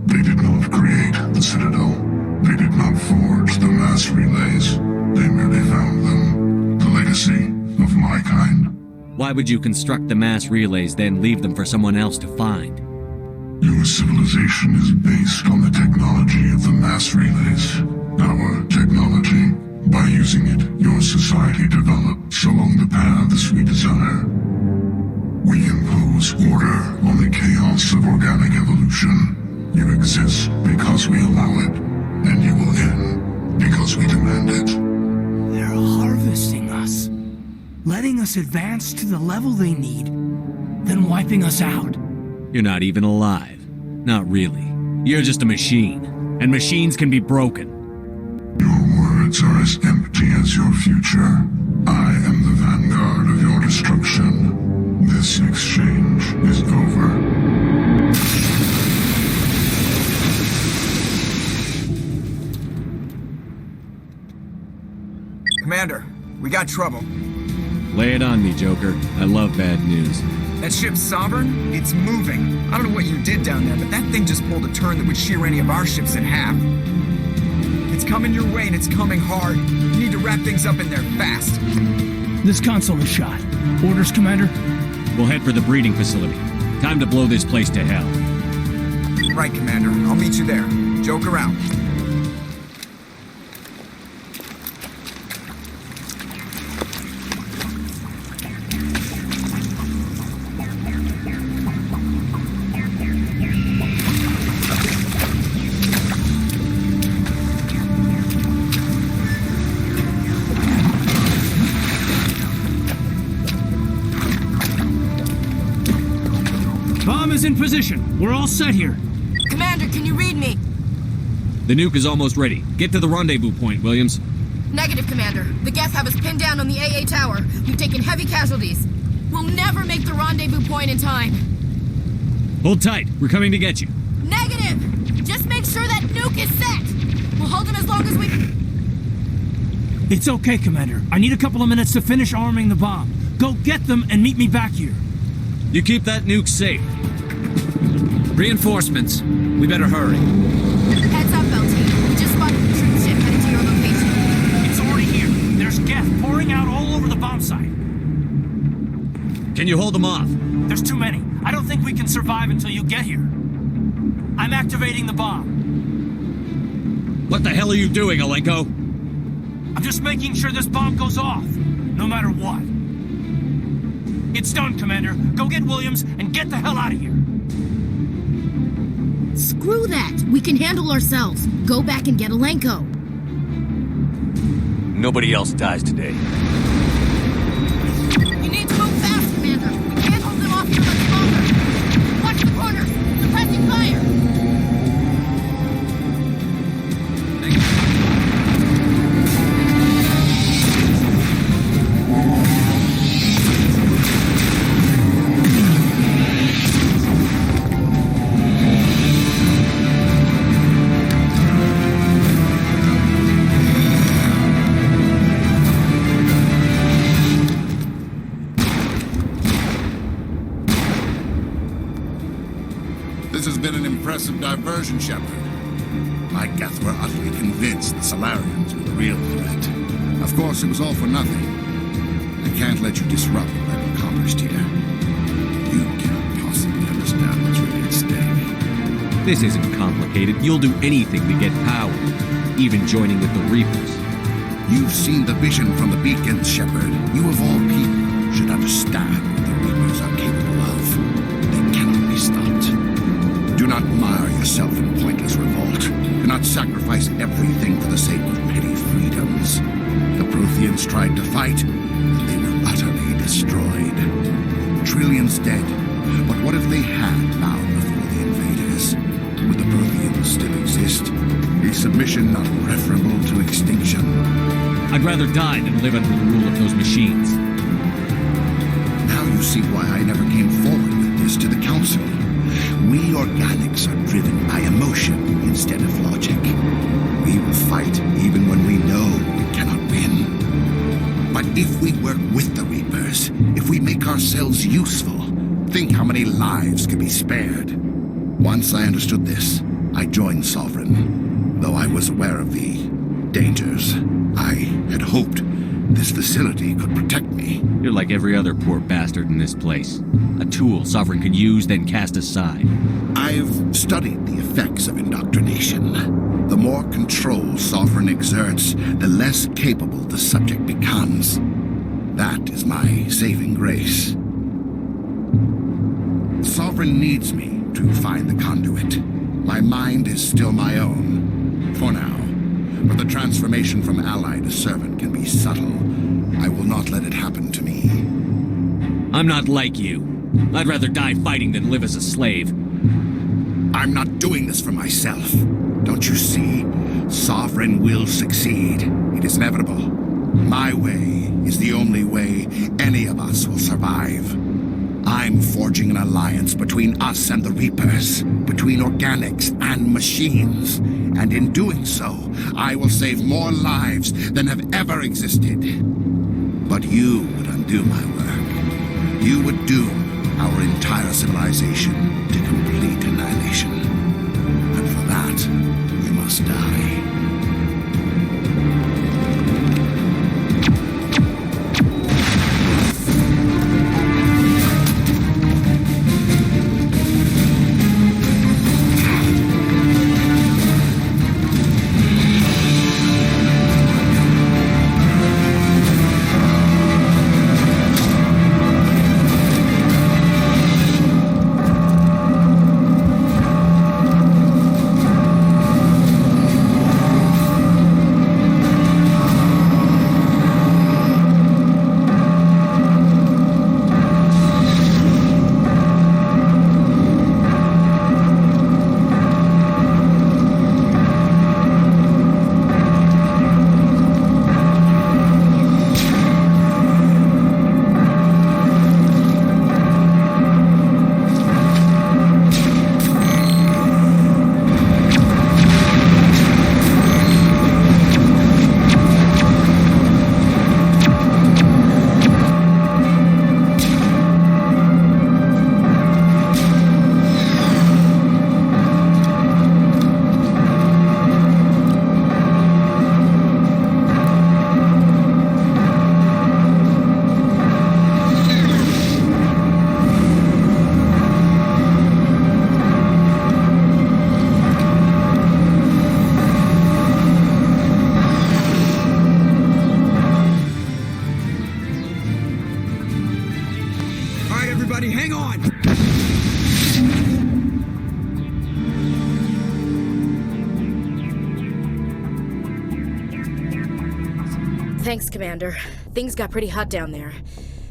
They did not create the Citadel. They did not forge the mass relays. They merely found them. The legacy of my kind. Why would you construct the mass relays, then leave them for someone else to find? Your civilization is based on the technology of the mass relays. Our technology. By using it, your society develops along the paths we desire. destruction. You exist because we allow it, and you will end because we demand it. They're harvesting us, letting us advance to the level they need, then wiping us out. You're not even alive. Not really. You're just a machine, and machines can be broken. Your words are as empty as your future. I am the vanguard of your destruction. This exchange is over. Commander, we got trouble. Lay it on me, Joker. I love bad news. That ship's Sovereign? It's moving. I don't know what you did down there, but that thing just pulled a turn that would shear any of our ships in half. It's coming your way, and it's coming hard. You need to wrap things up in there fast. This console is shot. Orders, Commander? We'll head for the breeding facility. Time to blow this place to hell. Right, Commander. I'll meet you there. Joker out. Is in position. We're all set here. Commander, can you read me? The nuke is almost ready. Get to the rendezvous point, Williams. Negative, Commander. The Geth have us pinned down on the AA tower. We've taken heavy casualties. We'll never make the rendezvous point in time. Hold tight. We're coming to get you. Negative! Just make sure that nuke is set. We'll hold them as long as we... It's okay, Commander. I need a couple of minutes to finish arming the bomb. Go get them and meet me back here. You keep that nuke safe. Reinforcements. We better hurry. Heads up, LT. We just spotted the troop ship headed to your location. It's already here. There's Geth pouring out all over the bomb site. Can you hold them off? There's too many. I don't think we can survive until you get here. I'm activating the bomb. What the hell are you doing, Alenko? I'm just making sure this bomb goes off, no matter what. It's done, Commander. Go get Williams and get the hell out of here. Screw that. We can handle ourselves. Go back and get Alenko. Nobody else dies today. You need to move fast, Commander. We can't hold them off here much longer. Watch the corners. Suppressing fire. This has been an impressive diversion, Shepard. My Geth were utterly convinced the Solarians were the real threat. Of course, it was all for nothing. I can't let you disrupt what I've accomplished here. You can't possibly understand what's really at stake. This isn't complicated. You'll do anything to get power, even joining with the Reapers. You've seen the vision from the beacons, Shepard. You of all people should understand what the Reapers are capable of. They cannot be stopped. Do not mire yourself in pointless revolt. Do not sacrifice everything for the sake of petty freedoms. The Protheans tried to fight, and they were utterly destroyed. Trillions dead, but what if they had bowed before the invaders? Would the Protheans still exist? A submission not preferable to extinction? I'd rather die than live under the rule of those machines. Now you see why I never came forward with this to the Council. We organics are driven by emotion instead of logic. We will fight even when we know we cannot win. But if we work with the Reapers, if we make ourselves useful, think how many lives could be spared. Once I understood this, I joined Sovereign. Though I was aware of the dangers, I had hoped this facility could protect me. You're like every other poor bastard in this place. A tool Sovereign could use, then cast aside. I've studied the effects of indoctrination. The more control Sovereign exerts, the less capable the subject becomes. That is my saving grace. Sovereign needs me to find the conduit. My mind is still my own, for now. But the transformation from ally to servant can be subtle. I will not let it happen to me. I'm not like you. I'd rather die fighting than live as a slave. I'm not doing this for myself. Don't you see? Sovereign will succeed. It is inevitable. My way is the only way any of us will survive. I'm forging an alliance between us and the Reapers, between organics and machines. And in doing so, I will save more lives than have ever existed. But you would undo my work. You would doom our entire civilization to complete annihilation. And for that, you must die. Thanks, Commander. Things got pretty hot down there.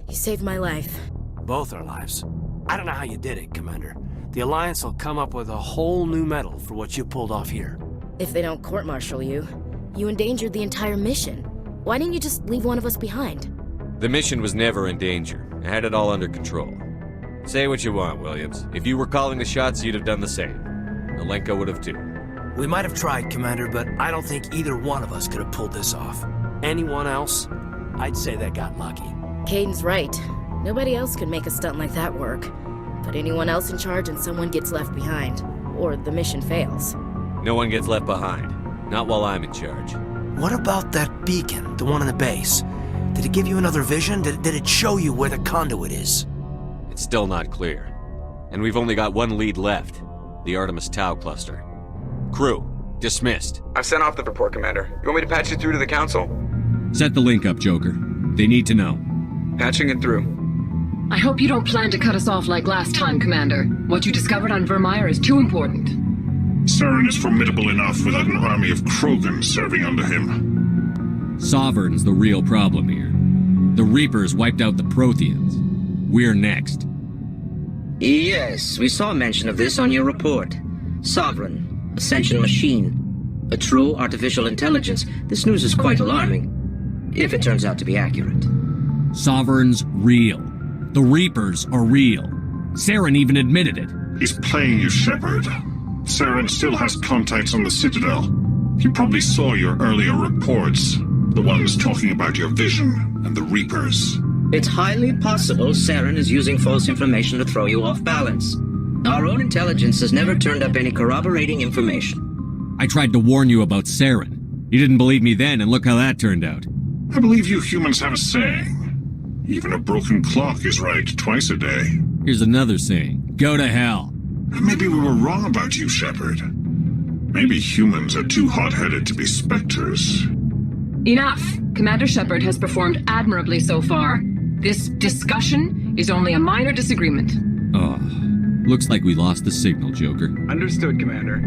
You saved my life. Both our lives. I don't know how you did it, Commander. The Alliance will come up with a whole new medal for what you pulled off here. If they don't court-martial you, you endangered the entire mission. Why didn't you just leave one of us behind? The mission was never in danger. I had it all under control. Say what you want, Williams. If you were calling the shots, you'd have done the same. Alenko would have too. We might have tried, Commander, but I don't think either one of us could have pulled this off. Anyone else, I'd say they got lucky. Kaidan's right. Nobody else could make a stunt like that work. Put anyone else in charge and someone gets left behind. Or the mission fails. No one gets left behind. Not while I'm in charge. What about that beacon, the one on the base? Did it give you another vision? Did it show you where the conduit is? It's still not clear. And we've only got one lead left. The Artemis Tau cluster. Crew, dismissed. I've sent off the report, Commander. You want me to patch you through to the Council? Set the link up, Joker. They need to know. Patching it through. I hope you don't plan to cut us off like last time, Commander. What you discovered on Vermeer is too important. Saren is formidable enough without an army of Krogan serving under him. Sovereign's the real problem here. The Reapers wiped out the Protheans. We're next. Yes, we saw mention of this on your report. Sovereign, a sentient machine. A true artificial intelligence. This news is quite alarming. If it turns out to be accurate. Sovereign's real. The Reapers are real. Saren even admitted it. He's playing you, Shepard. Saren still has contacts on the Citadel. He probably saw your earlier reports. The ones talking about your vision and the Reapers. It's highly possible Saren is using false information to throw you off balance. Our own intelligence has never turned up any corroborating information. I tried to warn you about Saren. You didn't believe me then, and look how that turned out. I believe you humans have a saying. Even a broken clock is right twice a day. Here's another saying. Go to hell. Maybe we were wrong about you, Shepard. Maybe humans are too hot-headed to be specters. Enough! Commander Shepard has performed admirably so far. This discussion is only a minor disagreement. Oh, Looks like we lost the signal, Joker. Understood, Commander.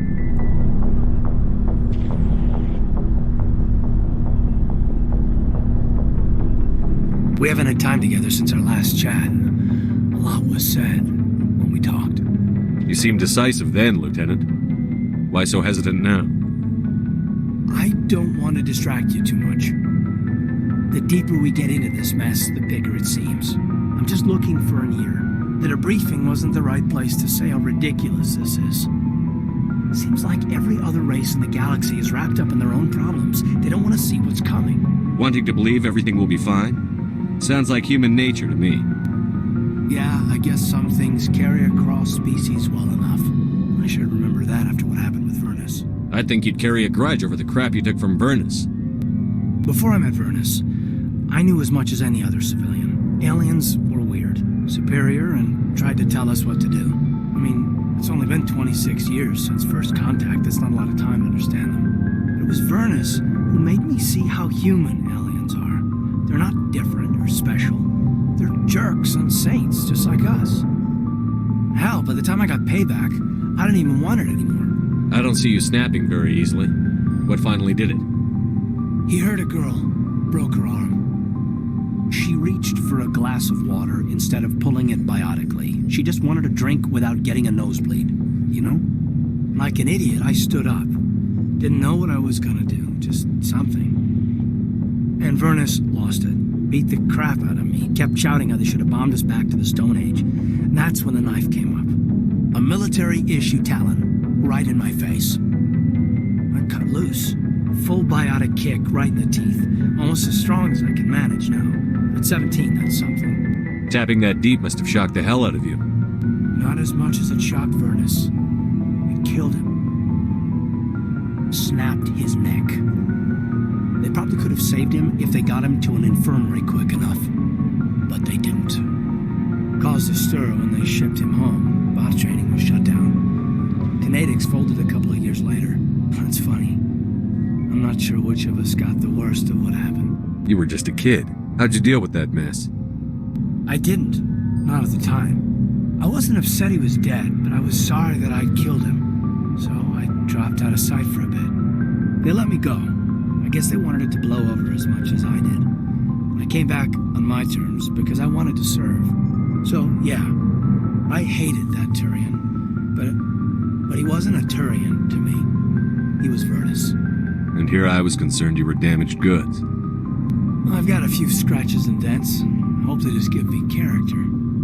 We haven't had time together since our last chat. A lot was said when we talked. You seemed decisive then, Lieutenant. Why so hesitant now? I don't want to distract you too much. The deeper we get into this mess, the bigger it seems. I'm just looking for an ear. That a briefing wasn't the right place to say how ridiculous this is. Seems like every other race in the galaxy is wrapped up in their own problems. They don't want to see what's coming. Wanting to believe everything will be fine? Sounds like human nature to me. Yeah, I guess some things carry across species well enough. I should remember that after what happened with Vernus. I'd think you'd carry a grudge over the crap you took from Vernus. Before I met Vernus, I knew as much as any other civilian. Aliens were weird, superior, and tried to tell us what to do. I mean, it's only been 26 years since first contact. That's not a lot of time to understand them. But it was Vernus who made me see how human aliens are. They're not different or special. They're jerks and saints, just like us. Hell, by the time I got payback, I didn't even want it anymore. I don't see you snapping very easily. What finally did it? He hurt a girl, broke her arm. She reached for a glass of water instead of pulling it biotically. She just wanted a drink without getting a nosebleed, you know? Like an idiot, I stood up. Didn't know what I was gonna do, just something. And Vernus lost it. Beat the crap out of me. Kept shouting how they should have bombed us back to the Stone Age. And that's when the knife came up. A military-issue talon, right in my face. I cut loose. Full biotic kick right in the teeth. Almost as strong as I can manage now. At 17, that's something. Tapping that deep must have shocked the hell out of you. Not as much as it shocked Vernus. It killed him. Snapped his neck. They probably could have saved him if they got him to an infirmary quick enough. But they didn't. Caused a stir when they shipped him home. Bot training was shut down. Kinetics folded a couple of years later. That's funny. I'm not sure which of us got the worst of what happened. You were just a kid. How'd you deal with that mess? I didn't. Not at the time. I wasn't upset he was dead, but I was sorry that I'd killed him. So I dropped out of sight for a bit. They let me go. I guess they wanted it to blow over as much as I did. I came back on my terms because I wanted to serve. So, yeah, I hated that Turian. But he wasn't a Turian to me. He was Vernus. And here I was concerned you were damaged goods. I've got a few scratches and dents. Hope they just give me character.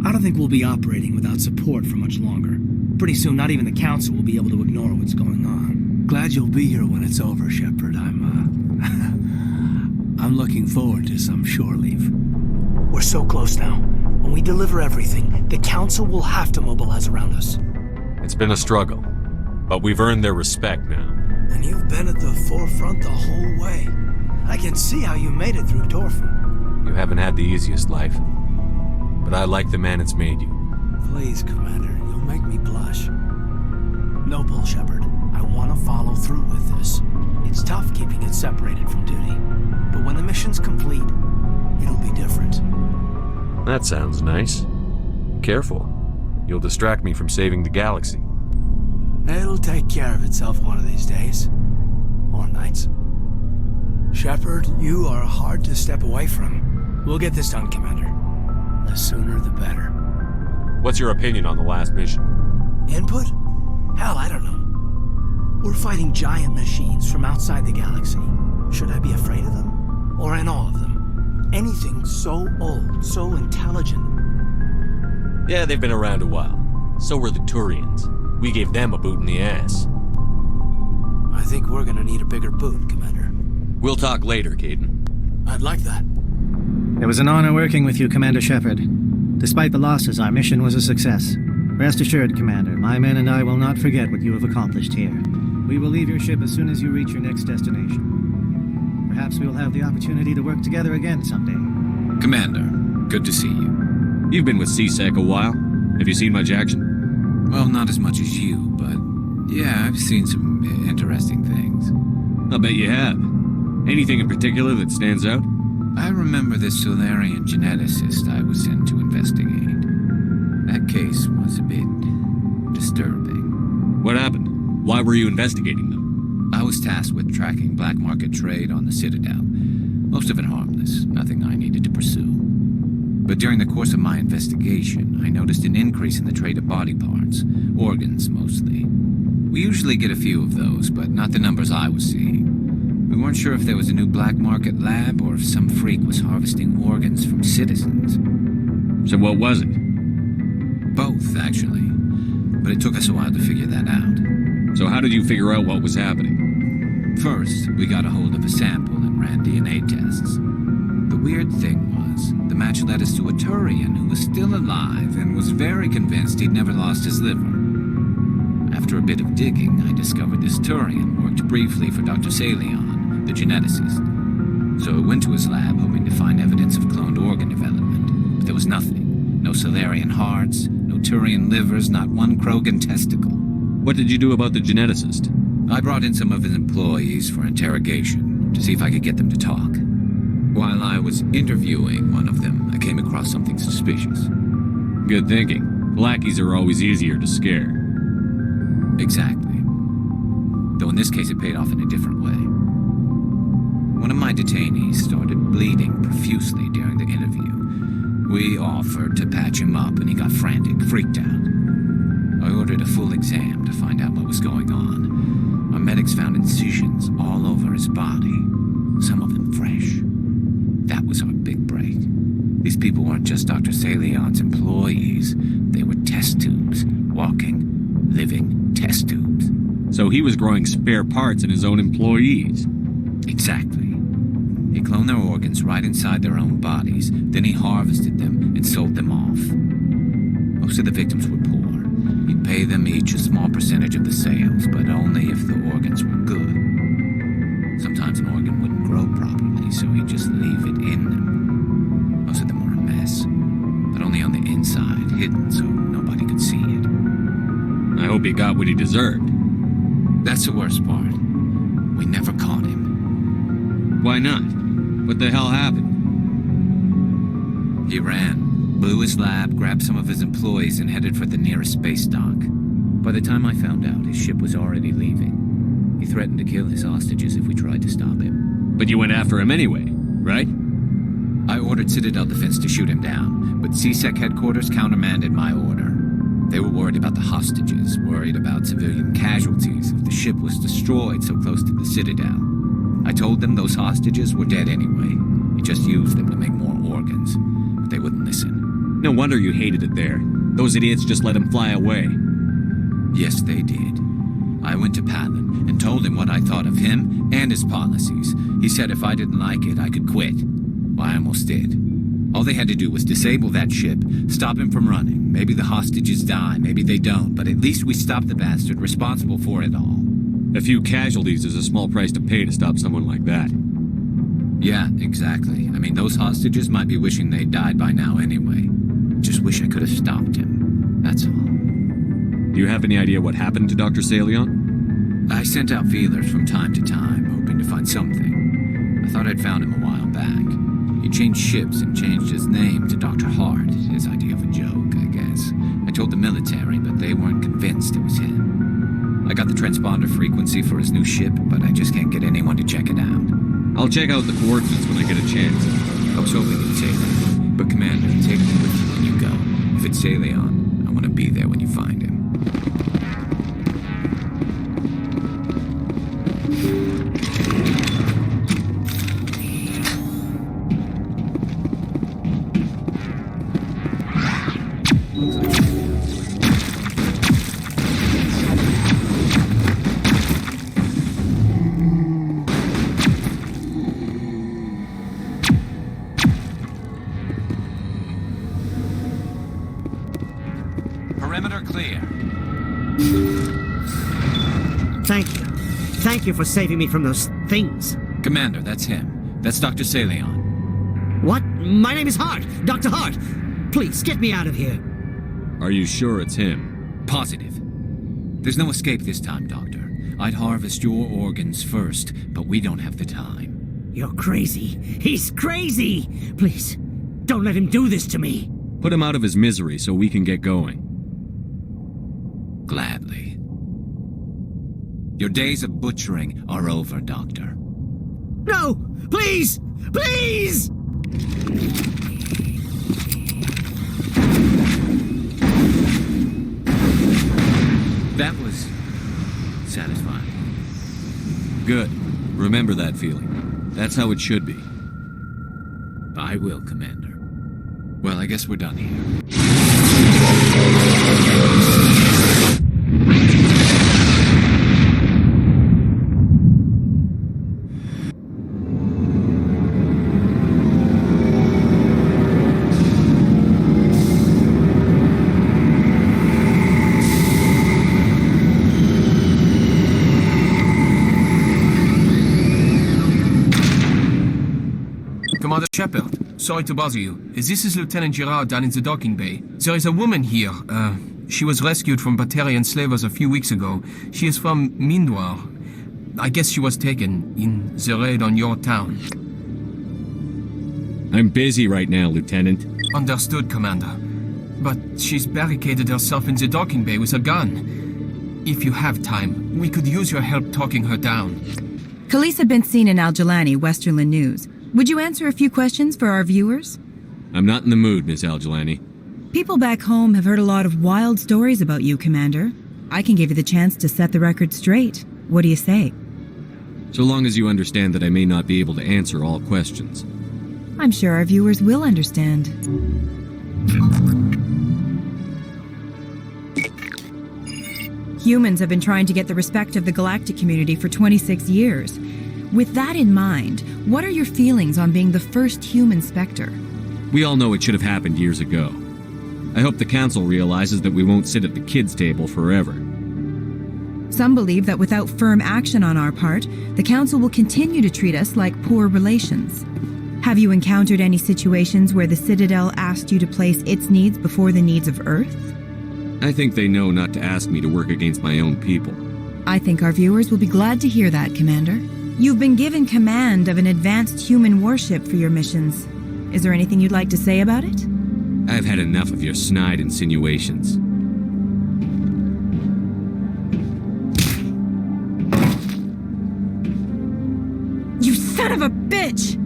I don't think we'll be operating without support for much longer. Pretty soon, not even the Council will be able to ignore what's going on. Glad you'll be here when it's over, Shepard. I'm looking forward to some shore leave. We're so close now. When we deliver everything, the Council will have to mobilize around us. It's been a struggle, but we've earned their respect now. And you've been at the forefront the whole way. I can see how you made it through Torfin. You haven't had the easiest life, but I like the man it's made you. Please, Commander, you'll make me blush. No bull, Shepard. I want to follow through with this. It's tough keeping it separated from duty, but when the mission's complete, it'll be different. That sounds nice. Careful. You'll distract me from saving the galaxy. It'll take care of itself one of these days. Or nights. Shepard, you are hard to step away from. We'll get this done, Commander. The sooner the better. What's your opinion on the last mission? Input? Hell, I don't know. We're fighting giant machines from outside the galaxy. Should I be afraid of them? Or in awe of them? Anything so old, so intelligent. Yeah, they've been around a while. So were the Turians. We gave them a boot in the ass. I think we're gonna need a bigger boot, Commander. We'll talk later, Kaidan. I'd like that. It was an honor working with you, Commander Shepard. Despite the losses, our mission was a success. Rest assured, Commander, my men and I will not forget what you have accomplished here. We will leave your ship as soon as you reach your next destination. Perhaps we will have the opportunity to work together again someday. Commander, good to see you. You've been with CSEC a while. Have you seen much action? Well, not as much as you, but yeah, I've seen some interesting things. I'll bet you have. Anything in particular that stands out? I remember the Solarian geneticist I was sent to investigate. That case was a bit disturbing. What happened? Why were you investigating them? I was tasked with tracking black market trade on the Citadel. Most of it harmless, nothing I needed to pursue. But during the course of my investigation, I noticed an increase in the trade of body parts, organs mostly. We usually get a few of those, but not the numbers I was seeing. We weren't sure if there was a new black market lab or if some freak was harvesting organs from citizens. So what was it? Both, actually. But it took us a while to figure that out. So how did you figure out what was happening? First, we got a hold of a sample and ran DNA tests. The weird thing was, the match led us to a Turian who was still alive and was very convinced he'd never lost his liver. After a bit of digging, I discovered this Turian worked briefly for Dr. Salion, the geneticist. So I went to his lab hoping to find evidence of cloned organ development, but there was nothing. No Salarian hearts, no Turian livers, not one Krogan testicle. What did you do about the geneticist? I brought in some of his employees for interrogation, to see if I could get them to talk. While I was interviewing one of them, I came across something suspicious. Good thinking. Blackies are always easier to scare. Exactly. Though in this case it paid off in a different way. One of my detainees started bleeding profusely during the interview. We offered to patch him up and he got frantic, freaked out. I ordered a full exam to find out what was going on. Our medics found incisions all over his body, some of them fresh. That was our big break. These people weren't just Dr. Salion's employees. They were test tubes, walking, living test tubes. So he was growing spare parts in his own employees. Exactly. He cloned their organs right inside their own bodies, then he harvested them and sold them off. Most of the victims were poor. He'd pay them each a small percentage of the sales, but only if the organs were good. Sometimes an organ wouldn't grow properly, so he'd just leave it in them. Most of them were a mess, but only on the inside, hidden so nobody could see it. I hope he got what he deserved. That's the worst part. We never caught him. Why not? What the hell happened? He ran, blew his lab, grabbed some of his employees, and headed for the nearest space dock. By the time I found out, his ship was already leaving. He threatened to kill his hostages if we tried to stop him. But you went after him anyway, right? I ordered Citadel Defense to shoot him down, but CSEC headquarters countermanded my order. They were worried about the hostages, worried about civilian casualties if the ship was destroyed so close to the Citadel. I told them those hostages were dead anyway. He just used them to make more organs, but they wouldn't listen. No wonder you hated it there. Those idiots just let him fly away. Yes, they did. I went to Palin and told him what I thought of him and his policies. He said if I didn't like it, I could quit. Well, I almost did. All they had to do was disable that ship, stop him from running. Maybe the hostages die, maybe they don't, but at least we stopped the bastard responsible for it all. A few casualties is a small price to pay to stop someone like that. Yeah, exactly. I mean, those hostages might be wishing they'd died by now anyway. Just wish I could have stopped him. That's all. Do you have any idea what happened to Dr. Salion? I sent out feelers from time to time, hoping to find something. I thought I'd found him a while back. He changed ships and changed his name to Dr. Hart, his idea of a joke, I guess. I told the military, but they weren't convinced it was him. I got the transponder frequency for his new ship, but I just can't get anyone to check it out. I'll check out the coordinates when I get a chance. I was hoping you'd say that. But Commander, take me with you when you go. If it's Salion, I want to be there when you find him. Perimeter clear. Thank you for saving me from those things. Commander, that's him. That's Dr. Salion. What? My name is Hart. Dr. Hart. Please, get me out of here. Are you sure it's him? Positive. There's no escape this time, Doctor. I'd harvest your organs first, but we don't have the time. You're crazy. He's crazy! Please, don't let him do this to me. Put him out of his misery so we can get going. Your days of butchering are over, Doctor. No! Please! Please! That was satisfying. Good. Remember that feeling. That's how it should be. I will, Commander. Well, I guess we're done here. Commander Shepard, sorry to bother you. This is Lieutenant Girard down in the docking bay. There is a woman here. She was rescued from Batarian slavers a few weeks ago. She is from Mindwar. I guess she was taken in the raid on your town. I'm busy right now, Lieutenant. Understood, Commander. But she's barricaded herself in the docking bay with a gun. If you have time, we could use your help talking her down. Khalees had been seen in Al-Jalani, Westerland News. Would you answer a few questions for our viewers? I'm not in the mood, Miss Al-Jalani. People back home have heard a lot of wild stories about you, Commander. I can give you the chance to set the record straight. What do you say? So long as you understand that I may not be able to answer all questions. I'm sure our viewers will understand. Humans have been trying to get the respect of the galactic community for 26 years. With that in mind, what are your feelings on being the first human Spectre? We all know it should have happened years ago. I hope the Council realizes that we won't sit at the kids' table forever. Some believe that without firm action on our part, the Council will continue to treat us like poor relations. Have you encountered any situations where the Citadel asked you to place its needs before the needs of Earth? I think they know not to ask me to work against my own people. I think our viewers will be glad to hear that, Commander. You've been given command of an advanced human warship for your missions. Is there anything you'd like to say about it? I've had enough of your snide insinuations. You son of a bitch!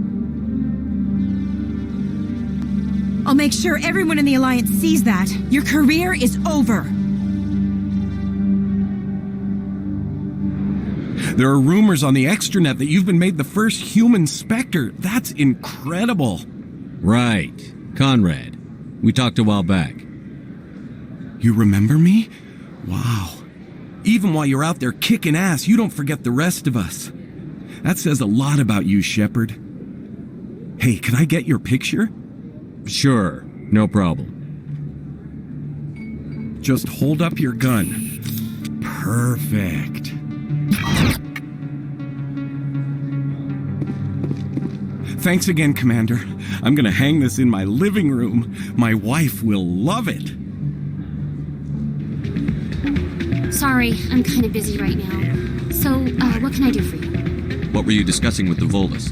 I'll make sure everyone in the Alliance sees that. Your career is over. There are rumors on the extranet that you've been made the first human Spectre. That's incredible. Right. Conrad. We talked a while back. You remember me? Wow. Even while you're out there kicking ass, you don't forget the rest of us. That says a lot about you, Shepard. Hey, can I get your picture? Sure. No problem. Just hold up your gun. Perfect. Thanks again, Commander. I'm gonna hang this in my living room. My wife will love it. Sorry, I'm kind of busy right now. So, what can I do for you? What were you discussing with the Volus?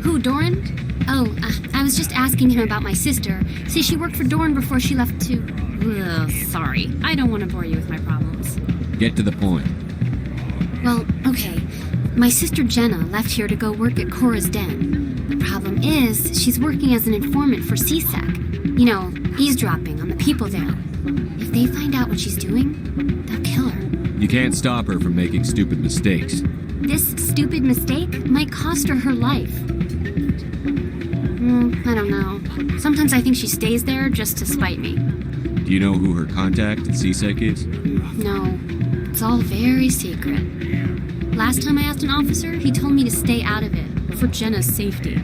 Who, Doran? Oh, I was just asking him about my sister. See, she worked for Doran before she left to... Ugh, sorry. I don't want to bore you with my problems. Get to the point. Well, okay. My sister Jenna left here to go work at Cora's Den. The problem is, she's working as an informant for CSEC. You know, eavesdropping on the people there. If they find out what she's doing, they'll kill her. You can't stop her from making stupid mistakes. This stupid mistake might cost her life. I don't know. Sometimes I think she stays there just to spite me. Do you know who her contact at CSEC is? No. It's all very secret. Last time I asked an officer, he told me to stay out of it, for Jenna's safety.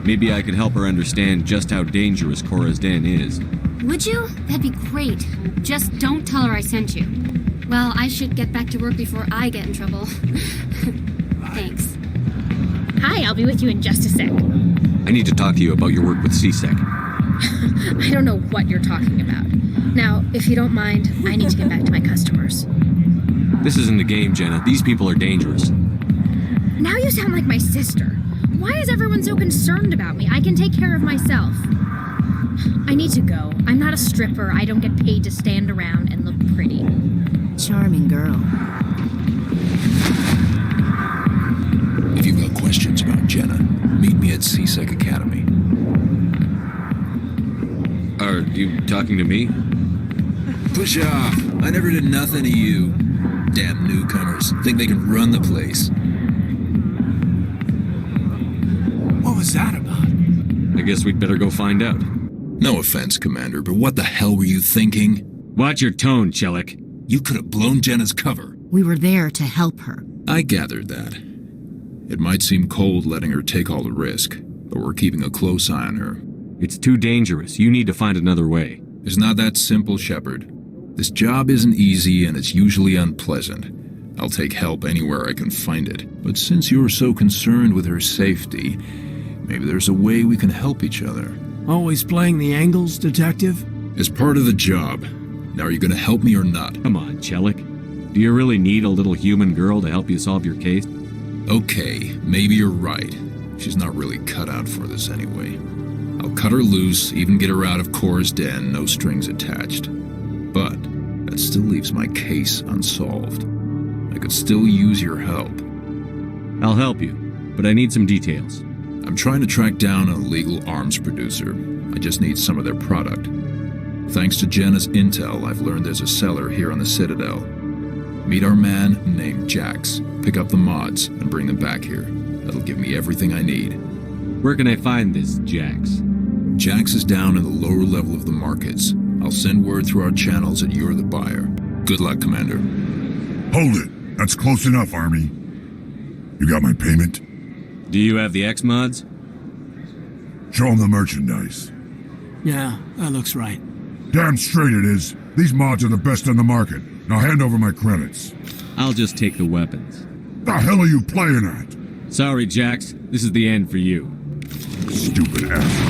Maybe I could help her understand just how dangerous Cora's Den is. Would you? That'd be great. Just don't tell her I sent you. Well, I should get back to work before I get in trouble. Thanks. Hi, I'll be with you in just a sec. I need to talk to you about your work with CSEC. I don't know what you're talking about. Now, if you don't mind, I need to get back to my customers. This isn't a game, Jenna. These people are dangerous. Now you sound like my sister. Why is everyone so concerned about me? I can take care of myself. I need to go. I'm not a stripper. I don't get paid to stand around and look pretty. Charming girl. If you've got questions about Jenna, meet me at CSEC Academy. Are you talking to me? Push off. I never did nothing to you. Damn newcomers. Think they can run the place. What was that about? I guess we'd better go find out. No offense, Commander, but what the hell were you thinking? Watch your tone, Chelik. You could have blown Jenna's cover. We were there to help her. I gathered that. It might seem cold letting her take all the risk, but we're keeping a close eye on her. It's too dangerous. You need to find another way. It's not that simple, Shepard. This job isn't easy and it's usually unpleasant. I'll take help anywhere I can find it. But since you're so concerned with her safety, maybe there's a way we can help each other. Always playing the angles, Detective? It's part of the job. Now, are you going to help me or not? Come on, Chelik. Do you really need a little human girl to help you solve your case? Okay, maybe you're right. She's not really cut out for this anyway. I'll cut her loose, even get her out of Cora's den, no strings attached. But that still leaves my case unsolved. I could still use your help. I'll help you, but I need some details. I'm trying to track down an illegal arms producer. I just need some of their product. Thanks to Jenna's intel, I've learned there's a seller here on the Citadel. Meet our man named Jax. Pick up the mods and bring them back here. That'll give me everything I need. Where can I find this Jax? Jax is down in the lower level of the markets. I'll send word through our channels that you're the buyer. Good luck, Commander. Hold it. That's close enough, Army. You got my payment? Do you have the X-Mods? Show them the merchandise. Yeah, that looks right. Damn straight it is. These mods are the best on the market. Now hand over my credits. I'll just take the weapons. The hell are you playing at? Sorry, Jax. This is the end for you. Stupid ass.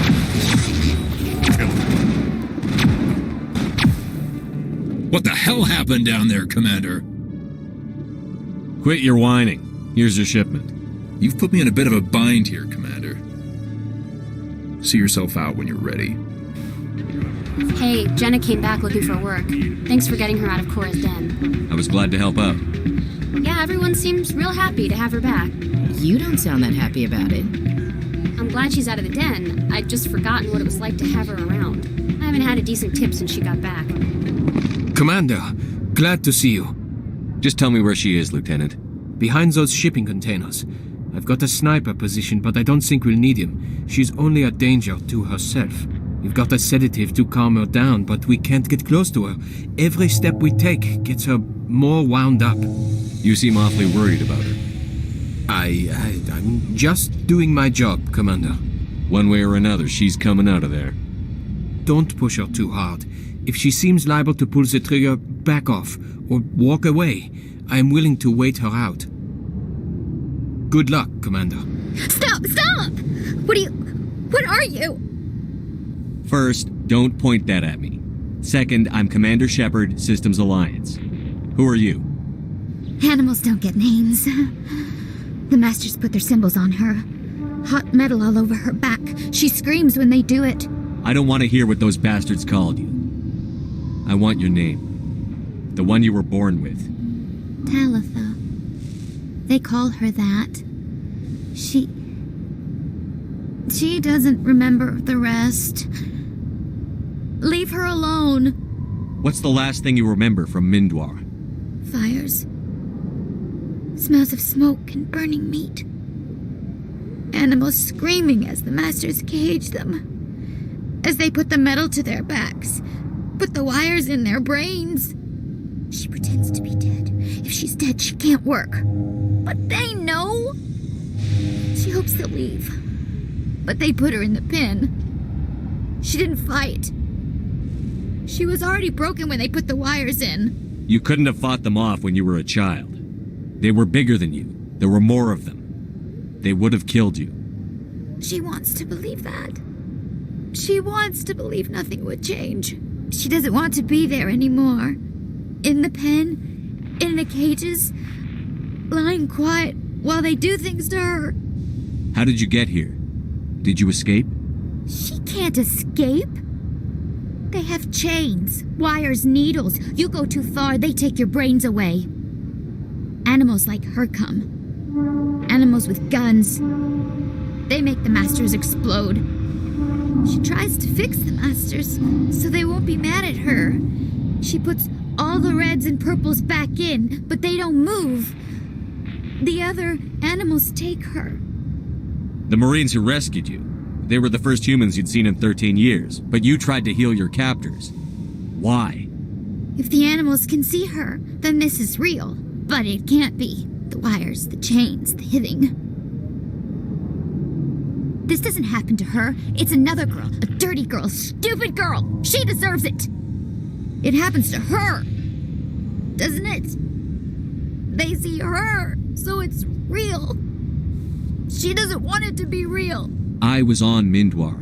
What the hell happened down there, Commander? Quit your whining. Here's your shipment. You've put me in a bit of a bind here, Commander. See yourself out when you're ready. Hey, Jenna came back looking for work. Thanks for getting her out of Cora's den. I was glad to help out. Yeah, everyone seems real happy to have her back. You don't sound that happy about it. I'm glad she's out of the den. I'd just forgotten what it was like to have her around. I haven't had a decent tip since she got back. Commander, glad to see you. Just tell me where she is, Lieutenant. Behind those shipping containers. I've got a sniper position, but I don't think we'll need him. She's only a danger to herself. We've got a sedative to calm her down, but we can't get close to her. Every step we take gets her more wound up. You seem awfully worried about her. I'm just doing my job, Commander. One way or another, she's coming out of there. Don't push her too hard. If she seems liable to pull the trigger, back off, or walk away. I am willing to wait her out. Good luck, Commander. Stop! Stop! What are you? First, don't point that at me. Second, I'm Commander Shepard, Systems Alliance. Who are you? Animals don't get names. The Masters put their symbols on her. Hot metal all over her back. She screams when they do it. I don't want to hear what those bastards called you. I want your name. The one you were born with. Talitha. They call her that. She doesn't remember the rest. Leave her alone. What's the last thing you remember from Mindwar? Fires. Smells of smoke and burning meat. Animals screaming as the Masters cage them. As they put the metal to their backs. Put the wires in their brains. She pretends to be dead. If she's dead, she can't work. But they know. She hopes they'll leave. But they put her in the pen. She didn't fight. She was already broken when they put the wires in. You couldn't have fought them off when you were a child. They were bigger than you. There were more of them. They would have killed you. She wants to believe that. She wants to believe nothing would change. She doesn't want to be there anymore. In the pen, in the cages, lying quiet while they do things to her. How did you get here? Did you escape? She can't escape. They have chains, wires, needles. You go too far, they take your brains away. Animals like her come. Animals animals with guns. They make the Masters explode. She tries to fix the Masters so they won't be mad at her. She puts all the reds and purples back in, but they don't move. The other animals take her. The Marines who rescued you. They were the first humans you'd seen in 13 years, but you tried to heal your captors. Why? If the animals can see her, then this is real. But it can't be. The wires, the chains, the hitting. This doesn't happen to her. It's another girl. A dirty girl. Stupid girl. She deserves it. It happens to her. Doesn't it? They see her, so it's real. She doesn't want it to be real. I was on Mindwar.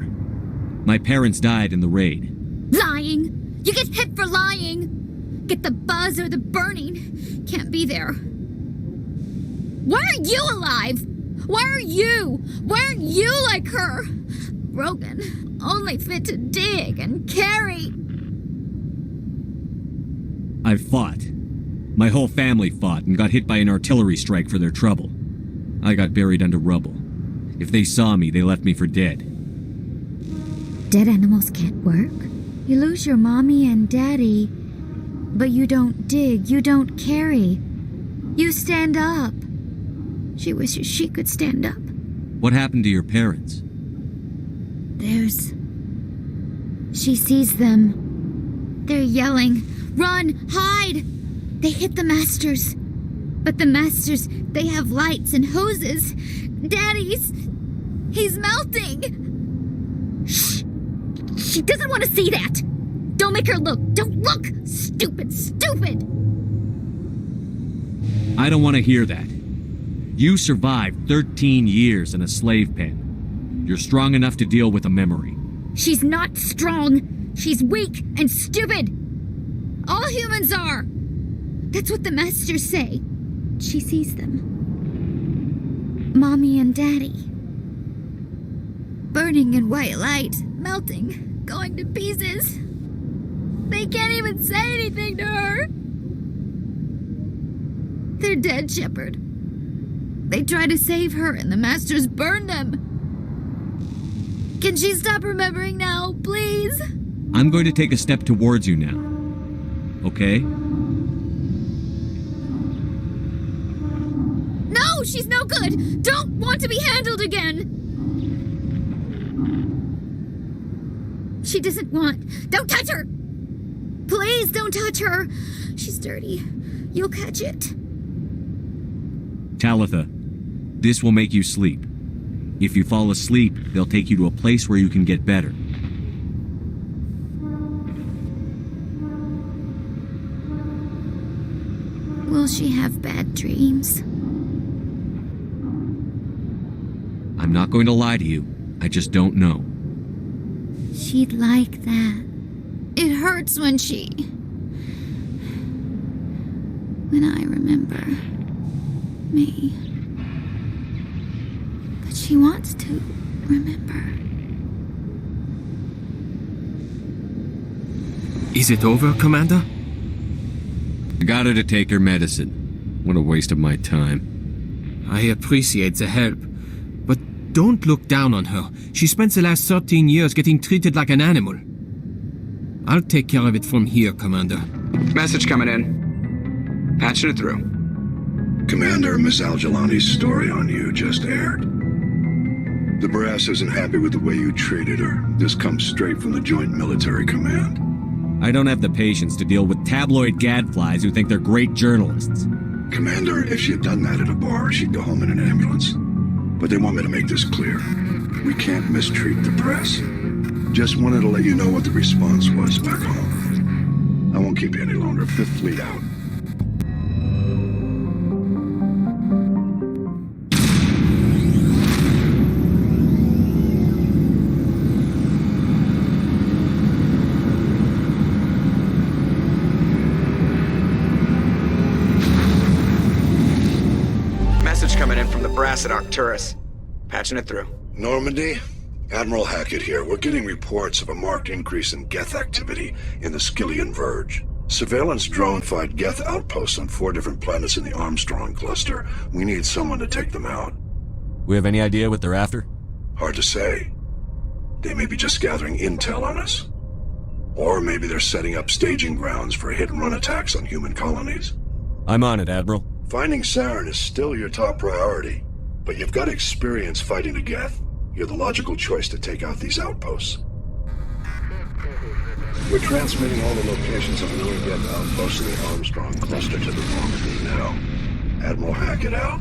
My parents died in the raid. Lying. You get hit for lying. Get the buzz or the burning. Can't be there. Why are you alive? Why are you? Why aren't you like her? Broken. Only fit to dig and carry. I fought. My whole family fought and got hit by an artillery strike for their trouble. I got buried under rubble. If they saw me, they left me for dead. Dead animals can't work. You lose your mommy and daddy, but you don't dig, you don't carry. You stand up. She wishes she could stand up. What happened to your parents? She sees them. They're yelling, "Run! Hide!" They hit the Masters. But the Masters, they have lights and hoses. Daddy's... he's melting! Shh! She doesn't want to see that! Don't make her look! Don't look! Stupid! Stupid! I don't want to hear that. You survived 13 years in a slave pen. You're strong enough to deal with a memory. She's not strong! She's weak and stupid! All humans are! That's what the Masters say. She sees them. Mommy and Daddy. Burning in white light, melting, going to pieces. They can't even say anything to her. They're dead, Shepard. They try to save her and the Masters burn them. Can she stop remembering now, please? I'm going to take a step towards you now. Okay? No, she's no good! Don't want to be handled again! She doesn't want... Don't touch her! Please don't touch her! She's dirty. You'll catch it. Talitha, this will make you sleep. If you fall asleep, they'll take you to a place where you can get better. Will she have bad dreams? I'm not going to lie to you. I just don't know. She'd like that. It hurts when I remember me. But she wants to remember. Is it over, Commander? I got her to take her medicine. What a waste of my time. I appreciate the help, but don't look down on her. She spent the last 13 years getting treated like an animal. I'll take care of it from here, Commander. Message coming in. Patching it through. Commander, Miss Al-Jalani's story on you just aired. The brass isn't happy with the way you treated her. This comes straight from the Joint Military Command. I don't have the patience to deal with tabloid gadflies who think they're great journalists. Commander, if she had done that at a bar, she'd go home in an ambulance. But they want me to make this clear. We can't mistreat the press. Just wanted to let you know what the response was back home. I won't keep you any longer. Fifth Fleet out. At Arcturus. Patching it through. Normandy? Admiral Hackett here. We're getting reports of a marked increase in Geth activity in the Skyllian Verge. Surveillance drone fight Geth outposts on 4 different planets in the Armstrong cluster. We need someone to take them out. We have any idea what they're after? Hard to say. They may be just gathering intel on us. Or maybe they're setting up staging grounds for hit-and-run attacks on human colonies. I'm on it, Admiral. Finding Saren is still your top priority, but you've got experience fighting the Geth. You're the logical choice to take out these outposts. We're transmitting all the locations of known Geth outposts in the Armstrong cluster to the Normandy now. Admiral Hackett out.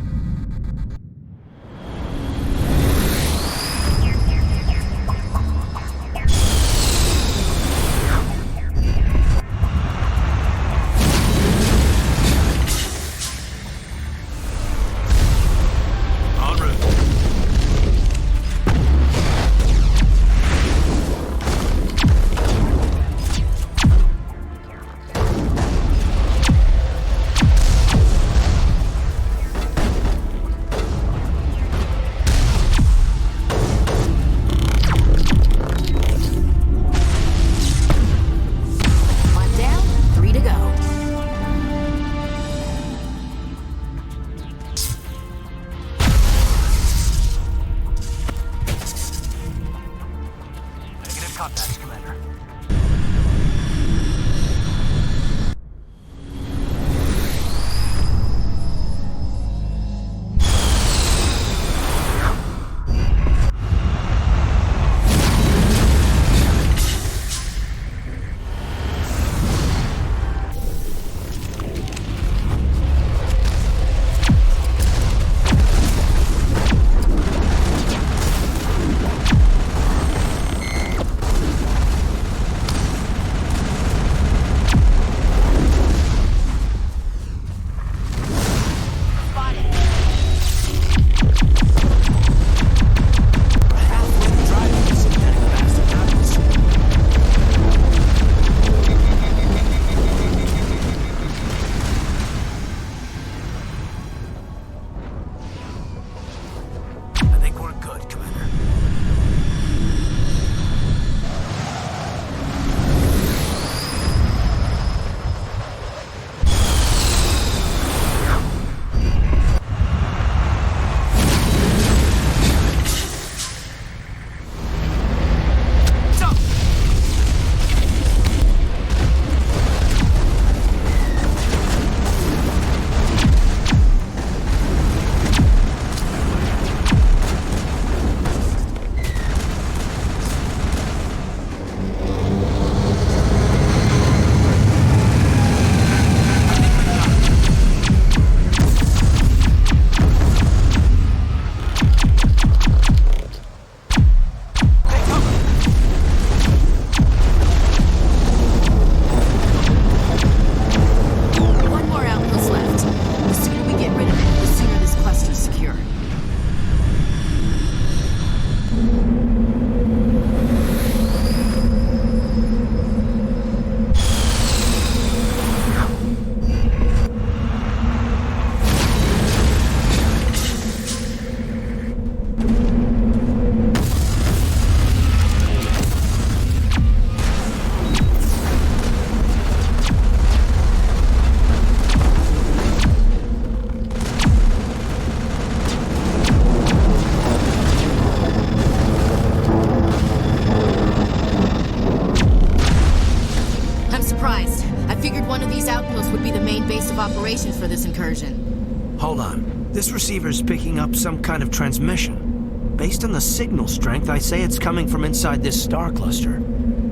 Operations for this incursion. Hold on. This receiver's picking up some kind of transmission. Based on the signal strength, I say it's coming from inside this star cluster.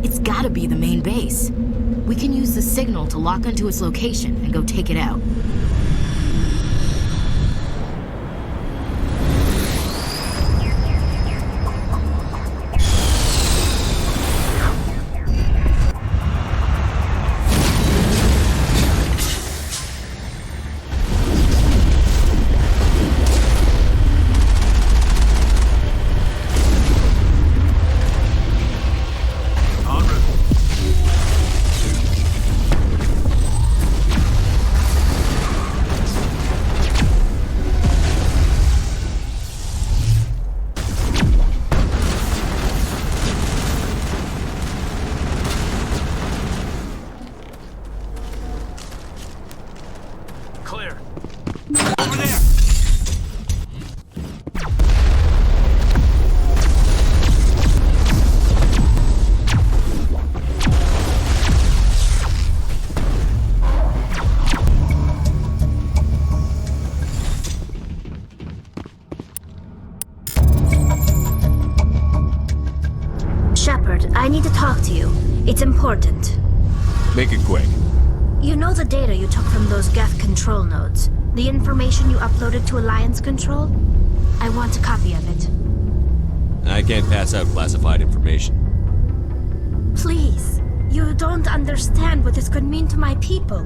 It's gotta be the main base. We can use the signal to lock onto its location and go take it out. I need to talk to you. It's important. Make it quick. You know the data you took from those Geth control nodes? The information you uploaded to Alliance Control? I want a copy of it. I can't pass out classified information. Please. You don't understand what this could mean to my people.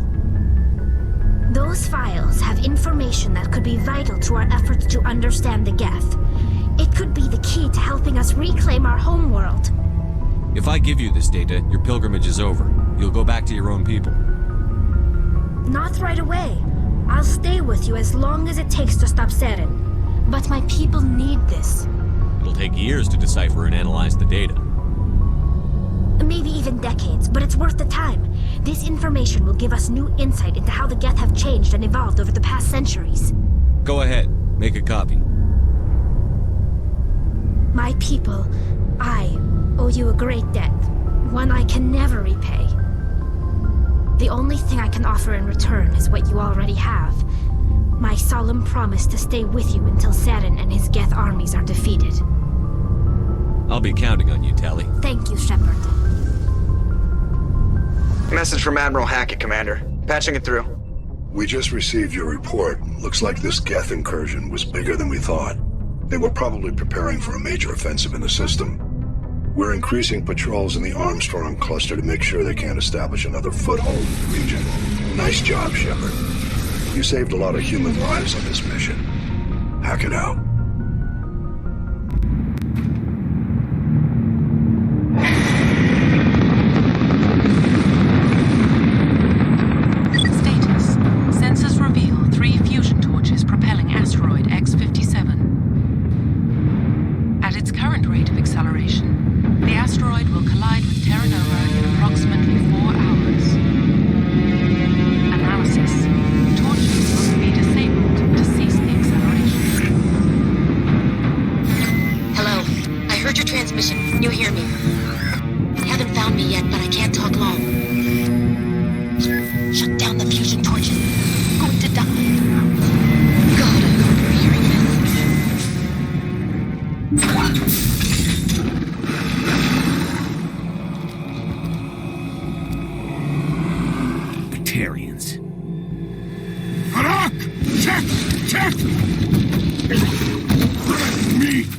Those files have information that could be vital to our efforts to understand the Geth. It could be the key to helping us reclaim our homeworld. If I give you this data, your pilgrimage is over. You'll go back to your own people. Not right away. I'll stay with you as long as it takes to stop Seren. But my people need this. It'll take years to decipher and analyze the data. Maybe even decades, but it's worth the time. This information will give us new insight into how the Geth have changed and evolved over the past centuries. Go ahead. Make a copy. My people, I owe you a great debt. One I can never repay. The only thing I can offer in return is what you already have. My solemn promise to stay with you until Seren and his Geth armies are defeated. I'll be counting on you, Tally. Thank you, Shepard. Message from Admiral Hackett, Commander. Patching it through. We just received your report. Looks like this Geth incursion was bigger than we thought. They were probably preparing for a major offensive in the system. We're increasing patrols in the Armstrong cluster to make sure they can't establish another foothold in the region. Nice job, Shepard. You saved a lot of human lives on this mission. Hack it out. Status. Sensors reveal 3 fusion torches propelling asteroid X-57. At its current rate of acceleration, the asteroid will collide with Terra Nova in approximately 4 hours. Analysis. Torches must be disabled to cease the acceleration. Hello. I heard your transmission. Can you hear me? They haven't found me yet, but I can't talk long. Shut down the fusion torches. I'm going to die. God, I hope you're hearing this. Batarians. Harak! Check! Check! Meat!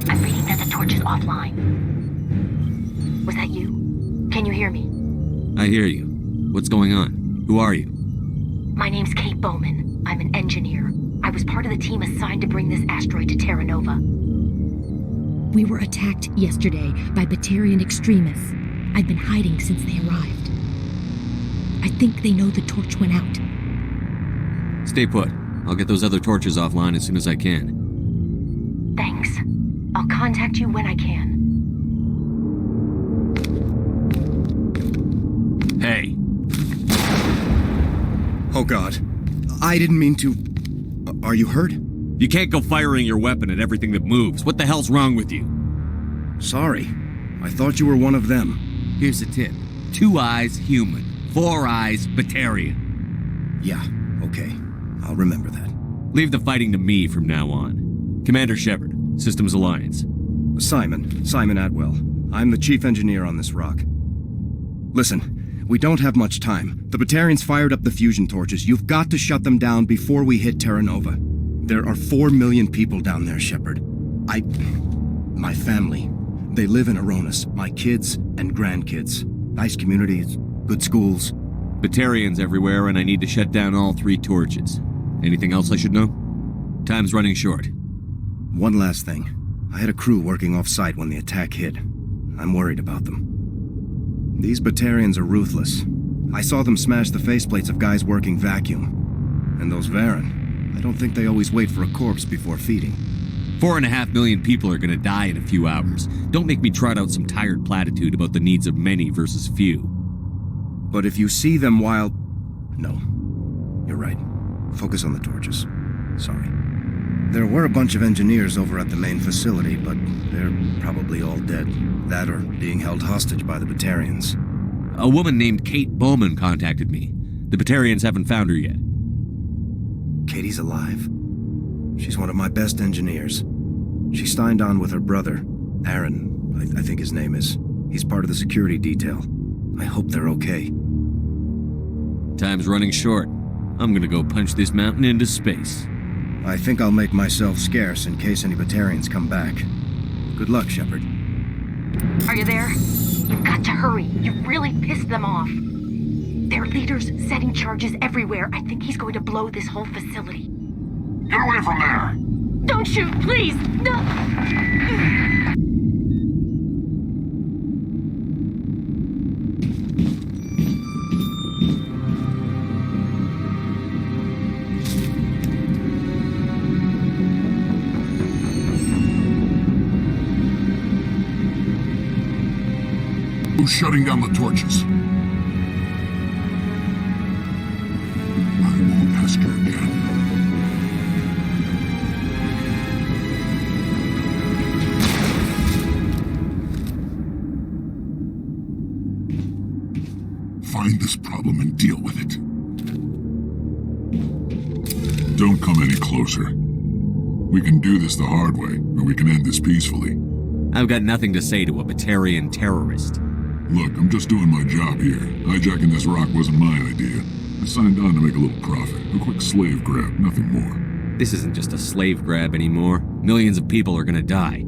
I'm reading that the torch is offline. Was that you? Can you hear me? I hear you. What's going on? Who are you? My name's Kate Bowman. I'm an engineer. I was part of the team assigned to bring this asteroid to Terra Nova. We were attacked yesterday by Batarian extremists. I've been hiding since they arrived. I think they know the torch went out. Stay put. I'll get those other torches offline as soon as I can. Thanks. I'll contact you when I can. Hey. Oh God. I didn't mean to... Are you hurt? You can't go firing your weapon at everything that moves. What the hell's wrong with you? Sorry. I thought you were one of them. Here's a tip. 2 eyes, human. 4 eyes, Batarian. Yeah, okay. I'll remember that. Leave the fighting to me from now on. Commander Shepard, Systems Alliance. Simon Atwell. I'm the chief engineer on this rock. Listen, we don't have much time. The Batarians fired up the fusion torches. You've got to shut them down before we hit Terra Nova. There are 4 million people down there, Shepard. My family. They live in Aronis. My kids and grandkids. Nice communities, good schools. Batarians everywhere, and I need to shut down all 3 torches. Anything else I should know? Time's running short. One last thing. I had a crew working off-site when the attack hit. I'm worried about them. These Batarians are ruthless. I saw them smash the faceplates of guys working vacuum. And those Varen, I don't think they always wait for a corpse before feeding. 4.5 million people are gonna die in a few hours. Don't make me trot out some tired platitude about the needs of many versus few. But if you see them while... No. You're right. Focus on the torches. Sorry. There were a bunch of engineers over at the main facility, but they're probably all dead. That or being held hostage by the Batarians. A woman named Kate Bowman contacted me. The Batarians haven't found her yet. Katie's alive. She's one of my best engineers. She signed on with her brother, Aaron, I think his name is. He's part of the security detail. I hope they're okay. Time's running short. I'm gonna go punch this mountain into space. I think I'll make myself scarce in case any Batarians come back. Good luck, Shepard. Are you there? You've got to hurry. You've really pissed them off. Their leader's setting charges everywhere. I think he's going to blow this whole facility. Get away from there! Don't shoot, please! No! Who's shutting down the torches? I won't ask her again. Find this problem and deal with it. Don't come any closer. We can do this the hard way, or we can end this peacefully. I've got nothing to say to a Batarian terrorist. Look, I'm just doing my job here. Hijacking this rock wasn't my idea. I signed on to make a little profit. A quick slave grab, nothing more. This isn't just a slave grab anymore. Millions of people are gonna die.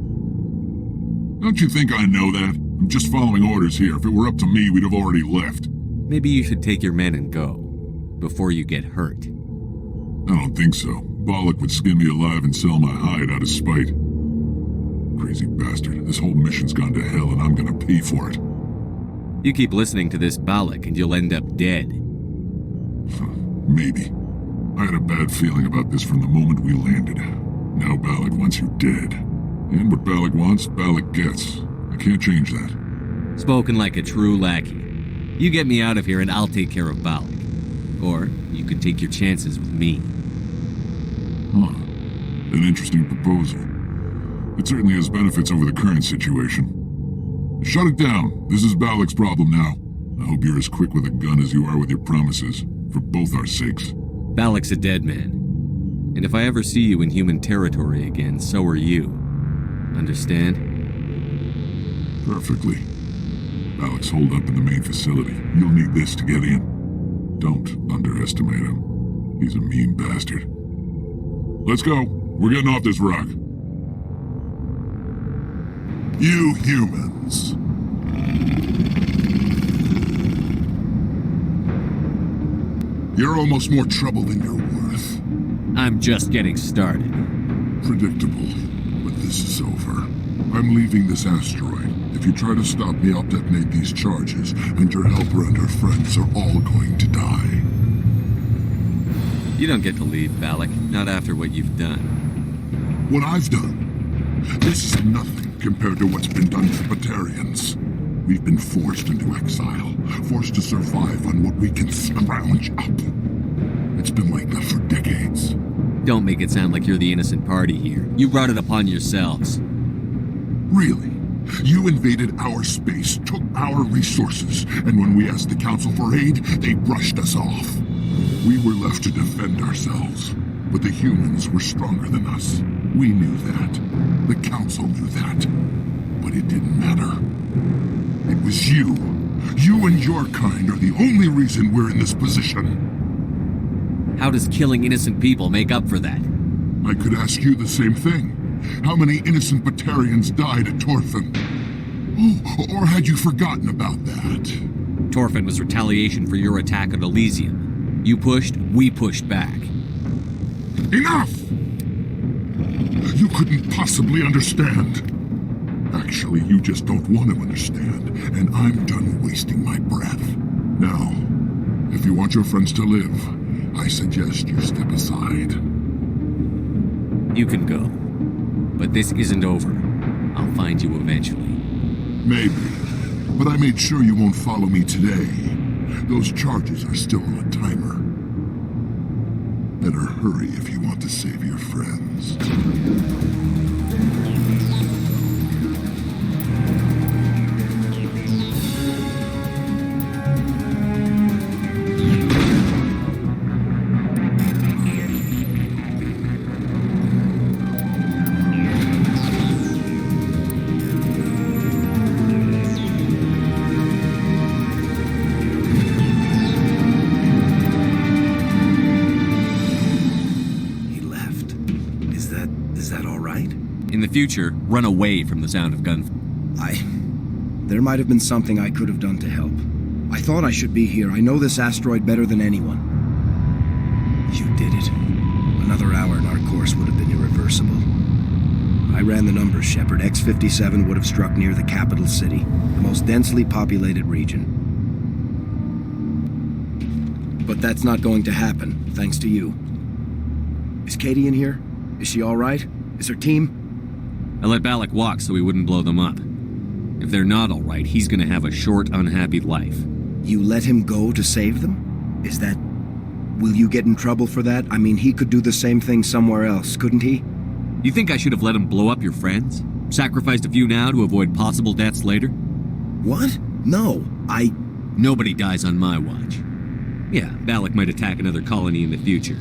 Don't you think I know that? I'm just following orders here. If it were up to me, we'd have already left. Maybe you should take your men and go, before you get hurt. I don't think so. Bollock would skin me alive and sell my hide out of spite. Crazy bastard. This whole mission's gone to hell and I'm gonna pay for it. You keep listening to this Bollock and you'll end up dead. Maybe. I had a bad feeling about this from the moment we landed. Now Bollock wants you dead. And what Bollock wants, Bollock gets. I can't change that. Spoken like a true lackey. You get me out of here and I'll take care of Bollock. Or you could take your chances with me. Huh. An interesting proposal. It certainly has benefits over the current situation. Shut it down. This is Bollock's problem now. I hope you're as quick with a gun as you are with your promises, for both our sakes. Bollock's a dead man. And if I ever see you in human territory again, so are you. Understand? Perfectly. Bollock's holed up in the main facility. You'll need this to get in. Don't underestimate him. He's a mean bastard. Let's go. We're getting off this rock. You humans. You're almost more trouble than you're worth. I'm just getting started. Predictable, but this is over. I'm leaving this asteroid. If you try to stop me, I'll detonate these charges, and your helper and her friends are all going to die. You don't get to leave, Bollock. Not after what you've done. What I've done? This is nothing compared to what's been done to Batarians. We've been forced into exile, forced to survive on what we can scrounge up. It's been like that for decades. Don't make it sound like you're the innocent party here. You brought it upon yourselves. Really? You invaded our space, took our resources, and when we asked the Council for aid, they brushed us off. We were left to defend ourselves, but the humans were stronger than us. We knew that. The Council knew that. But it didn't matter. It was you. You and your kind are the only reason we're in this position. How does killing innocent people make up for that? I could ask you the same thing. How many innocent Batarians died at Torfan? Oh, or had you forgotten about that? Torfan was retaliation for your attack on Elysium. You pushed, we pushed back. Enough! You couldn't possibly understand. Actually, you just don't want to understand, and I'm done wasting my breath. Now, if you want your friends to live, I suggest you step aside. You can go. But this isn't over. I'll find you eventually. Maybe. But I made sure you won't follow me today. Those charges are still on a timer. Better hurry if you want to save your friends. future, run away from the sound of guns. There might have been something I could have done to help. I thought I should be here. I know this asteroid better than anyone. You did it. Another hour and our course would have been irreversible. I ran the numbers, Shepard. X-57 would have struck near the capital city, the most densely populated region. But that's not going to happen, thanks to you. Is Katie in here? Is she all right? Is her team? I let Balak walk so he wouldn't blow them up. If they're not all right, he's gonna have a short, unhappy life. You let him go to save them? Is that... Will you get in trouble for that? I mean, he could do the same thing somewhere else, couldn't he? You think I should have let him blow up your friends? Sacrificed a few now to avoid possible deaths later? What? No, Nobody dies on my watch. Yeah, Balak might attack another colony in the future.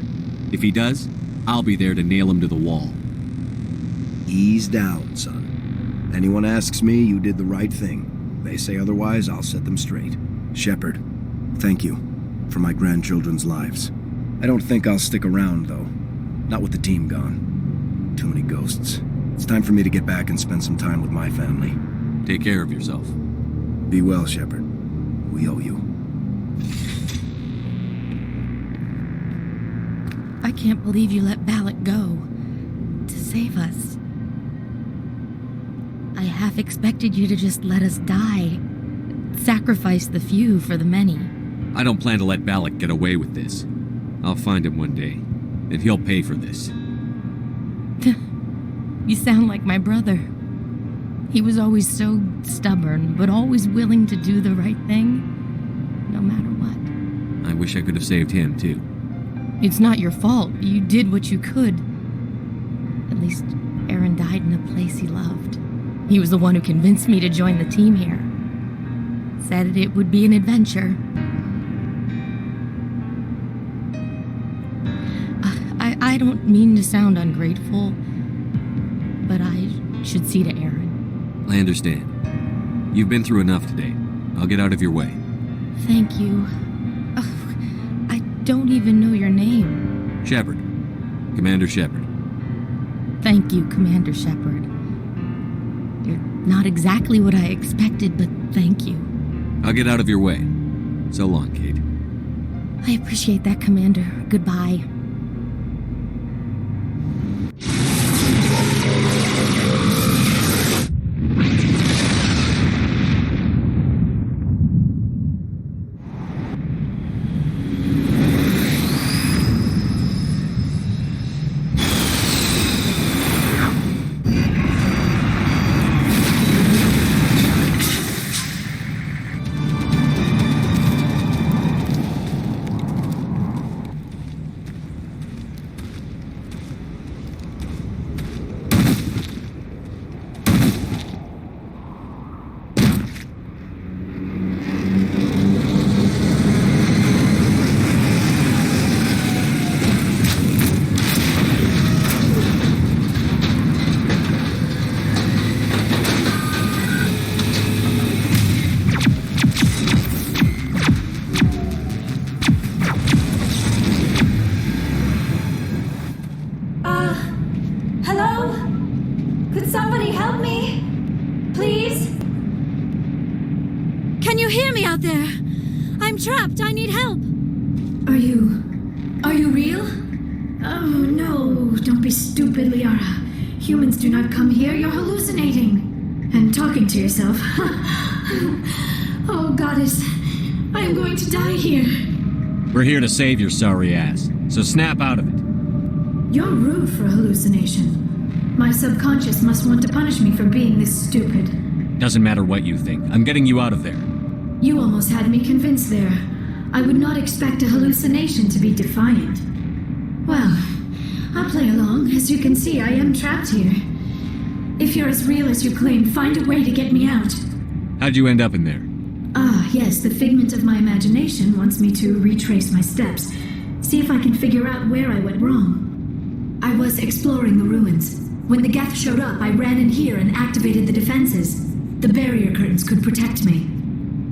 If he does, I'll be there to nail him to the wall. Ease down, son. Anyone asks me, you did the right thing. They say otherwise, I'll set them straight. Shepard, thank you for my grandchildren's lives. I don't think I'll stick around, though. Not with the team gone. Too many ghosts. It's time for me to get back and spend some time with my family. Take care of yourself. Be well, Shepard. We owe you. I can't believe you let Balak go. To save us. I half expected you to just let us die. Sacrifice the few for the many. I don't plan to let Balak get away with this. I'll find him one day, and he'll pay for this. You sound like my brother. He was always so stubborn, but always willing to do the right thing, no matter what. I wish I could have saved him, too. It's not your fault. You did what you could. At least Aaron died in a place he loved. He was the one who convinced me to join the team here. Said it would be an adventure. I don't mean to sound ungrateful, but I should see to Aaron. I understand. You've been through enough today. I'll get out of your way. Thank you. I don't even know your name. Shepard. Commander Shepard. Thank you, Commander Shepard. You're not exactly what I expected, but thank you. I'll get out of your way. So long, Kate. I appreciate that, Commander. Goodbye. Do not come here, you're hallucinating. And talking to yourself. Oh, Goddess, I am going to die here. We're here to save your sorry ass, so snap out of it. You're rude for a hallucination. My subconscious must want to punish me for being this stupid. Doesn't matter what you think. I'm getting you out of there. You almost had me convinced there. I would not expect a hallucination to be defiant. Well, I'll play along. As you can see, I am trapped here. If you're as real as you claim, find a way to get me out. How'd you end up in there? Ah, yes, the figment of my imagination wants me to retrace my steps, see if I can figure out where I went wrong. I was exploring the ruins. When the Geth showed up, I ran in here and activated the defenses. The barrier curtains could protect me.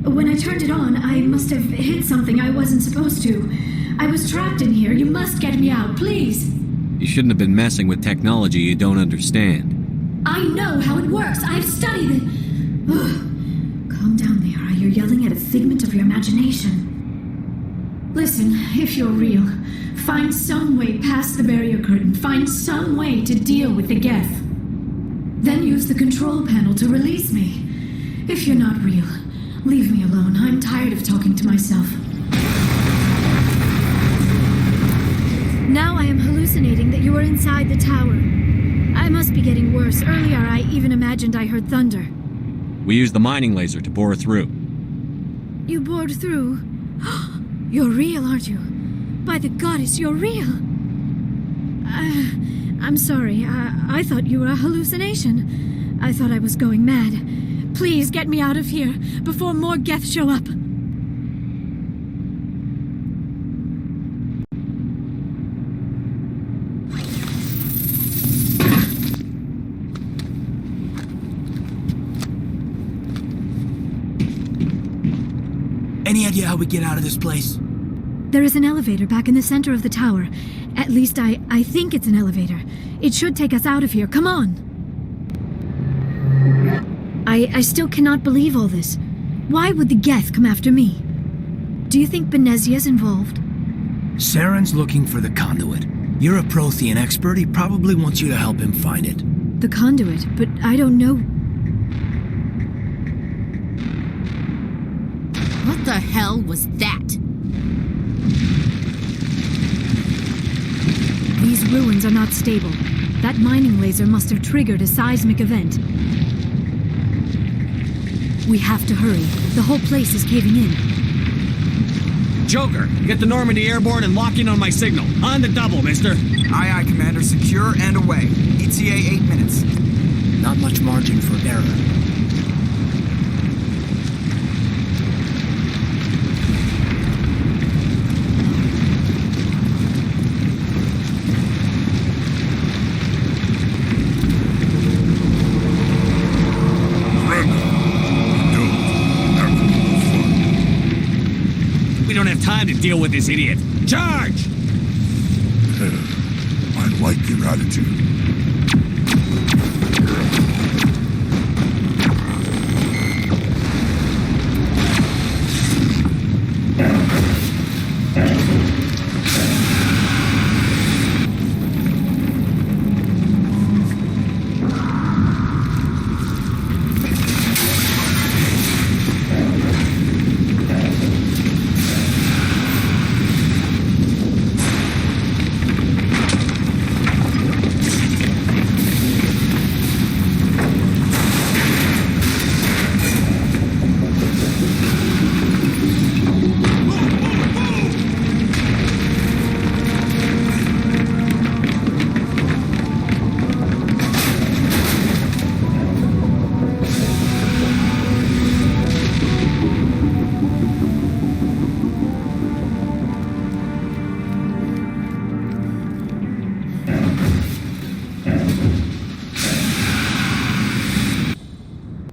When I turned it on, I must have hit something I wasn't supposed to. I was trapped in here. You must get me out, please. You shouldn't have been messing with technology you don't understand. I know how it works. I've studied it. Ugh. Calm down there, or you're yelling at a figment of your imagination. Listen, if you're real, find some way past the barrier curtain. Find some way to deal with the Geth. Then use the control panel to release me. If you're not real, leave me alone. I'm tired of talking to myself. Now I am hallucinating that you are inside the tower. I must be getting worse. Earlier, I even imagined I heard thunder. We used the mining laser to bore through. You bored through? You're real, aren't you? By the goddess, you're real! I'm sorry. I thought you were a hallucination. I thought I was going mad. Please get me out of here before more Geth show up. Any idea how we get out of this place? There is an elevator back in the center of the tower. At least I think it's an elevator. It should take us out of here. Come on! I still cannot believe all this. Why would the Geth come after me? Do you think Benezia's involved? Saren's looking for the conduit. You're a Prothean expert. He probably wants you to help him find it. The conduit, but I don't know. What the hell was that? These ruins are not stable. That mining laser must have triggered a seismic event. We have to hurry. The whole place is caving in. Joker, get the Normandy airborne and lock in on my signal. On the double, mister. Aye, aye, Commander. Secure and away. ETA 8 minutes. Not much margin for error. Time to deal with this idiot. Charge! I like your attitude.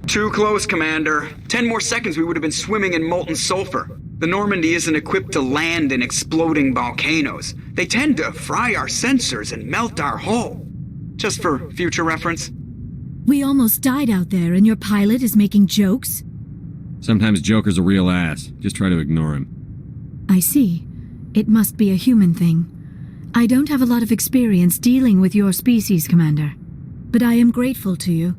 Too close, Commander. 10 more seconds we would have been swimming in molten sulfur. The Normandy isn't equipped to land in exploding volcanoes. They tend to fry our sensors and melt our hull. Just for future reference. We almost died out there and your pilot is making jokes? Sometimes Joker's a real ass. Just try to ignore him. I see. It must be a human thing. I don't have a lot of experience dealing with your species, Commander. But I am grateful to you.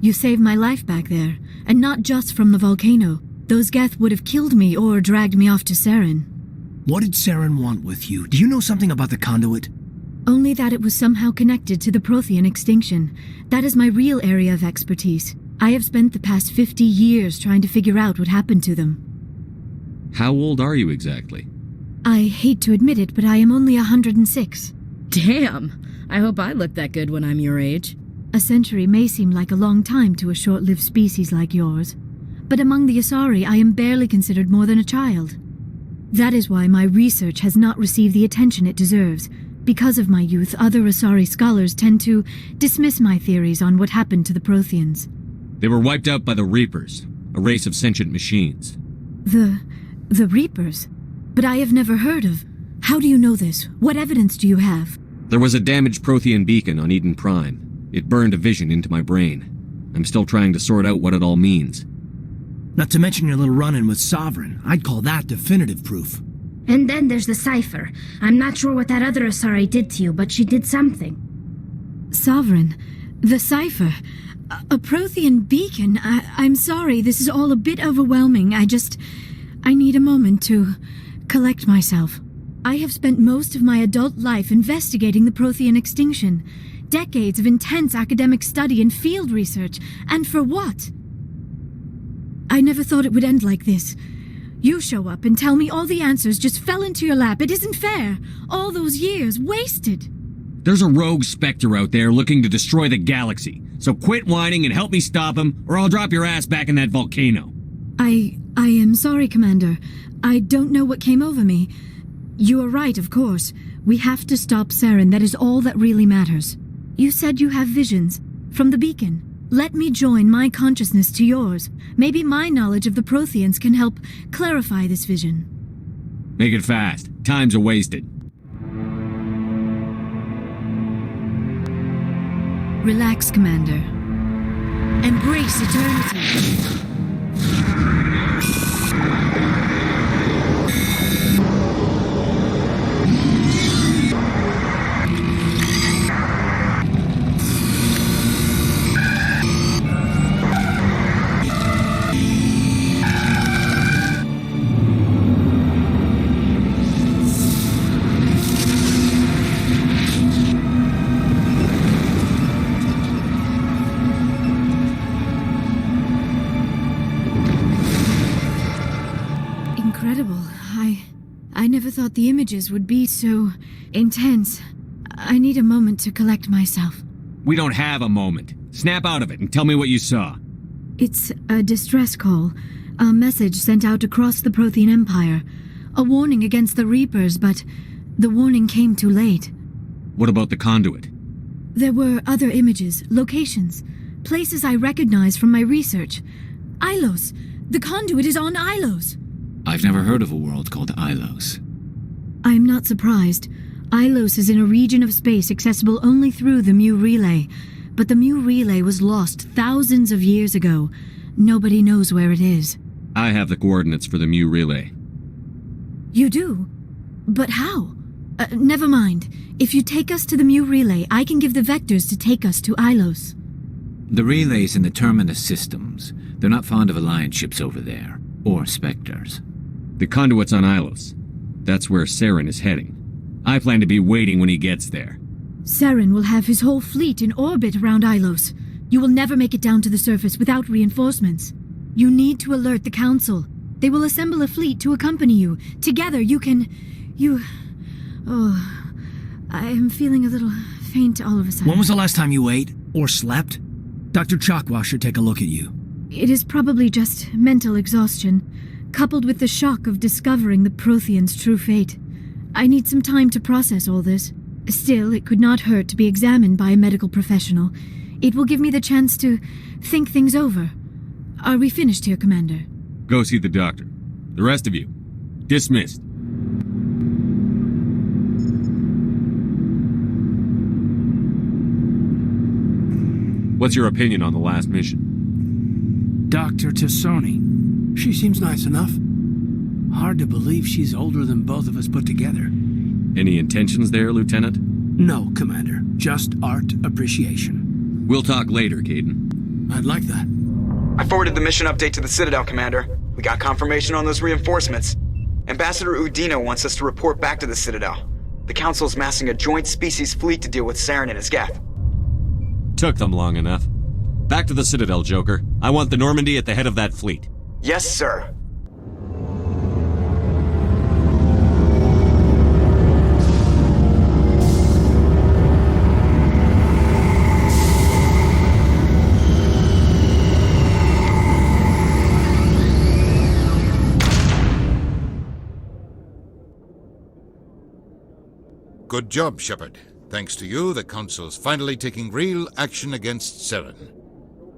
You saved my life back there, and not just from the volcano. Those Geth would have killed me or dragged me off to Saren. What did Saren want with you? Do you know something about the conduit? Only that it was somehow connected to the Prothean extinction. That is my real area of expertise. I have spent the past 50 years trying to figure out what happened to them. How old are you exactly? I hate to admit it, but I am only 106. Damn! I hope I look that good when I'm your age. A century may seem like a long time to a short-lived species like yours, but among the Asari I am barely considered more than a child. That is why my research has not received the attention it deserves. Because of my youth, other Asari scholars tend to dismiss my theories on what happened to the Protheans. They were wiped out by the Reapers, a race of sentient machines. The Reapers? But I have never heard of. How do you know this? What evidence do you have? There was a damaged Prothean beacon on Eden Prime. It burned a vision into my brain. I'm still trying to sort out what it all means. Not to mention your little run-in with Sovereign. I'd call that definitive proof. And then there's the cipher. I'm not sure what that other Asari did to you, but she did something. Sovereign, the cipher, a Prothean beacon. I'm sorry, this is all a bit overwhelming. I need a moment to collect myself. I have spent most of my adult life investigating the Prothean extinction. Decades of intense academic study and field research. And for what? I never thought it would end like this. You show up and tell me all the answers just fell into your lap. It isn't fair. All those years wasted. There's a rogue Spectre out there looking to destroy the galaxy. So quit whining and help me stop him, or I'll drop your ass back in that volcano. I am sorry, Commander. I don't know what came over me. You are right, of course. We have to stop Saren. That is all that really matters. You said you have visions. From the beacon. Let me join my consciousness to yours. Maybe my knowledge of the Protheans can help clarify this vision. Make it fast. Time's wasted. Relax, Commander. Embrace eternity. I never thought the images would be so intense. I need a moment to collect myself. We don't have a moment. Snap out of it and tell me what you saw. It's a distress call. A message sent out across the Prothean Empire. A warning against the Reapers, but the warning came too late. What about the conduit? There were other images, locations, places I recognized from my research. Ilos! The conduit is on Ilos! I've never heard of a world called Ilos. I'm not surprised. Ilos is in a region of space accessible only through the Mu Relay. But the Mu Relay was lost thousands of years ago. Nobody knows where it is. I have the coordinates for the Mu Relay. You do? But how? Never mind. If you take us to the Mu Relay, I can give the vectors to take us to Ilos. The relay's in the Terminus systems. They're not fond of Alliance ships over there. Or Spectres. The conduit's on Ilos. That's where Saren is heading. I plan to be waiting when he gets there. Saren will have his whole fleet in orbit around Ilos. You will never make it down to the surface without reinforcements. You need to alert the Council. They will assemble a fleet to accompany you. Together you can... Oh... I am feeling a little faint all of a sudden. When was the last time you ate? Or slept? Dr. Chakwa should take a look at you. It is probably just mental exhaustion, coupled with the shock of discovering the Protheans' true fate. I need some time to process all this. Still, it could not hurt to be examined by a medical professional. It will give me the chance to think things over. Are we finished here, Commander? Go see the doctor. The rest of you, dismissed. What's your opinion on the last mission? Dr. Tassoni. She seems nice enough. Hard to believe she's older than both of us put together. Any intentions there, Lieutenant? No, Commander. Just art appreciation. We'll talk later, Kaidan. I'd like that. I forwarded the mission update to the Citadel, Commander. We got confirmation on those reinforcements. Ambassador Udino wants us to report back to the Citadel. The Council's massing a joint species fleet to deal with Saren and his Geth. Took them long enough. Back to the Citadel, Joker. I want the Normandy at the head of that fleet. Yes, sir. Good job, Shepard. Thanks to you, the Council's finally taking real action against Saren.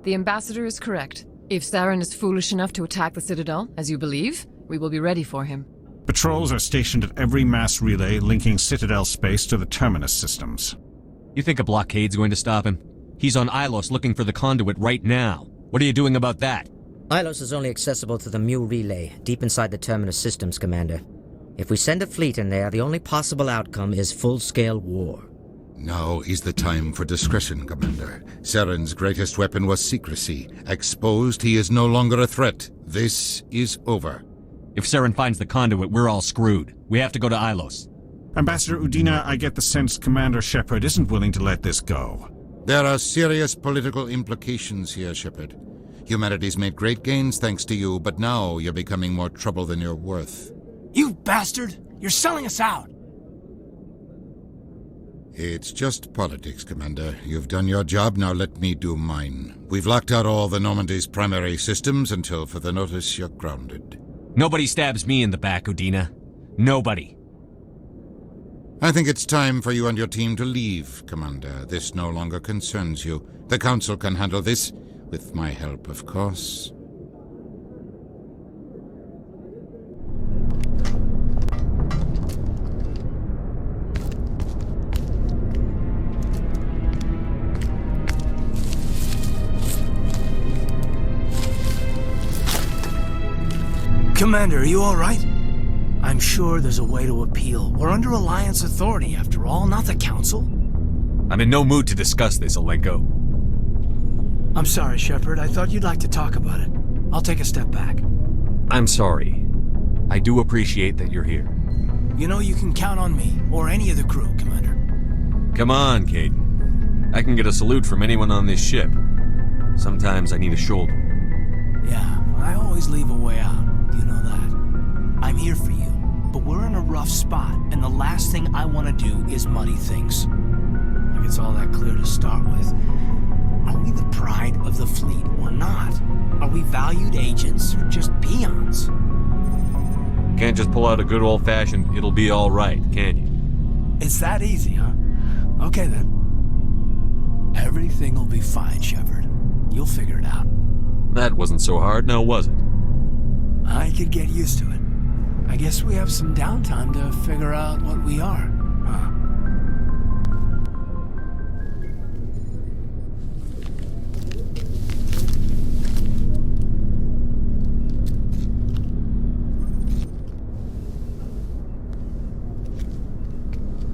The Ambassador is correct. If Saren is foolish enough to attack the Citadel, as you believe, we will be ready for him. Patrols are stationed at every mass relay linking Citadel space to the Terminus systems. You think a blockade's going to stop him? He's on Ilos looking for the conduit right now. What are you doing about that? Ilos is only accessible to the Mule Relay, deep inside the Terminus systems, Commander. If we send a fleet in there, the only possible outcome is full-scale war. Now is the time for discretion, Commander. Saren's greatest weapon was secrecy. Exposed, he is no longer a threat. This is over. If Saren finds the conduit, we're all screwed. We have to go to Ilos. Ambassador Udina, I get the sense Commander Shepard isn't willing to let this go. There are serious political implications here, Shepard. Humanity's made great gains thanks to you, but now you're becoming more trouble than you're worth. You bastard! You're selling us out! It's just politics, Commander. You've done your job, now let me do mine. We've locked out all the Normandy's primary systems until further notice you're grounded. Nobody stabs me in the back, Udina. Nobody. I think it's time for you and your team to leave, Commander. This no longer concerns you. The Council can handle this, with my help, of course. Commander, are you all right? I'm sure there's a way to appeal. We're under Alliance authority, after all, not the Council. I'm in no mood to discuss this, Alenko. I'm sorry, Shepard. I thought you'd like to talk about it. I'll take a step back. I'm sorry. I do appreciate that you're here. You know you can count on me, or any of the crew, Commander. Come on, Kaidan. I can get a salute from anyone on this ship. Sometimes I need a shoulder. Yeah, I always leave a way out. You know that. I'm here for you, but we're in a rough spot, and the last thing I want to do is muddy things. Like it's all that clear to start with. Are we the pride of the fleet or not? Are we valued agents or just peons? Can't just pull out a good old-fashioned, it'll be all right, can you? It's that easy, huh? Okay then. Everything will be fine, Shepard. You'll figure it out. That wasn't so hard, now was it? I could get used to it. I guess we have some downtime to figure out what we are, huh?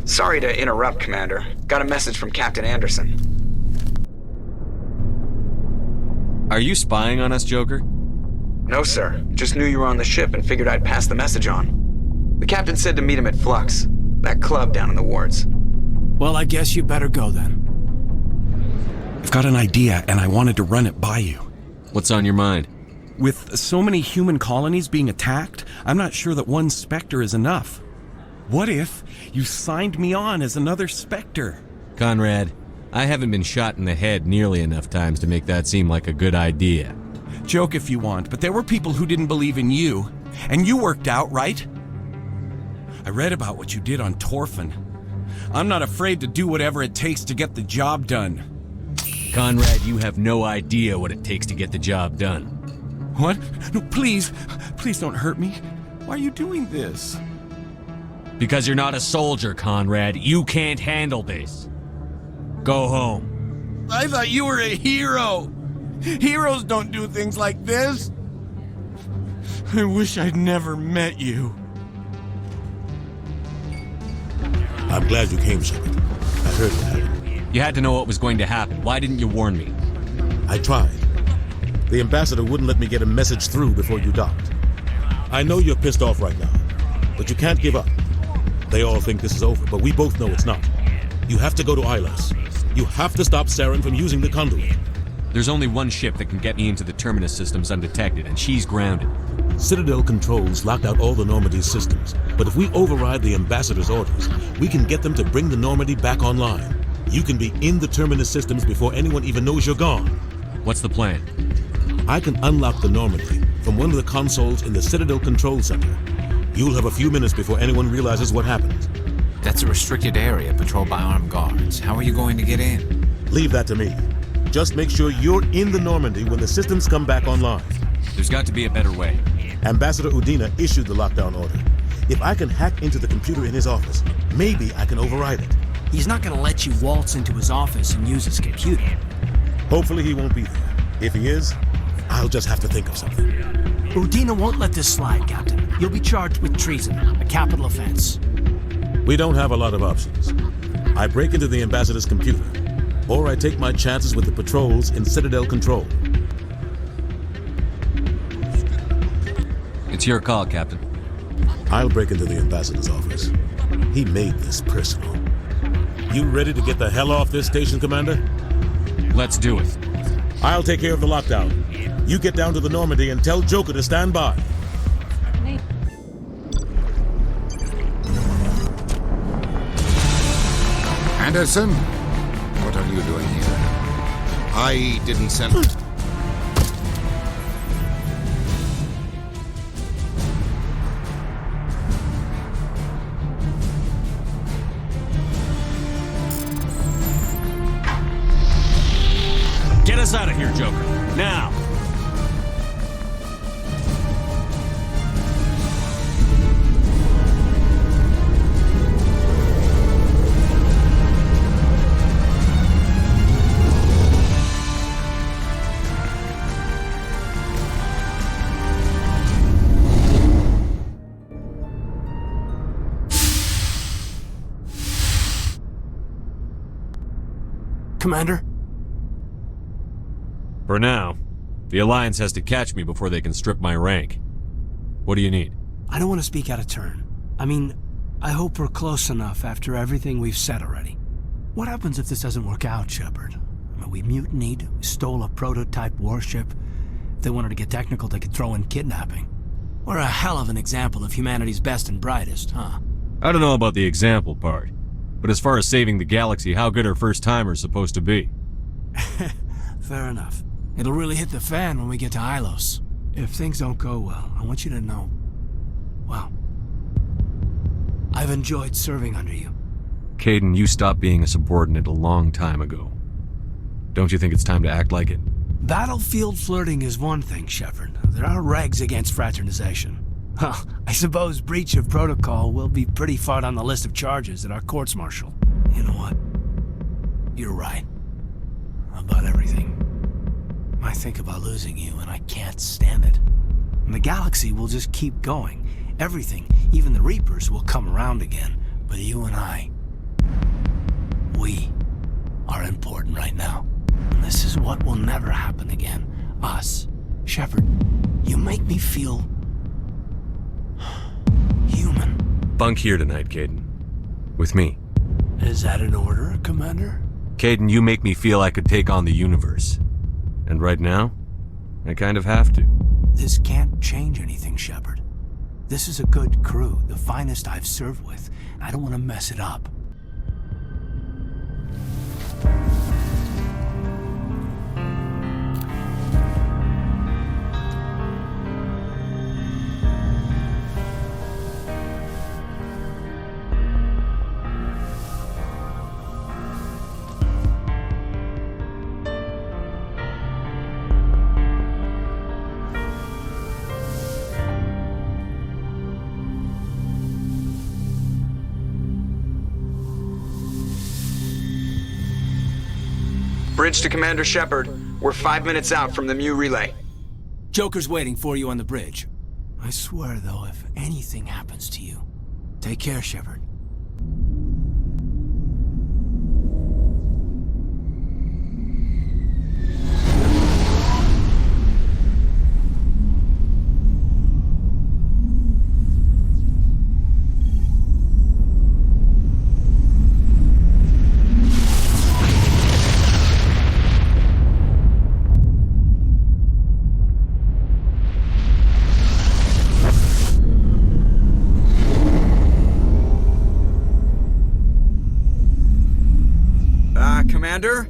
Sorry to interrupt, Commander. Got a message from Captain Anderson. Are you spying on us, Joker? No, sir. Just knew you were on the ship and figured I'd pass the message on. The captain said to meet him at Flux, that club down in the wards. Well, I guess you better go then. I've got an idea, and I wanted to run it by you. What's on your mind? With so many human colonies being attacked, I'm not sure that one Spectre is enough. What if you signed me on as another Spectre? Conrad, I haven't been shot in the head nearly enough times to make that seem like a good idea. Joke if you want, but there were people who didn't believe in you, and you worked out, right? I read about what you did on Torfin. I'm not afraid to do whatever it takes to get the job done. Conrad, you have no idea what it takes to get the job done. What? No, please don't hurt me. Why are you doing this? Because you're not a soldier, Conrad. You can't handle this. Go home. I thought you were a hero. Heroes don't do things like this. I wish I'd never met you. I'm glad you came, Shepard. I heard that. You had to know what was going to happen. Why didn't you warn me? I tried. The ambassador wouldn't let me get a message through before you docked. I know you're pissed off right now, but you can't give up. They all think this is over, but we both know it's not. You have to go to Ilos. You have to stop Saren from using the conduit. There's only one ship that can get me into the Terminus systems undetected, and she's grounded. Citadel controls locked out all the Normandy's systems, but if we override the ambassador's orders, we can get them to bring the Normandy back online. You can be in the Terminus systems before anyone even knows you're gone. What's the plan? I can unlock the Normandy from one of the consoles in the Citadel Control Center. You'll have a few minutes before anyone realizes what happened. That's a restricted area patrolled by armed guards. How are you going to get in? Leave that to me. Just make sure you're in the Normandy when the systems come back online. There's got to be a better way. Ambassador Udina issued the lockdown order. If I can hack into the computer in his office, maybe I can override it. He's not gonna let you waltz into his office and use his computer. Hopefully he won't be there. If he is, I'll just have to think of something. Udina won't let this slide, Captain. You'll be charged with treason, a capital offense. We don't have a lot of options. I break into the ambassador's computer, or I take my chances with the patrols in Citadel Control. It's your call, Captain. I'll break into the ambassador's office. He made this personal. You ready to get the hell off this station, Commander? Let's do it. I'll take care of the lockdown. You get down to the Normandy and tell Joker to stand by. Anderson? What are you doing here? I didn't send... Get us out of here, Joker. Now! Commander? For now, the Alliance has to catch me before they can strip my rank. What do you need? I don't want to speak out of turn. I mean, I hope we're close enough after everything we've said already. What happens if this doesn't work out, Shepard? I mean, we mutinied, we stole a prototype warship. If they wanted to get technical, they could throw in kidnapping. We're a hell of an example of humanity's best and brightest, huh? I don't know about the example part, but as far as saving the galaxy, how good are first-timers supposed to be? Fair enough. It'll really hit the fan when we get to Hylos. If things don't go well, I want you to know, well, I've enjoyed serving under you. Kaidan, you stopped being a subordinate a long time ago. Don't you think it's time to act like it? Battlefield flirting is one thing, Shepard. There are regs against fraternization. Huh, I suppose breach of protocol will be pretty far on the list of charges at our courts-martial. You know what? You're right. About everything. I think about losing you, and I can't stand it. And the galaxy will just keep going. Everything, even the Reapers, will come around again. But you and I, we are important right now. And this is what will never happen again. Us. Shepard, you make me feel... human. Bunk here tonight, Kaidan. With me. Is that an order, Commander? Kaidan, you make me feel I could take on the universe. And right now, I kind of have to. This can't change anything, Shepard. This is a good crew, the finest I've served with. I don't want to mess it up. Bridge to Commander Shepard. We're 5 minutes out from the Mu relay. Joker's waiting for you on the bridge. I swear, though, if anything happens to you, take care, Shepard. Commander?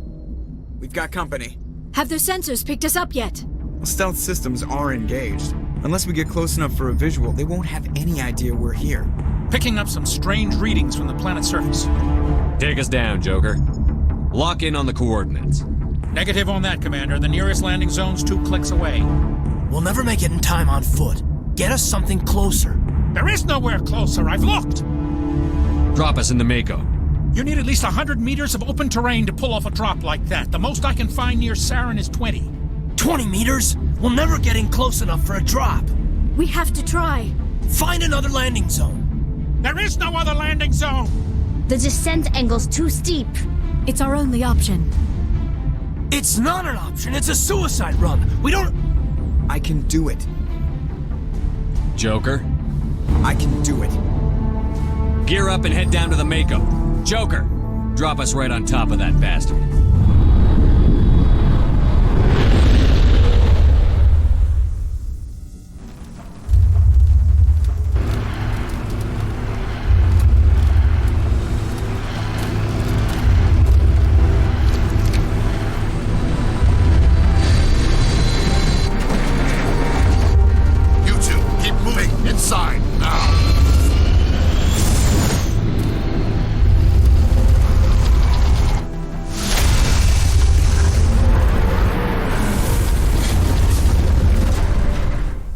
We've got company. Have their sensors picked us up yet? Stealth systems are engaged. Unless we get close enough for a visual, they won't have any idea we're here. Picking up some strange readings from the planet's surface. Take us down, Joker. Lock in on the coordinates. Negative on that, Commander. The nearest landing zone's 2 clicks away. We'll never make it in time on foot. Get us something closer. There is nowhere closer. I've looked. Drop us in the Mako. You need at least 100 meters of open terrain to pull off a drop like that. The most I can find near Saren is 20. 20 meters? We'll never get in close enough for a drop. We have to try. Find another landing zone. There is no other landing zone! The descent angle's too steep. It's our only option. It's not an option, it's a suicide run. We don't... I can do it. Joker? I can do it. Gear up and head down to the Mako. Joker, drop us right on top of that bastard. You two, keep moving inside now.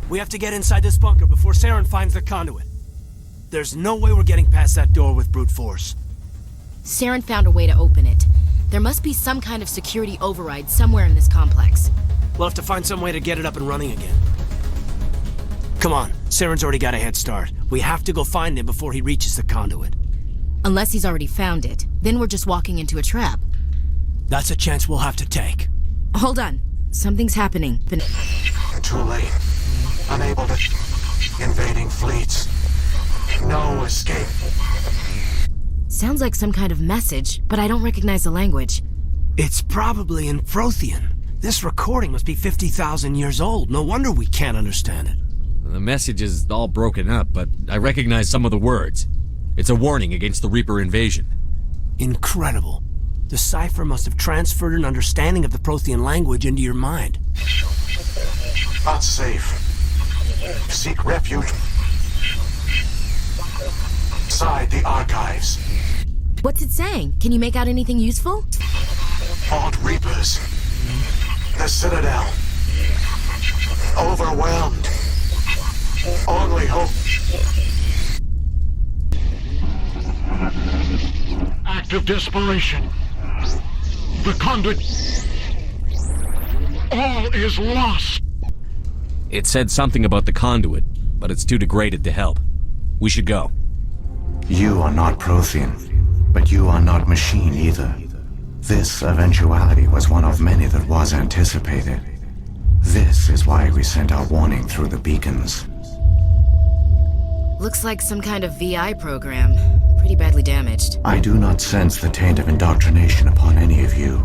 We have to get inside this bunker before Saren finds the conduit. There's no way we're getting past that door with brute force. Saren found a way to open it. There must be some kind of security override somewhere in this complex. We'll have to find some way to get it up and running again. Come on, Saren's already got a head start. We have to go find him before he reaches the conduit. Unless he's already found it. Then we're just walking into a trap. That's a chance we'll have to take. Hold on. Something's happening. Too late. Unable to... Invading fleets. No escape. Sounds like some kind of message, but I don't recognize the language. It's probably in Prothean. This recording must be 50,000 years old. No wonder we can't understand it. The message is all broken up, but I recognize some of the words. It's a warning against the Reaper invasion. Incredible. The cipher must have transferred an understanding of the Prothean language into your mind. Not safe. Seek refuge inside the archives. What's it saying? Can you make out anything useful? Odd Reapers. The Citadel. Overwhelmed. Only hope. Act of desperation. The conduit. All is lost. It said something about the conduit, but it's too degraded to help. We should go. You are not Prothean, but you are not machine either. This eventuality was one of many that was anticipated. This is why we sent our warning through the beacons. Looks like some kind of VI program. Pretty badly damaged. I do not sense the taint of indoctrination upon any of you.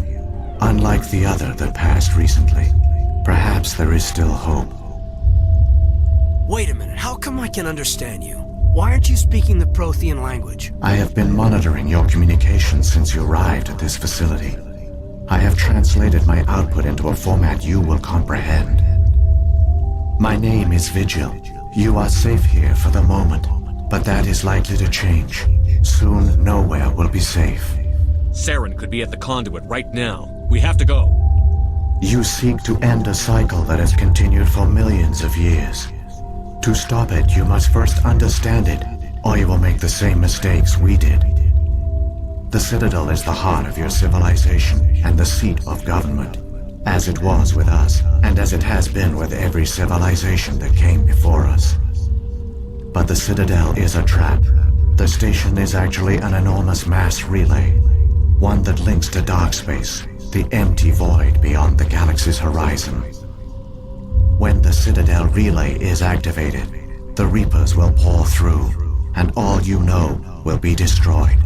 Unlike the other that passed recently, perhaps there is still hope. Wait a minute, how come I can understand you? Why aren't you speaking the Prothean language? I have been monitoring your communications since you arrived at this facility. I have translated my output into a format you will comprehend. My name is Vigil. You are safe here for the moment, but that is likely to change. Soon, nowhere will be safe. Saren could be at the conduit right now. We have to go. You seek to end a cycle that has continued for millions of years. To stop it, you must first understand it, or you will make the same mistakes we did. The Citadel is the heart of your civilization and the seat of government, as it was with us, and as it has been with every civilization that came before us. But the Citadel is a trap. The station is actually an enormous mass relay, one that links to dark space, the empty void beyond the galaxy's horizon. When the Citadel relay is activated, the Reapers will pour through, and all you know will be destroyed.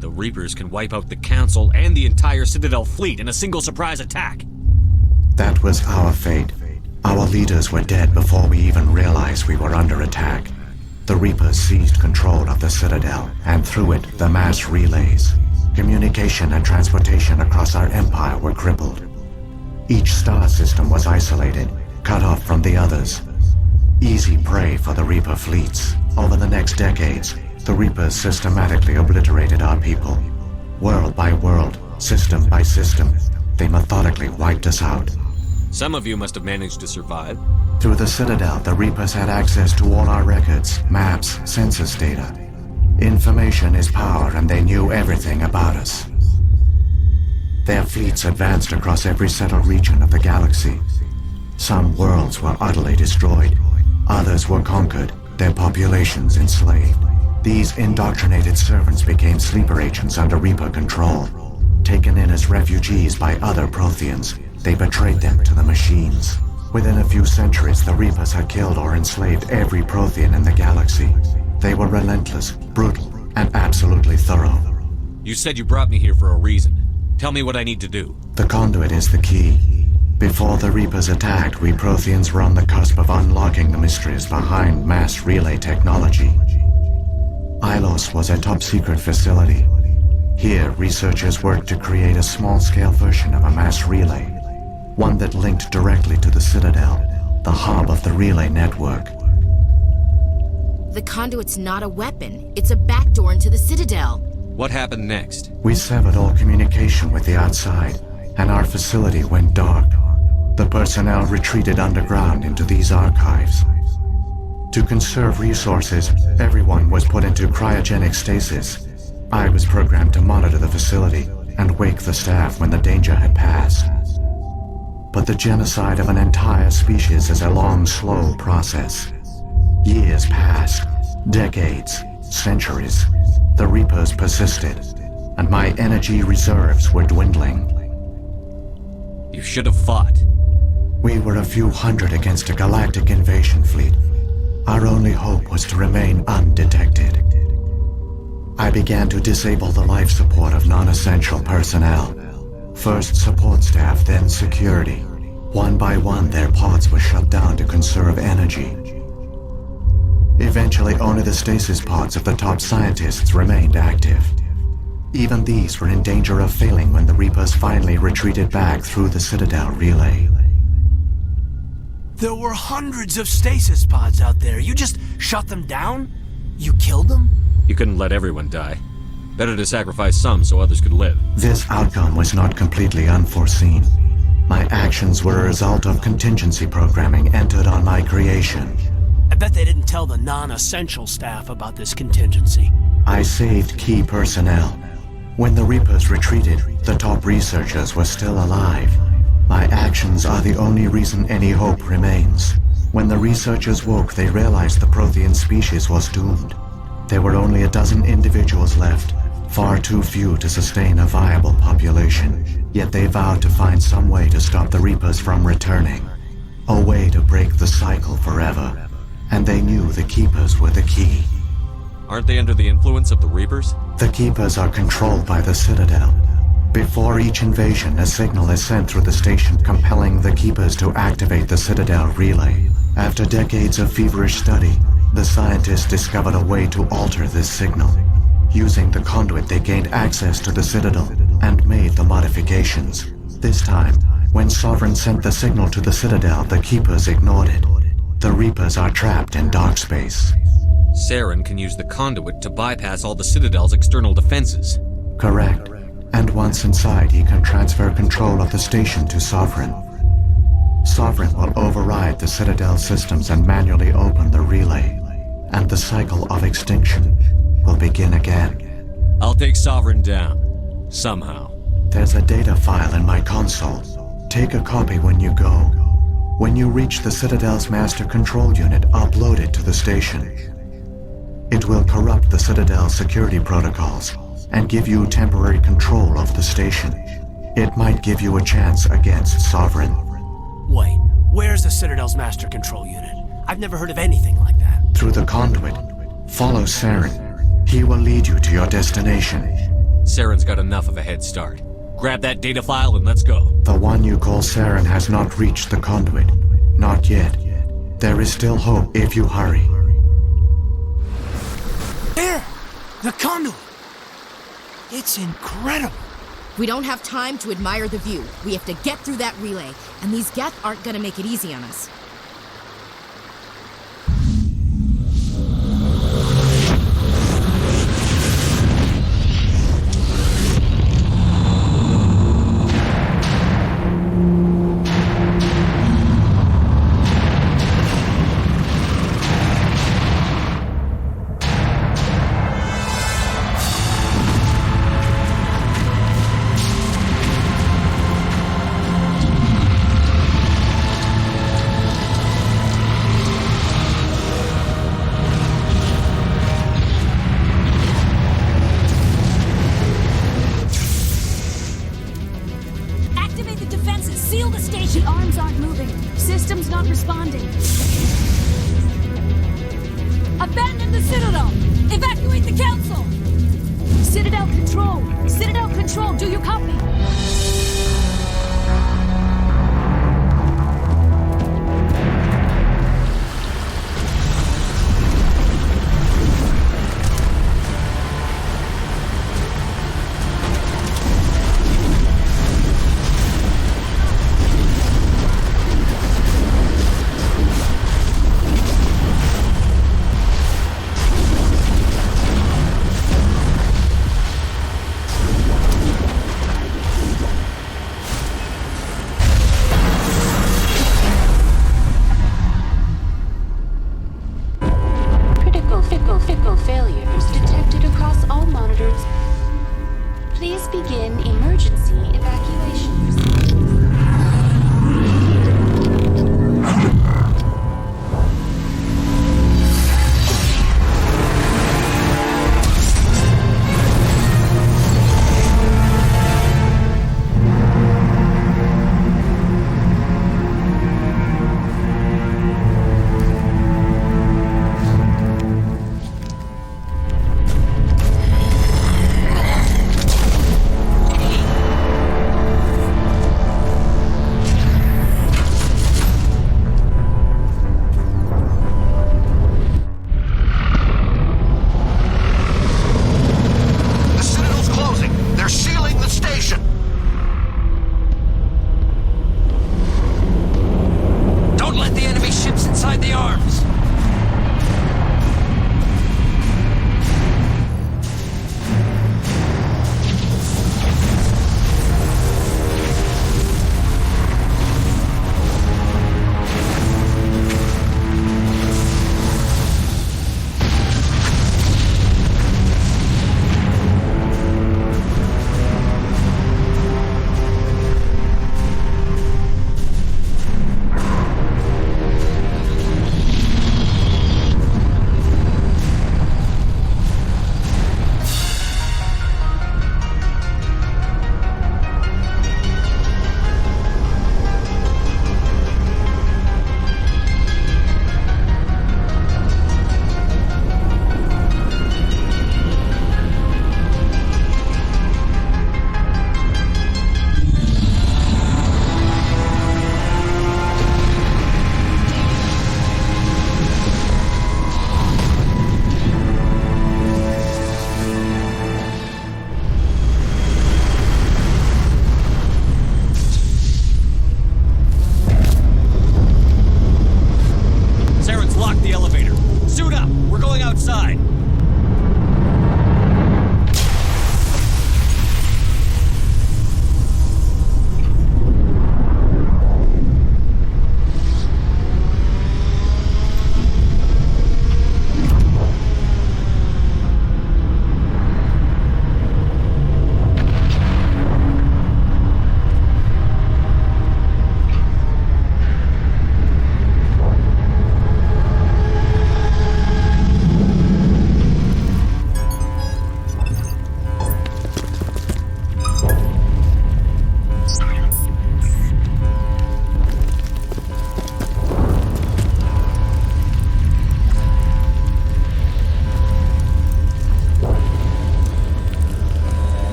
The Reapers can wipe out the Council and the entire Citadel fleet in a single surprise attack. That was our fate. Our leaders were dead before we even realized we were under attack. The Reapers seized control of the Citadel, and through it, the mass relays. Communication and transportation across our empire were crippled. Each star system was isolated, cut off from the others. Easy prey for the Reaper fleets. Over the next decades, the Reapers systematically obliterated our people. World by world, system by system, they methodically wiped us out. Some of you must have managed to survive. Through the Citadel, the Reapers had access to all our records, maps, census data. Information is power, and they knew everything about us. Their fleets advanced across every settled region of the galaxy. Some worlds were utterly destroyed. Others were conquered, their populations enslaved. These indoctrinated servants became sleeper agents under Reaper control. Taken in as refugees by other Protheans, they betrayed them to the machines. Within a few centuries, the Reapers had killed or enslaved every Prothean in the galaxy. They were relentless, brutal, and absolutely thorough. You said you brought me here for a reason. Tell me what I need to do. The conduit is the key. Before the Reapers attacked, we Protheans were on the cusp of unlocking the mysteries behind mass relay technology. Ilos was a top-secret facility. Here, researchers worked to create a small-scale version of a mass relay, one that linked directly to the Citadel, the hub of the relay network. The conduit's not a weapon. It's a backdoor into the Citadel. What happened next? We severed all communication with the outside, and our facility went dark. The personnel retreated underground into these archives. To conserve resources, everyone was put into cryogenic stasis. I was programmed to monitor the facility and wake the staff when the danger had passed. But the genocide of an entire species is a long, slow process. Years passed, decades, centuries. The Reapers persisted, and my energy reserves were dwindling. You should have fought. We were a few hundred against a galactic invasion fleet. Our only hope was to remain undetected. I began to disable the life support of non-essential personnel. First support staff, then security. One by one, their pods were shut down to conserve energy. Eventually, only the stasis pods of the top scientists remained active. Even these were in danger of failing when the Reapers finally retreated back through the Citadel relay. There were hundreds of stasis pods out there. You just shut them down? You killed them? You couldn't let everyone die. Better to sacrifice some so others could live. This outcome was not completely unforeseen. My actions were a result of contingency programming entered on my creation. I bet they didn't tell the non-essential staff about this contingency. I saved key personnel. When the Reapers retreated, the top researchers were still alive. My actions are the only reason any hope remains. When the researchers woke, they realized the Prothean species was doomed. There were only a dozen individuals left, far too few to sustain a viable population. Yet they vowed to find some way to stop the Reapers from returning. A way to break the cycle forever. And they knew the Keepers were the key. Aren't they under the influence of the Reapers? The Keepers are controlled by the Citadel. Before each invasion, a signal is sent through the station compelling the Keepers to activate the Citadel relay. After decades of feverish study, the scientists discovered a way to alter this signal. Using the conduit, they gained access to the Citadel and made the modifications. This time, when Sovereign sent the signal to the Citadel, the Keepers ignored it. The Reapers are trapped in dark space. Saren can use the conduit to bypass all the Citadel's external defenses. Correct. And once inside, he can transfer control of the station to Sovereign. Sovereign will override the Citadel systems and manually open the relay. And the cycle of extinction will begin again. I'll take Sovereign down. Somehow. There's a data file in my console. Take a copy when you go. When you reach the Citadel's master control unit, upload it to the station. It will corrupt the Citadel's security protocols and give you temporary control of the station. It might give you a chance against Sovereign. Wait, where's the Citadel's master control unit? I've never heard of anything like that. Through the conduit. Follow Saren. He will lead you to your destination. Saren's got enough of a head start. Grab that data file and let's go. The one you call Saren has not reached the conduit. Not yet. There is still hope if you hurry. There! The conduit! It's incredible! We don't have time to admire the view. We have to get through that relay, and these Geth aren't gonna make it easy on us. Evacuate the council! Citadel Control! Citadel Control, do you copy? Critical failures detected across all monitors. Please begin emergency evacuations.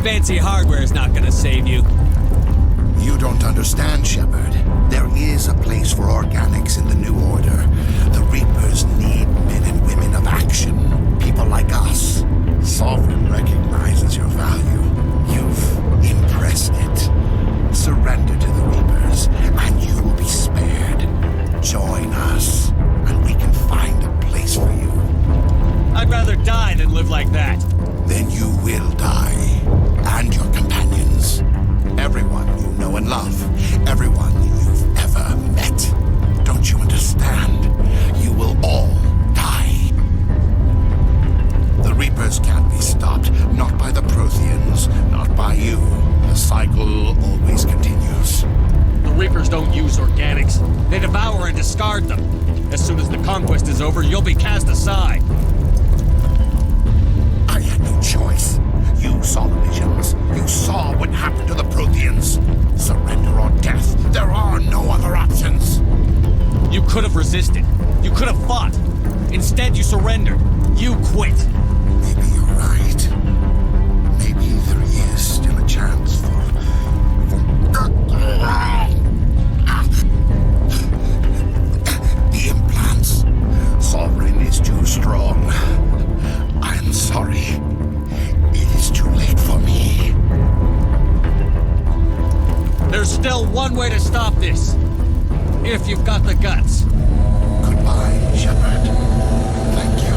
Fancy hardware is not gonna save you. You don't understand, Shepard. There is a place for organics in the New Order. The Reapers need men and women of action. People like us. Sovereign recognizes your value. You've impressed it. Surrender to the Reapers, and you will be spared. Join us, and we can find a place for you. I'd rather die than live like that. then you will die. And your companions. Everyone you know and love. Everyone you've ever met. Don't you understand? You will all die. The Reapers can't be stopped. Not by the Protheans. Not by you. The cycle always continues. The Reapers don't use organics. They devour and discard them. As soon as the conquest is over, you'll be cast aside. I had no choice. You saw the visions. You saw what happened to the Protheans. Surrender or death. There are no other options. You could have resisted. You could have fought. Instead, you surrendered. You quit. Maybe you're right. Maybe there is still a chance for... The implants. Sovereign is too strong. I'm sorry. It is too late for me. There's still one way to stop this. If you've got the guts. Goodbye, Shepard. Thank you.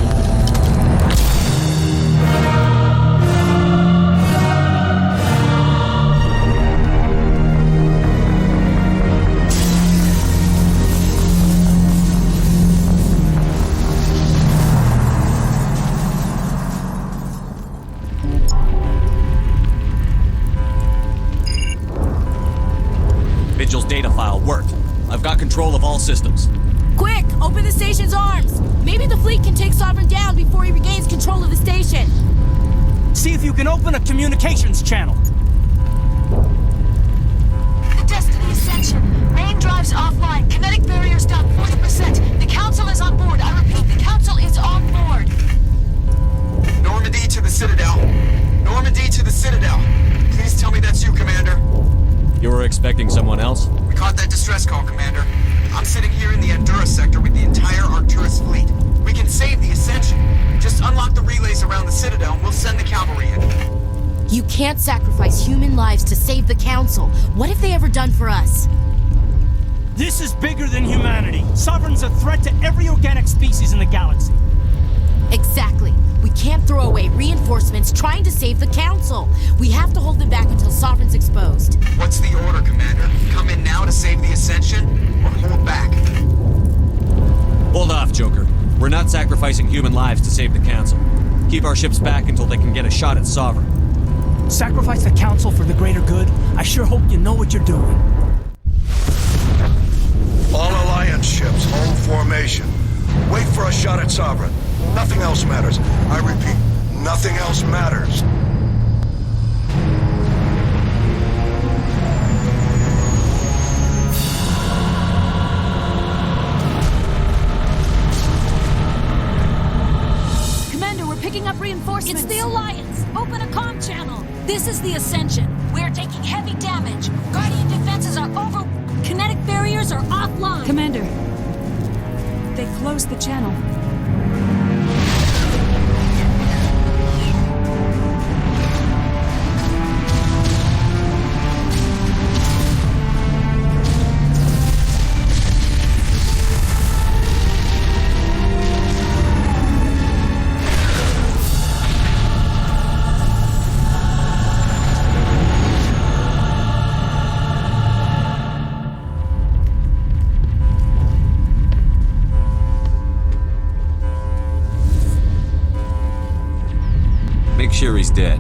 Vigil's data file worked. I've got control of all systems. Quick! Open the station's arms! Maybe the fleet can take Sovereign down before he regains control of the station. See if you can open a communications channel. The Destiny Ascension. Main drives offline. Kinetic barriers down 40%. The Council is on board. I repeat, the Council is on board. Normandy to the Citadel. Normandy to the Citadel. Please tell me that's you, Commander. You were expecting someone else? We caught that distress call, Commander. I'm sitting here in the Endura sector with the entire Arcturus fleet. We can save the Ascension. Just unlock the relays around the Citadel and we'll send the cavalry in. You can't sacrifice human lives to save the Council. What have they ever done for us? This is bigger than humanity. Sovereign's a threat to every organic species in the galaxy. Exactly. We can't throw away reinforcements trying to save the Council. We have to hold them back until Sovereign's exposed. What's the order, Commander? Come in now to save the Ascension, or hold back? Hold off, Joker. We're not sacrificing human lives to save the Council. Keep our ships back until they can get a shot at Sovereign. Sacrifice the Council for the greater good? I sure hope you know what you're doing. All Alliance ships, hold formation. Wait for a shot at Sovereign. Nothing else matters. I repeat, nothing else matters. Commander, we're picking up reinforcements. It's the Alliance. Open a comm channel. This is the Ascension. We're taking heavy damage. Guardian defenses are over. Kinetic barriers are offline. Commander, they closed the channel. Make sure he's dead.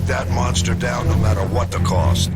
take that monster down no matter what the cost.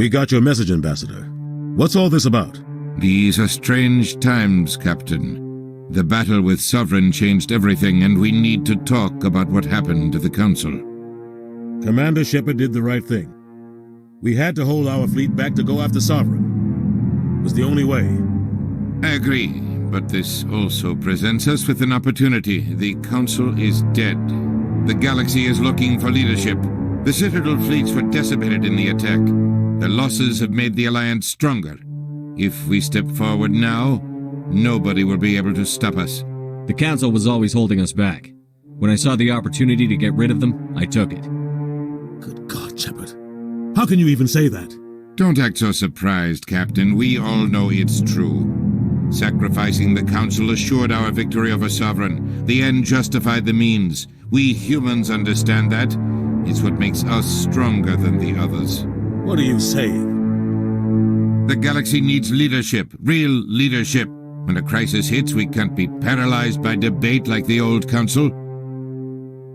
We got your message, Ambassador. What's all this about? These are strange times, Captain. The battle with Sovereign changed everything, and we need to talk about what happened to the Council. Commander Shepard did the right thing. We had to hold our fleet back to go after Sovereign. It was the only way. I agree, but this also presents us with an opportunity. The Council is dead. The galaxy is looking for leadership. The Citadel fleets were decimated in the attack. The losses have made the Alliance stronger. If we step forward now, nobody will be able to stop us. The Council was always holding us back. When I saw the opportunity to get rid of them, I took it. Good God, Shepard. How can you even say that? Don't act so surprised, Captain. We all know it's true. Sacrificing the Council assured our victory over Sovereign. The end justified the means. We humans understand that. It's what makes us stronger than the others. What are you saying? The galaxy needs leadership, real leadership. When a crisis hits, we can't be paralyzed by debate like the old Council.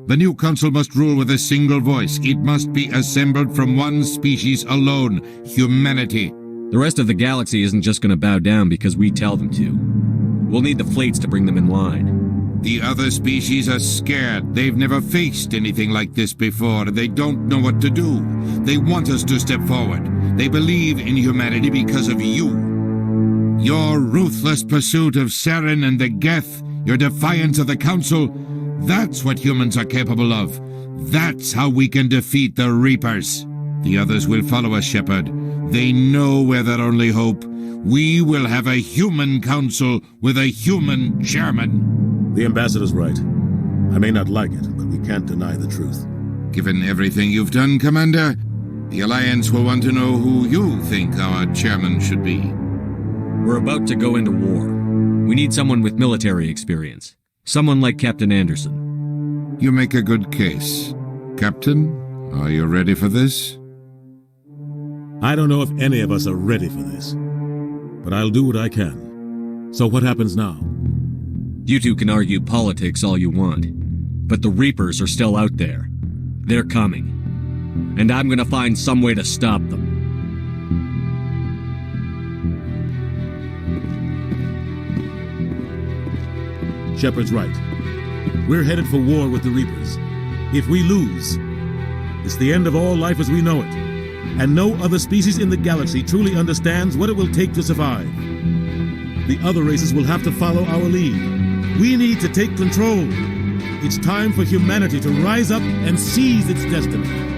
The new Council must rule with a single voice. It must be assembled from one species alone, humanity. The rest of the galaxy isn't just going to bow down because we tell them to. We'll need the fleets to bring them in line. The other species are scared. They've never faced anything like this before. They don't know what to do. They want us to step forward. They believe in humanity because of you. Your ruthless pursuit of Saren and the Geth, your defiance of the Council, that's what humans are capable of. That's how we can defeat the Reapers. The others will follow us, Shepard. They know we're their only hope. We will have a human council with a human chairman. The ambassador's right. I may not like it, but we can't deny the truth. Given everything you've done, Commander, the Alliance will want to know who you think our chairman should be. We're about to go into war. We need someone with military experience. Someone like Captain Anderson. You make a good case. Captain, are you ready for this? I don't know if any of us are ready for this, but I'll do what I can. So what happens now? You two can argue politics all you want, but the Reapers are still out there. They're coming. And I'm gonna find some way to stop them. Shepard's right. We're headed for war with the Reapers. If we lose, it's the end of all life as we know it. And no other species in the galaxy truly understands what it will take to survive. The other races will have to follow our lead. We need to take control. It's time for humanity to rise up and seize its destiny.